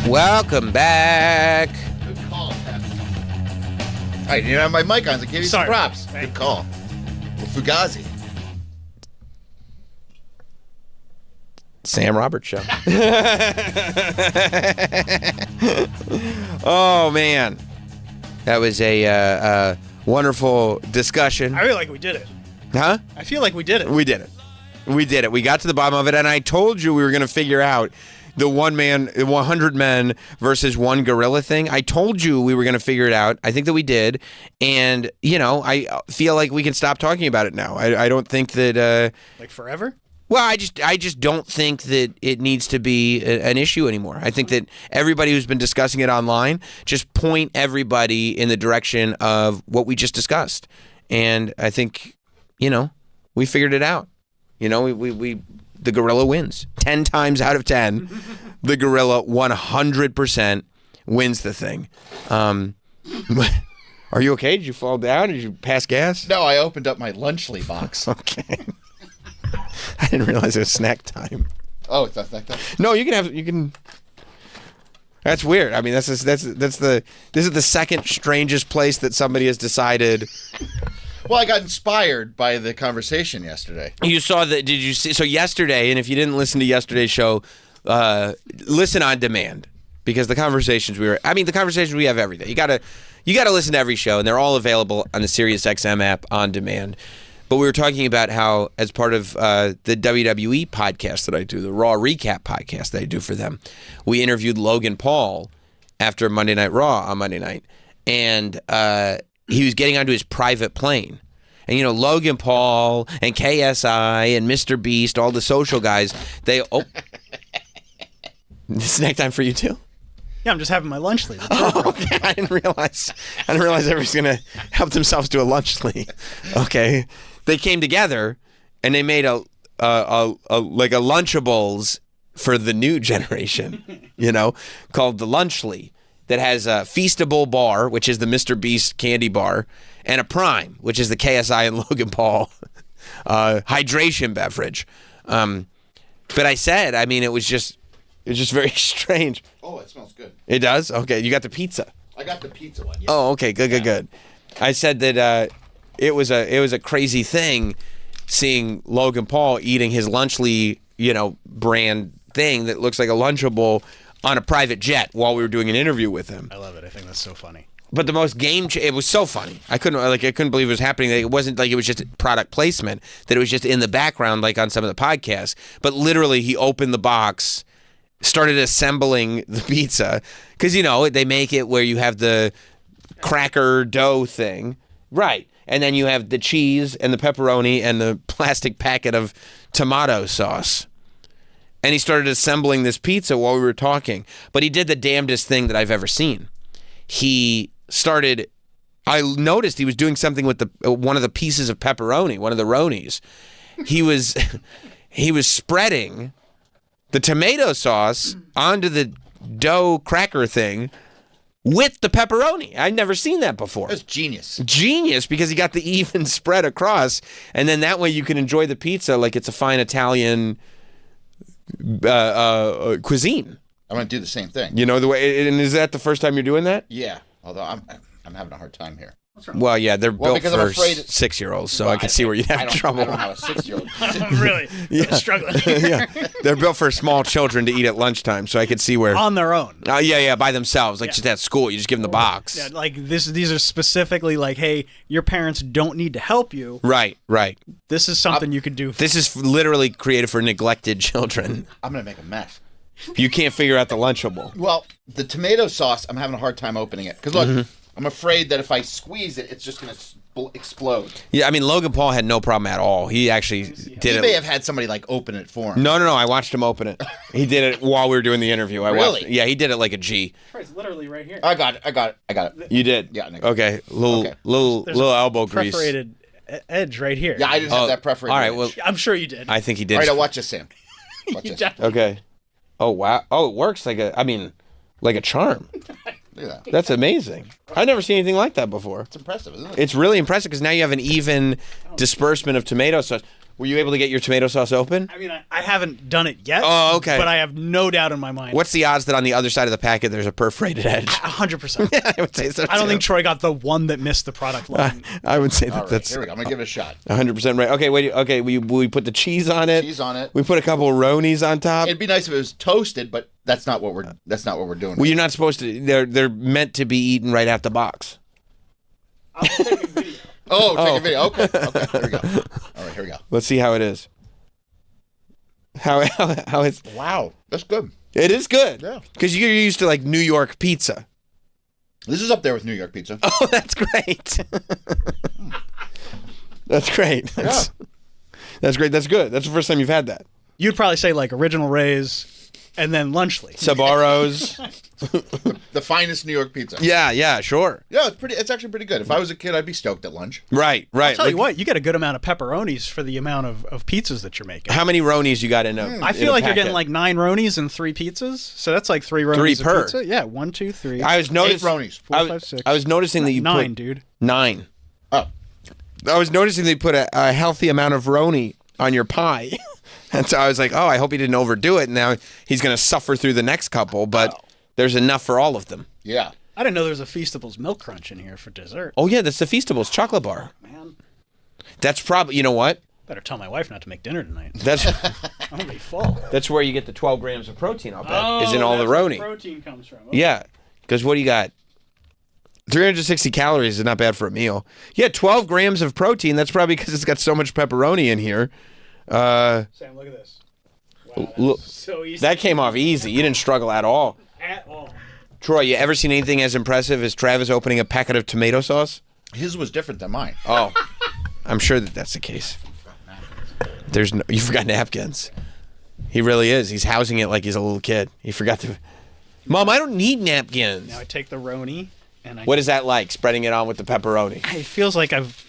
Welcome back. Good call, Pat. I didn't have my mic on, so I gave you some props. Good call. Fugazi. Sam Roberts Show. Oh, man. That was a wonderful discussion. I feel like we did it. Huh? I feel like we did it. We did it. We did it. We got to the bottom of it, and I told you we were going to figure out the 100 men versus one gorilla thing. I told you we were going to figure it out. I think that we did. And, I feel like we can stop talking about it now. I don't think that... like forever? Well, I just don't think that it needs to be an issue anymore. I think that everybody who's been discussing it online, just point everybody in the direction of what we just discussed. And I think, we figured it out. The gorilla wins. 10 times out of 10, the gorilla 100% wins the thing. Are you okay? Did you fall down? Did you pass gas? No, I opened up my lunchly box. Okay. I didn't realize it was snack time. Oh, it's not snack time? No, you can. That's weird. I mean, this is the second strangest place that somebody has decided Well, I got inspired by the conversation yesterday. You saw that? Did you see? So yesterday, and if you didn't listen to yesterday's show, listen on demand, because the conversations the conversations we have every day. You gotta listen to every show, and they're all available on the SiriusXM app on demand. But we were talking about how, as part of the WWE podcast that I do, the Raw Recap podcast that I do for them, we interviewed Logan Paul after Monday Night Raw on Monday night, and he was getting onto his private plane. And, you know, Logan Paul and KSI and Mr. Beast, all the social guys, they... Oh, snack time for you, too? Yeah, I'm just having my lunch lead. Oh, okay. I didn't realize everybody's going to help themselves to a lunch lead. Okay. They came together, and they made a Lunchables for the new generation, you know, called the Lunchly, that has a Feastable bar, which is the Mr. Beast candy bar, and a Prime, which is the KSI and Logan Paul hydration beverage. But I said, I mean, it was just very strange. Oh, it smells good. It does? Okay, you got the pizza. I got the pizza one. Yeah. Oh, okay, good. I said that it was a crazy thing seeing Logan Paul eating his Lunchly, you know, brand thing that looks like a Lunchable on a private jet while we were doing an interview with him. I love it. I think that's so funny. But the most it was so funny. I couldn't believe it was happening. It wasn't like it was just product placement, that it was just in the background like on some of the podcasts. But literally, he opened the box, started assembling the pizza, because, you know, they make it where you have the cracker dough thing. Right. And then you have the cheese and the pepperoni and the plastic packet of tomato sauce. And he started assembling this pizza while we were talking. But he did the damnedest thing that I've ever seen. I noticed he was doing something with one of the pieces of pepperoni, one of the ronies. He was spreading the tomato sauce onto the dough cracker thing with the pepperoni. I'd never seen that before. That's genius. Genius, because he got the even spread across, and then that way you can enjoy the pizza like it's a fine Italian cuisine. I'm going to do the same thing. You know the way, and is that the first time you're doing that? Yeah, although I'm having a hard time here. Well, yeah, they're built for I'm afraid 6-year-olds, so I can see where you'd have trouble. I don't have a 6-year-old. Really? Yeah. Struggling. Yeah, they're built for small children to eat at lunchtime, so I could see where on their own. Yeah, by themselves, like just at school. You just give them the box. Yeah, like these are specifically like, hey, your parents don't need to help you. Right. This is something you could do. This is literally created for neglected children. I'm gonna make a mess. You can't figure out the Lunchable. Well, the tomato sauce, I'm having a hard time opening it because look, I'm afraid that if I squeeze it, it's just gonna explode. Yeah, I mean Logan Paul had no problem at all. He actually did it. He may have had somebody like open it for him. No. I watched him open it. He did it while we were doing the interview. Really? Yeah, he did it like a G. It's literally right here. I got it. You did? Yeah. Okay. Little elbow grease. Perforated edge right here. Yeah, I didn't have that perforated. All right. Well, I'm sure you did. I think he did. All right, now watch this, Sam. Watch this. Okay. Oh wow. Oh, it works like a charm. Look at that. That's amazing. I've never seen anything like that before. It's impressive, isn't it? It's really impressive because now you have an even disbursement of tomato sauce. Were you able to get your tomato sauce open? I mean, I haven't done it yet. Oh, okay. But I have no doubt in my mind. What's the odds that on the other side of the packet there's a perforated edge? 100%. Yeah, I would say so. I don't think Troy got the one that missed the product line. I would say All right, that's. here we go. I'm gonna give it a shot. 100% right. Okay, wait. Okay, we put the cheese on it. Cheese on it. We put a couple of Ronies on top. It'd be nice if it was toasted, but that's not what we're doing. Well, you're not supposed to. They're meant to be eaten right out the box. I'm taking video. Take a video. Okay. Here we go. All right, here we go. Let's see how it is. How it's. Wow, that's good. It is good. Yeah. Because you're used to like New York pizza. This is up there with New York pizza. Oh, that's great. That's great. That's great. That's good. That's the first time you've had that. You'd probably say like Original Ray's and then Lunchly. Sabaros. the finest New York pizza. Yeah, sure. Yeah, it's actually pretty good. If I was a kid, I'd be stoked at lunch. Right. I'll tell you what, you get a good amount of pepperonis for the amount of pizzas that you're making. How many Ronies you got in a I feel like you're getting like 9 Ronies and 3 pizzas. So that's like 3 Ronies 3 per. pizza. Yeah, 1, 2, 3. I was noticing 8 Ronies. 4, 5, 6. I was noticing that you 9, put dude. 9. Oh. I was noticing they put a healthy amount of Roni on your pie. And so I was like, oh, I hope he didn't overdo it. And now he's going to suffer through the next couple, but there's enough for all of them. Yeah. I didn't know there was a Feastables Milk Crunch in here for dessert. Oh, yeah, that's the Feastables chocolate bar. Man. That's probably, you know what? Better tell my wife not to make dinner tonight. That's I'm gonna be full. That's where you get the 12 grams of protein, I'll bet. Oh, is in all the that's where roni. protein comes from. Okay. Yeah, because what do you got? 360 calories is not bad for a meal. Yeah, 12 grams of protein. That's probably because it's got so much pepperoni in here. Sam, look at this. Wow, so easy. That came off easy. You didn't struggle at all. At all. Troy, you ever seen anything as impressive as Travis opening a packet of tomato sauce? His was different than mine. Oh, I'm sure that that's the case. You forgot napkins. He really is. He's housing it like he's a little kid. He forgot to. Mom, I don't need napkins. Now I take the roni and I. What is that like? Spreading it on with the pepperoni. It feels like I've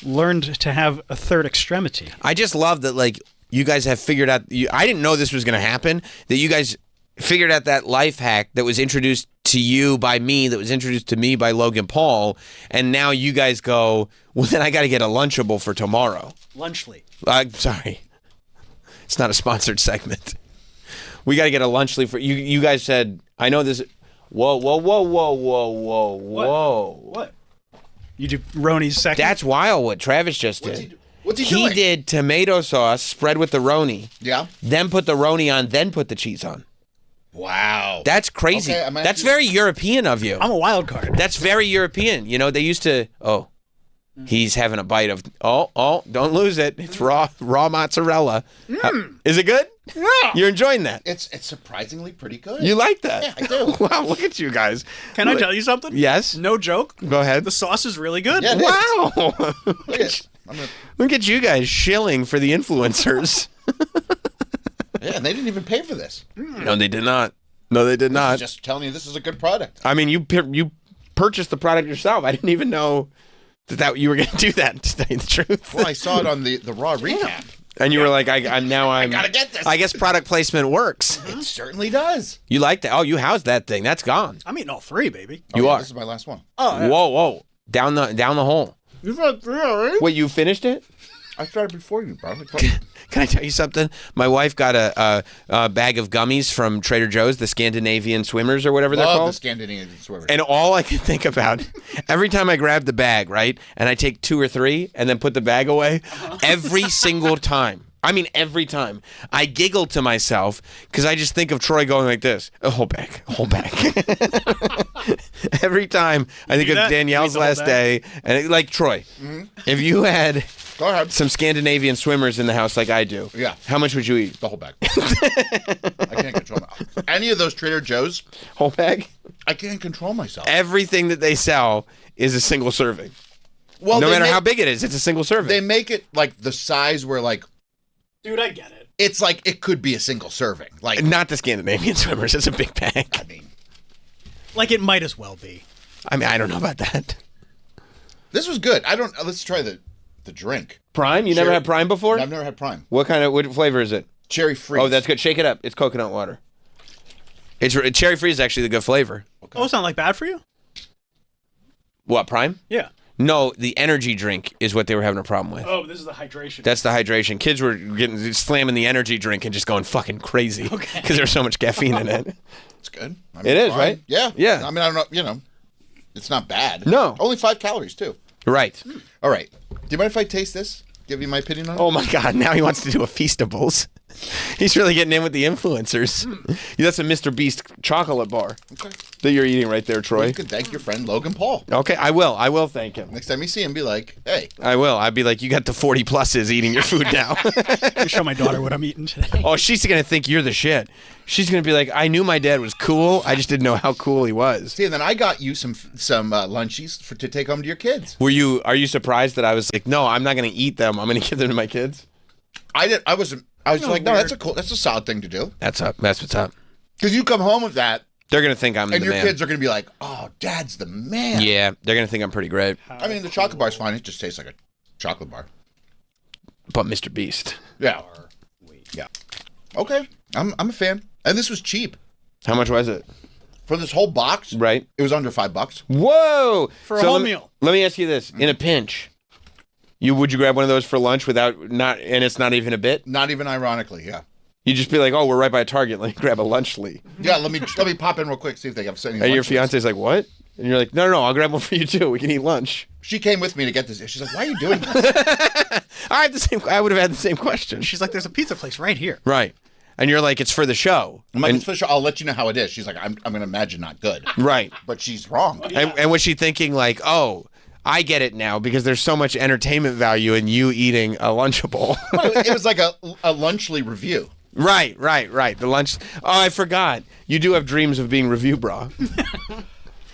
learned to have a third extremity. I just love that, like, you guys have figured out. I didn't know this was going to happen. That you guys figured out that life hack that was introduced to you by me, that was introduced to me by Logan Paul, and now you guys go, well, then I got to get a Lunchable for tomorrow. Lunchly. Sorry. It's not a sponsored segment. We got to get a Lunchly for you. You guys said, I know this. Whoa. What? You do Roni's second? That's wild what Travis just did. What's he doing? He did tomato sauce spread with the Roni. Yeah. Then put the Roni on, then put the cheese on. Wow. That's crazy. Okay, That's very European of you. I'm a wild card. That's very European. You know, they used to, he's having a bite of, don't lose it. It's raw mozzarella. Is it good? Yeah. You're enjoying that? It's surprisingly pretty good. You like that? Yeah, I do. Wow, look at you guys. Can I tell you something? Yes. No joke. Go ahead. The sauce is really good. Yeah, Wow. Look at you guys shilling for the influencers. Yeah, and they didn't even pay for this. No, they did not. No, they did not. Just telling you this is a good product. I mean, you purchased the product yourself. I didn't even know that you were going to do that, to tell you the truth. Well, I saw it on the Raw recap. And you were like, I'm gotta get this. I guess product placement works. It certainly does. You like that? Oh, you housed that thing. That's gone. I'm eating all three, baby. You are. This is my last one. Oh, yeah. Whoa. Down the hole. You've had three already? Wait, you finished it? I started before you, bro. Can I tell you something? My wife got a bag of gummies from Trader Joe's, the Scandinavian swimmers or whatever they're Love called. the Scandinavian swimmers. And all I can think about, every time I grab the bag, right, and I take 2 or 3 and then put the bag away, every single time, every time, I giggle to myself because I just think of Troy going like this, hold back. Every time I think of Danielle's last day, and like Troy, if you had some Scandinavian swimmers in the house like I do, how much would you eat? The whole bag. I can't control any of those Trader Joe's. Whole bag? I can't control myself. Everything that they sell is a single serving. Well, no matter how big it is, it's a single serving. They make it like the size where like, dude, I get it. It's like it could be a single serving. Like not the Scandinavian swimmers. It's a big bag. Like it might as well be. I don't know about that. This was good. Let's try the drink. Prime? You never had Prime before? I've never had Prime. What flavor is it? Cherry freeze. Oh, that's good. Shake it up. It's coconut water. Cherry freeze is actually the good flavor. Okay. Oh, it's not like bad for you? What, Prime? Yeah. No, the energy drink is what they were having a problem with. Oh, this is the hydration. That's the hydration. Kids were slamming the energy drink and just going fucking crazy because there's so much caffeine in it. It's good. It is, right? Yeah. Yeah. I don't know, it's not bad. No. Only 5 calories, too. Right. All right. Do you mind if I taste this? Give you my opinion on it? Oh, my God. Now he wants to do a Feastables. He's really getting in with the influencers. That's a Mr. Beast chocolate bar that you're eating right there, Troy. Well, you could thank your friend Logan Paul. Okay, I will. I will thank him. Next time you see him, be like, hey. I will. I'd be like, you got the 40 pluses eating your food now. I show my daughter what I'm eating today. Oh, she's going to think you're the shit. She's going to be like, I knew my dad was cool. I just didn't know how cool he was. See, and then I got you some lunchies to take home to your kids. Are you surprised that I was like, no, I'm not going to eat them. I'm going to give them to my kids? I was like, no, that's a solid thing to do. That's what's up. Because you come home with that. They're going to think I'm the man. And your kids are going to be like, oh, Dad's the man. Yeah, they're going to think I'm pretty great. The chocolate bar's fine. It just tastes like a chocolate bar. But Mr. Beast. Yeah. Yeah. Okay. I'm a fan. And this was cheap. How much was it? For this whole box? Right. It was under $5. Whoa! For a whole meal. Let me ask you this. In a pinch, would you grab one of those for lunch and it's not even a bit? Not even ironically, yeah. You just be like, oh, we're right by Target. Let me grab a Lunchly. Yeah, let me pop in real quick, see if they have something. And your fiance's like, what? And you're like, no, I'll grab one for you too. We can eat lunch. She came with me to get this. She's like, why are you doing this? I would have had the same question. She's like, there's a pizza place right here. Right. And you're like, it's for the show. I'm like, it's for the show. I'll let you know how it is. She's like, I'm going to imagine not good. Right. But she's wrong. And was she thinking like, oh, I get it now because there's so much entertainment value in you eating a Lunchable. It was like a Lunchly review. Right. The lunch. Oh, I forgot. You do have dreams of being review bra.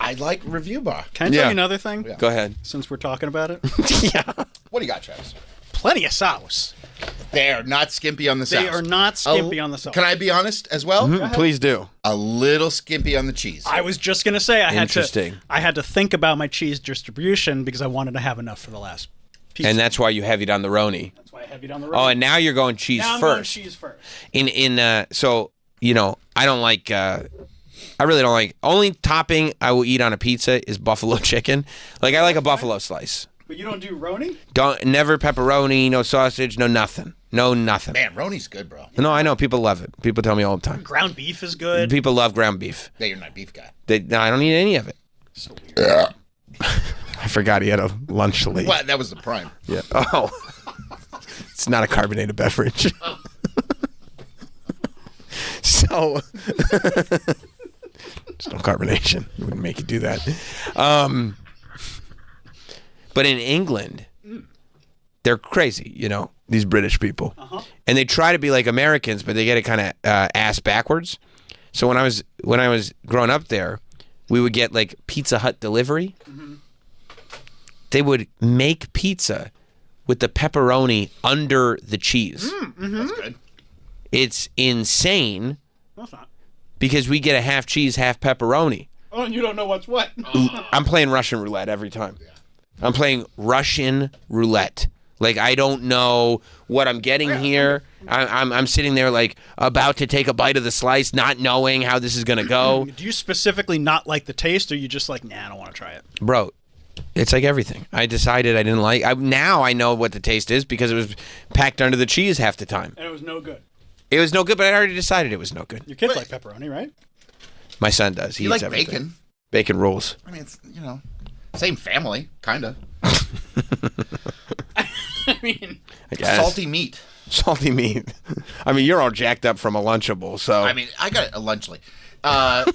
I like review bra. Can I tell you another thing? Yeah. Go ahead. Since we're talking about it. Yeah. What do you got, Travis? Plenty of sauce. They are not skimpy on the sauce. They are not skimpy on the sauce. Can I be honest as well? Mm-hmm. Please do. A little skimpy on the cheese. I was just going to say I had to think about my cheese distribution because I wanted to have enough for the last piece. And that's why you heavied on the Roni. That's why I heavied on the Roni. Oh, and now you're going cheese now I'm first. going cheese first. So, I don't like I really don't like. Only topping I will eat on a pizza is buffalo chicken. Like I like a buffalo slice. But you don't do Roni? Never pepperoni, no sausage, no nothing. No nothing. Man, Roni's good, bro. No, I know. People love it. People tell me all the time. Ground beef is good. People love ground beef. Yeah, you're not a beef guy. No, I don't eat any of it. So weird. I forgot he had a lunch lead. What? That was the prime. Yeah. Oh. It's not a carbonated beverage. So, there's no carbonation. It wouldn't make you do that. But in England, they're crazy, these British people. And they try to be like Americans, but they get it kind of ass backwards. So when I was growing up there, we would get like Pizza Hut delivery. Mm-hmm. They would make pizza with the pepperoni under the cheese. Mm-hmm. That's good. It's insane. No, it's not. Because we get a half cheese, half pepperoni. Oh, and you don't know what's what. I'm playing Russian roulette every time. I'm playing Russian roulette. Like, I don't know what I'm getting here. I'm sitting there, like, about to take a bite of the slice, not knowing how this is going to go. Do you specifically not like the taste, or you just like, nah, I don't want to try it? Bro, it's like everything. I decided I didn't like now I know what the taste is because it was packed under the cheese half the time. And it was no good. It was no good, but I already decided it was no good. Your kids like pepperoni, right? My son does. He You eats like everything. bacon? Bacon rules. I mean, it's, same family, kind of. I mean, salty meat. Salty meat. I mean, you're all jacked up from a Lunchable, so. I mean, I got a Lunchly. I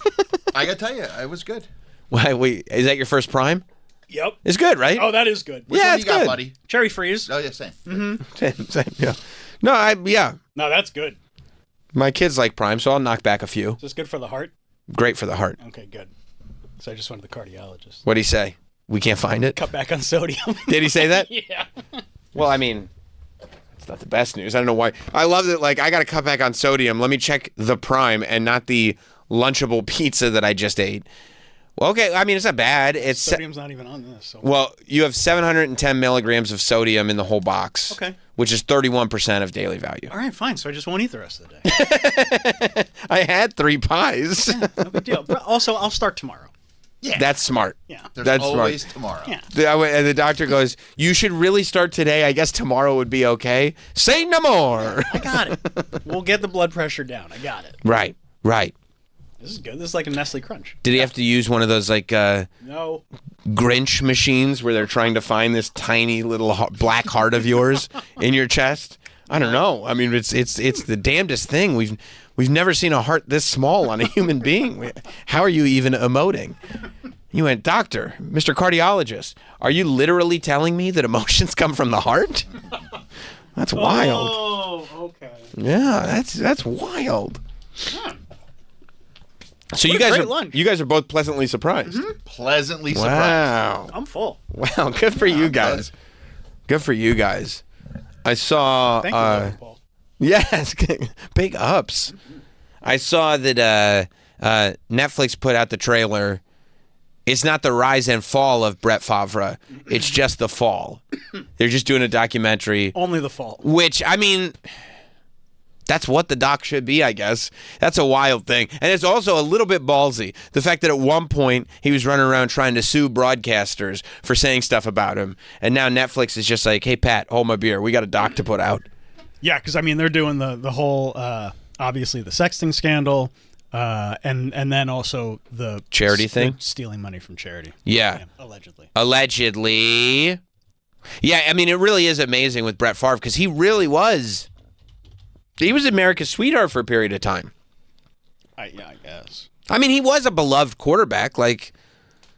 got to tell you, it was good. Wait, is that your first prime? Yep. It's good, right? Oh, that is good. Which one you got, buddy? Cherry freeze. Oh, yeah, same. Mm-hmm. Same, yeah. No, No, that's good. My kids like prime, so I'll knock back a few. Is this good for the heart? Great for the heart. Okay, good. So I just went to the cardiologist. What'd he say? We can't find it? Cut back on sodium. Did he say that? Yeah. Well, I mean, it's not the best news. I don't know why. I love that, like, I got to cut back on sodium. Let me check the prime and not the Lunchable pizza that I just ate. Well, okay, I mean, it's not bad. It's Sodium's not even on this. So. Well, you have 710 milligrams of sodium in the whole box. Okay. Which is 31% of daily value. All right, fine. So I just won't eat the rest of the day. I had 3 pies. Yeah, no big deal. But also, I'll start tomorrow. Yeah. That's smart. Yeah. There's always tomorrow. Yeah. And the doctor goes, you should really start today. I guess tomorrow would be okay. Say no more. I got it. We'll get the blood pressure down. I got it. Right. This is good. This is like a Nestle Crunch. Did he have to use one of those, like, No. Grinch machines where they're trying to find this tiny little black heart of yours in your chest? I don't know. I mean, it's the damnedest thing. We've never seen a heart this small on a human being. How are you even emoting? You went, doctor, Mr. Cardiologist, are you literally telling me that emotions come from the heart? That's wild. Oh, okay. Yeah, that's wild. Yeah. So What you a guys great are lunch. you guys are both pleasantly surprised. Mm-hmm. Pleasantly surprised. Wow. I'm full. Wow, good for you guys. Good for you guys. I saw Thank you, Paul. yes, big ups. I saw that Netflix put out the trailer. It's not the rise and fall of Brett Favre. It's just the fall. They're just doing a documentary. Only the fall. Which, I mean, that's what the doc should be, I guess. That's a wild thing. And it's also a little bit ballsy. The fact that at one point he was running around trying to sue broadcasters for saying stuff about him. And now Netflix is just like, hey, Pat, hold my beer. We got a doc to put out. Yeah, because, I mean, they're doing the whole, obviously, the sexting scandal. And then also the charity thing, stealing money from charity. Yeah, allegedly. Allegedly. Yeah, I mean, it really is amazing with Brett Favre because he really was. He was America's sweetheart for a period of time. I guess. I mean, he was a beloved quarterback. Like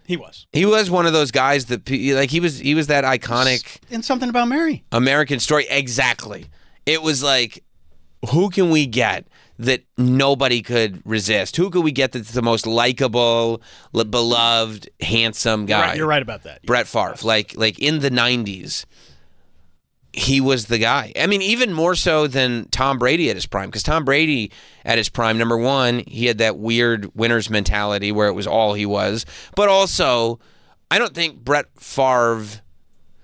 he was. He was one of those guys that like he was that iconic in Something About Mary American story. Exactly. It was like, who can we get that nobody could resist? Who could we get that's the most likable, beloved, handsome guy? You're right about that. Brett Favre. Like in the 90s, he was the guy. I mean, even more so than Tom Brady at his prime. Because Tom Brady at his prime, number one, he had that weird winner's mentality where it was all he was. But also, I don't think Brett Favre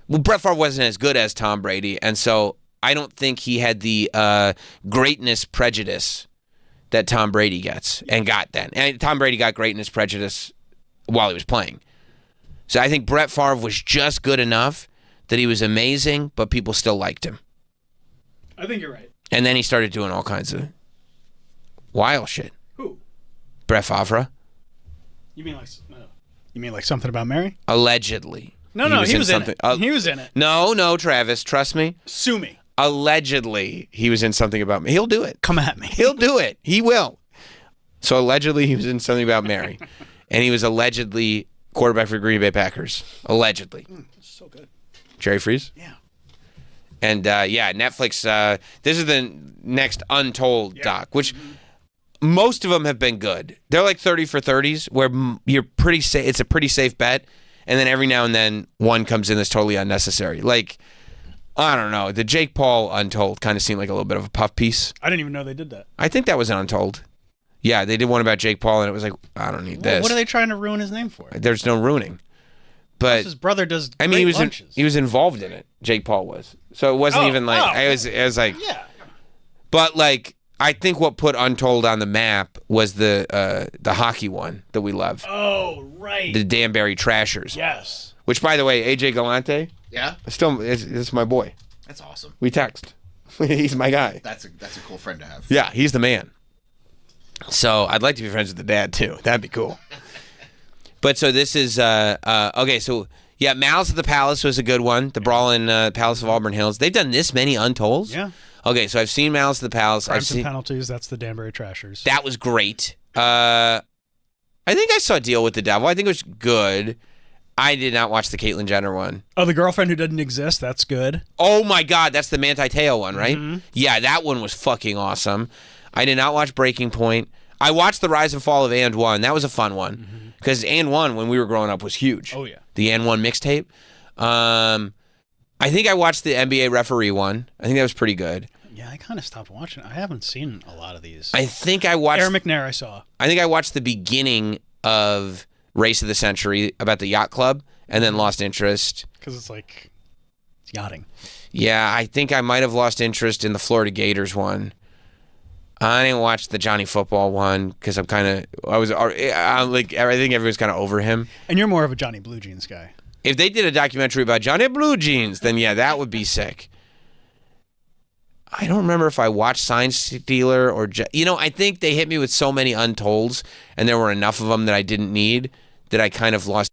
wasn't as good as Tom Brady. And so I don't think he had the greatness prejudice that Tom Brady gets and got then. And Tom Brady got greatness prejudice while he was playing. So I think Brett Favre was just good enough that he was amazing, but people still liked him. I think you're right. And then he started doing all kinds of wild shit. Who? Brett Favre. You mean like Something About Mary? Allegedly. No, he was in it. He was in it. No, Travis, trust me. Sue me. Allegedly, he was in Something About Mary. He'll do it. Come at me. He'll do it. He will. So allegedly, he was in Something About Mary. And he was allegedly quarterback for Green Bay Packers. Allegedly. So good. Jerry Freeze? Yeah. And Netflix, this is the next Untold doc, which most of them have been good. They're like 30 for 30s where you're pretty safe. It's a pretty safe bet. And then every now and then one comes in that's totally unnecessary. Like, I don't know. The Jake Paul Untold kind of seemed like a little bit of a puff piece. I didn't even know they did that. I think that was an Untold. Yeah, they did one about Jake Paul, and it was like, I don't need this. What are they trying to ruin his name for? There's no ruining. But his brother does. I mean, lunches. he was involved in it. Jake Paul was. So it wasn't even like I was like. Yeah. But like, I think what put Untold on the map was the hockey one that we love. Oh right. The Danbury Trashers. Yes. Which, by the way, AJ Galante. Yeah. Still, it's my boy. That's awesome. We text. He's my guy. That's a cool friend to have. Yeah, he's the man. So I'd like to be friends with the dad too. That'd be cool. But so this is okay. So yeah, Malice at the Palace was a good one. The Brawl in Palace of Auburn Hills. They've done this many Untolds. Yeah. Okay, so I've seen Malice at the Palace. Crimes I've and seen Penalties. That's the Danbury Trashers. That was great. I think I saw Deal with the Devil. I think it was good. I did not watch the Caitlyn Jenner one. Oh, The Girlfriend Who Doesn't Exist. That's good. Oh my God, that's the Manti Te'o one, right? Mm-hmm. Yeah, that one was fucking awesome. I did not watch Breaking Point. I watched The Rise and Fall of And One. That was a fun one because And One, when we were growing up, was huge. Oh yeah, the And One mixtape. I think I watched the NBA referee one. I think that was pretty good. Yeah, I kind of stopped watching. I haven't seen a lot of these. I think I watched Aaron McNair. I saw. I think I watched the beginning of Race of the Century about the yacht club, and then lost interest because it's yachting. Yeah, I think I might have lost interest in the Florida Gators one. I didn't watch the Johnny Football one because I think everyone's kind of over him. And you're more of a Johnny Blue Jeans guy. If they did a documentary about Johnny Blue Jeans, then yeah, that would be sick. I don't remember if I watched Sign Stealer or... I think they hit me with so many Untolds, and there were enough of them that I didn't need, that I kind of lost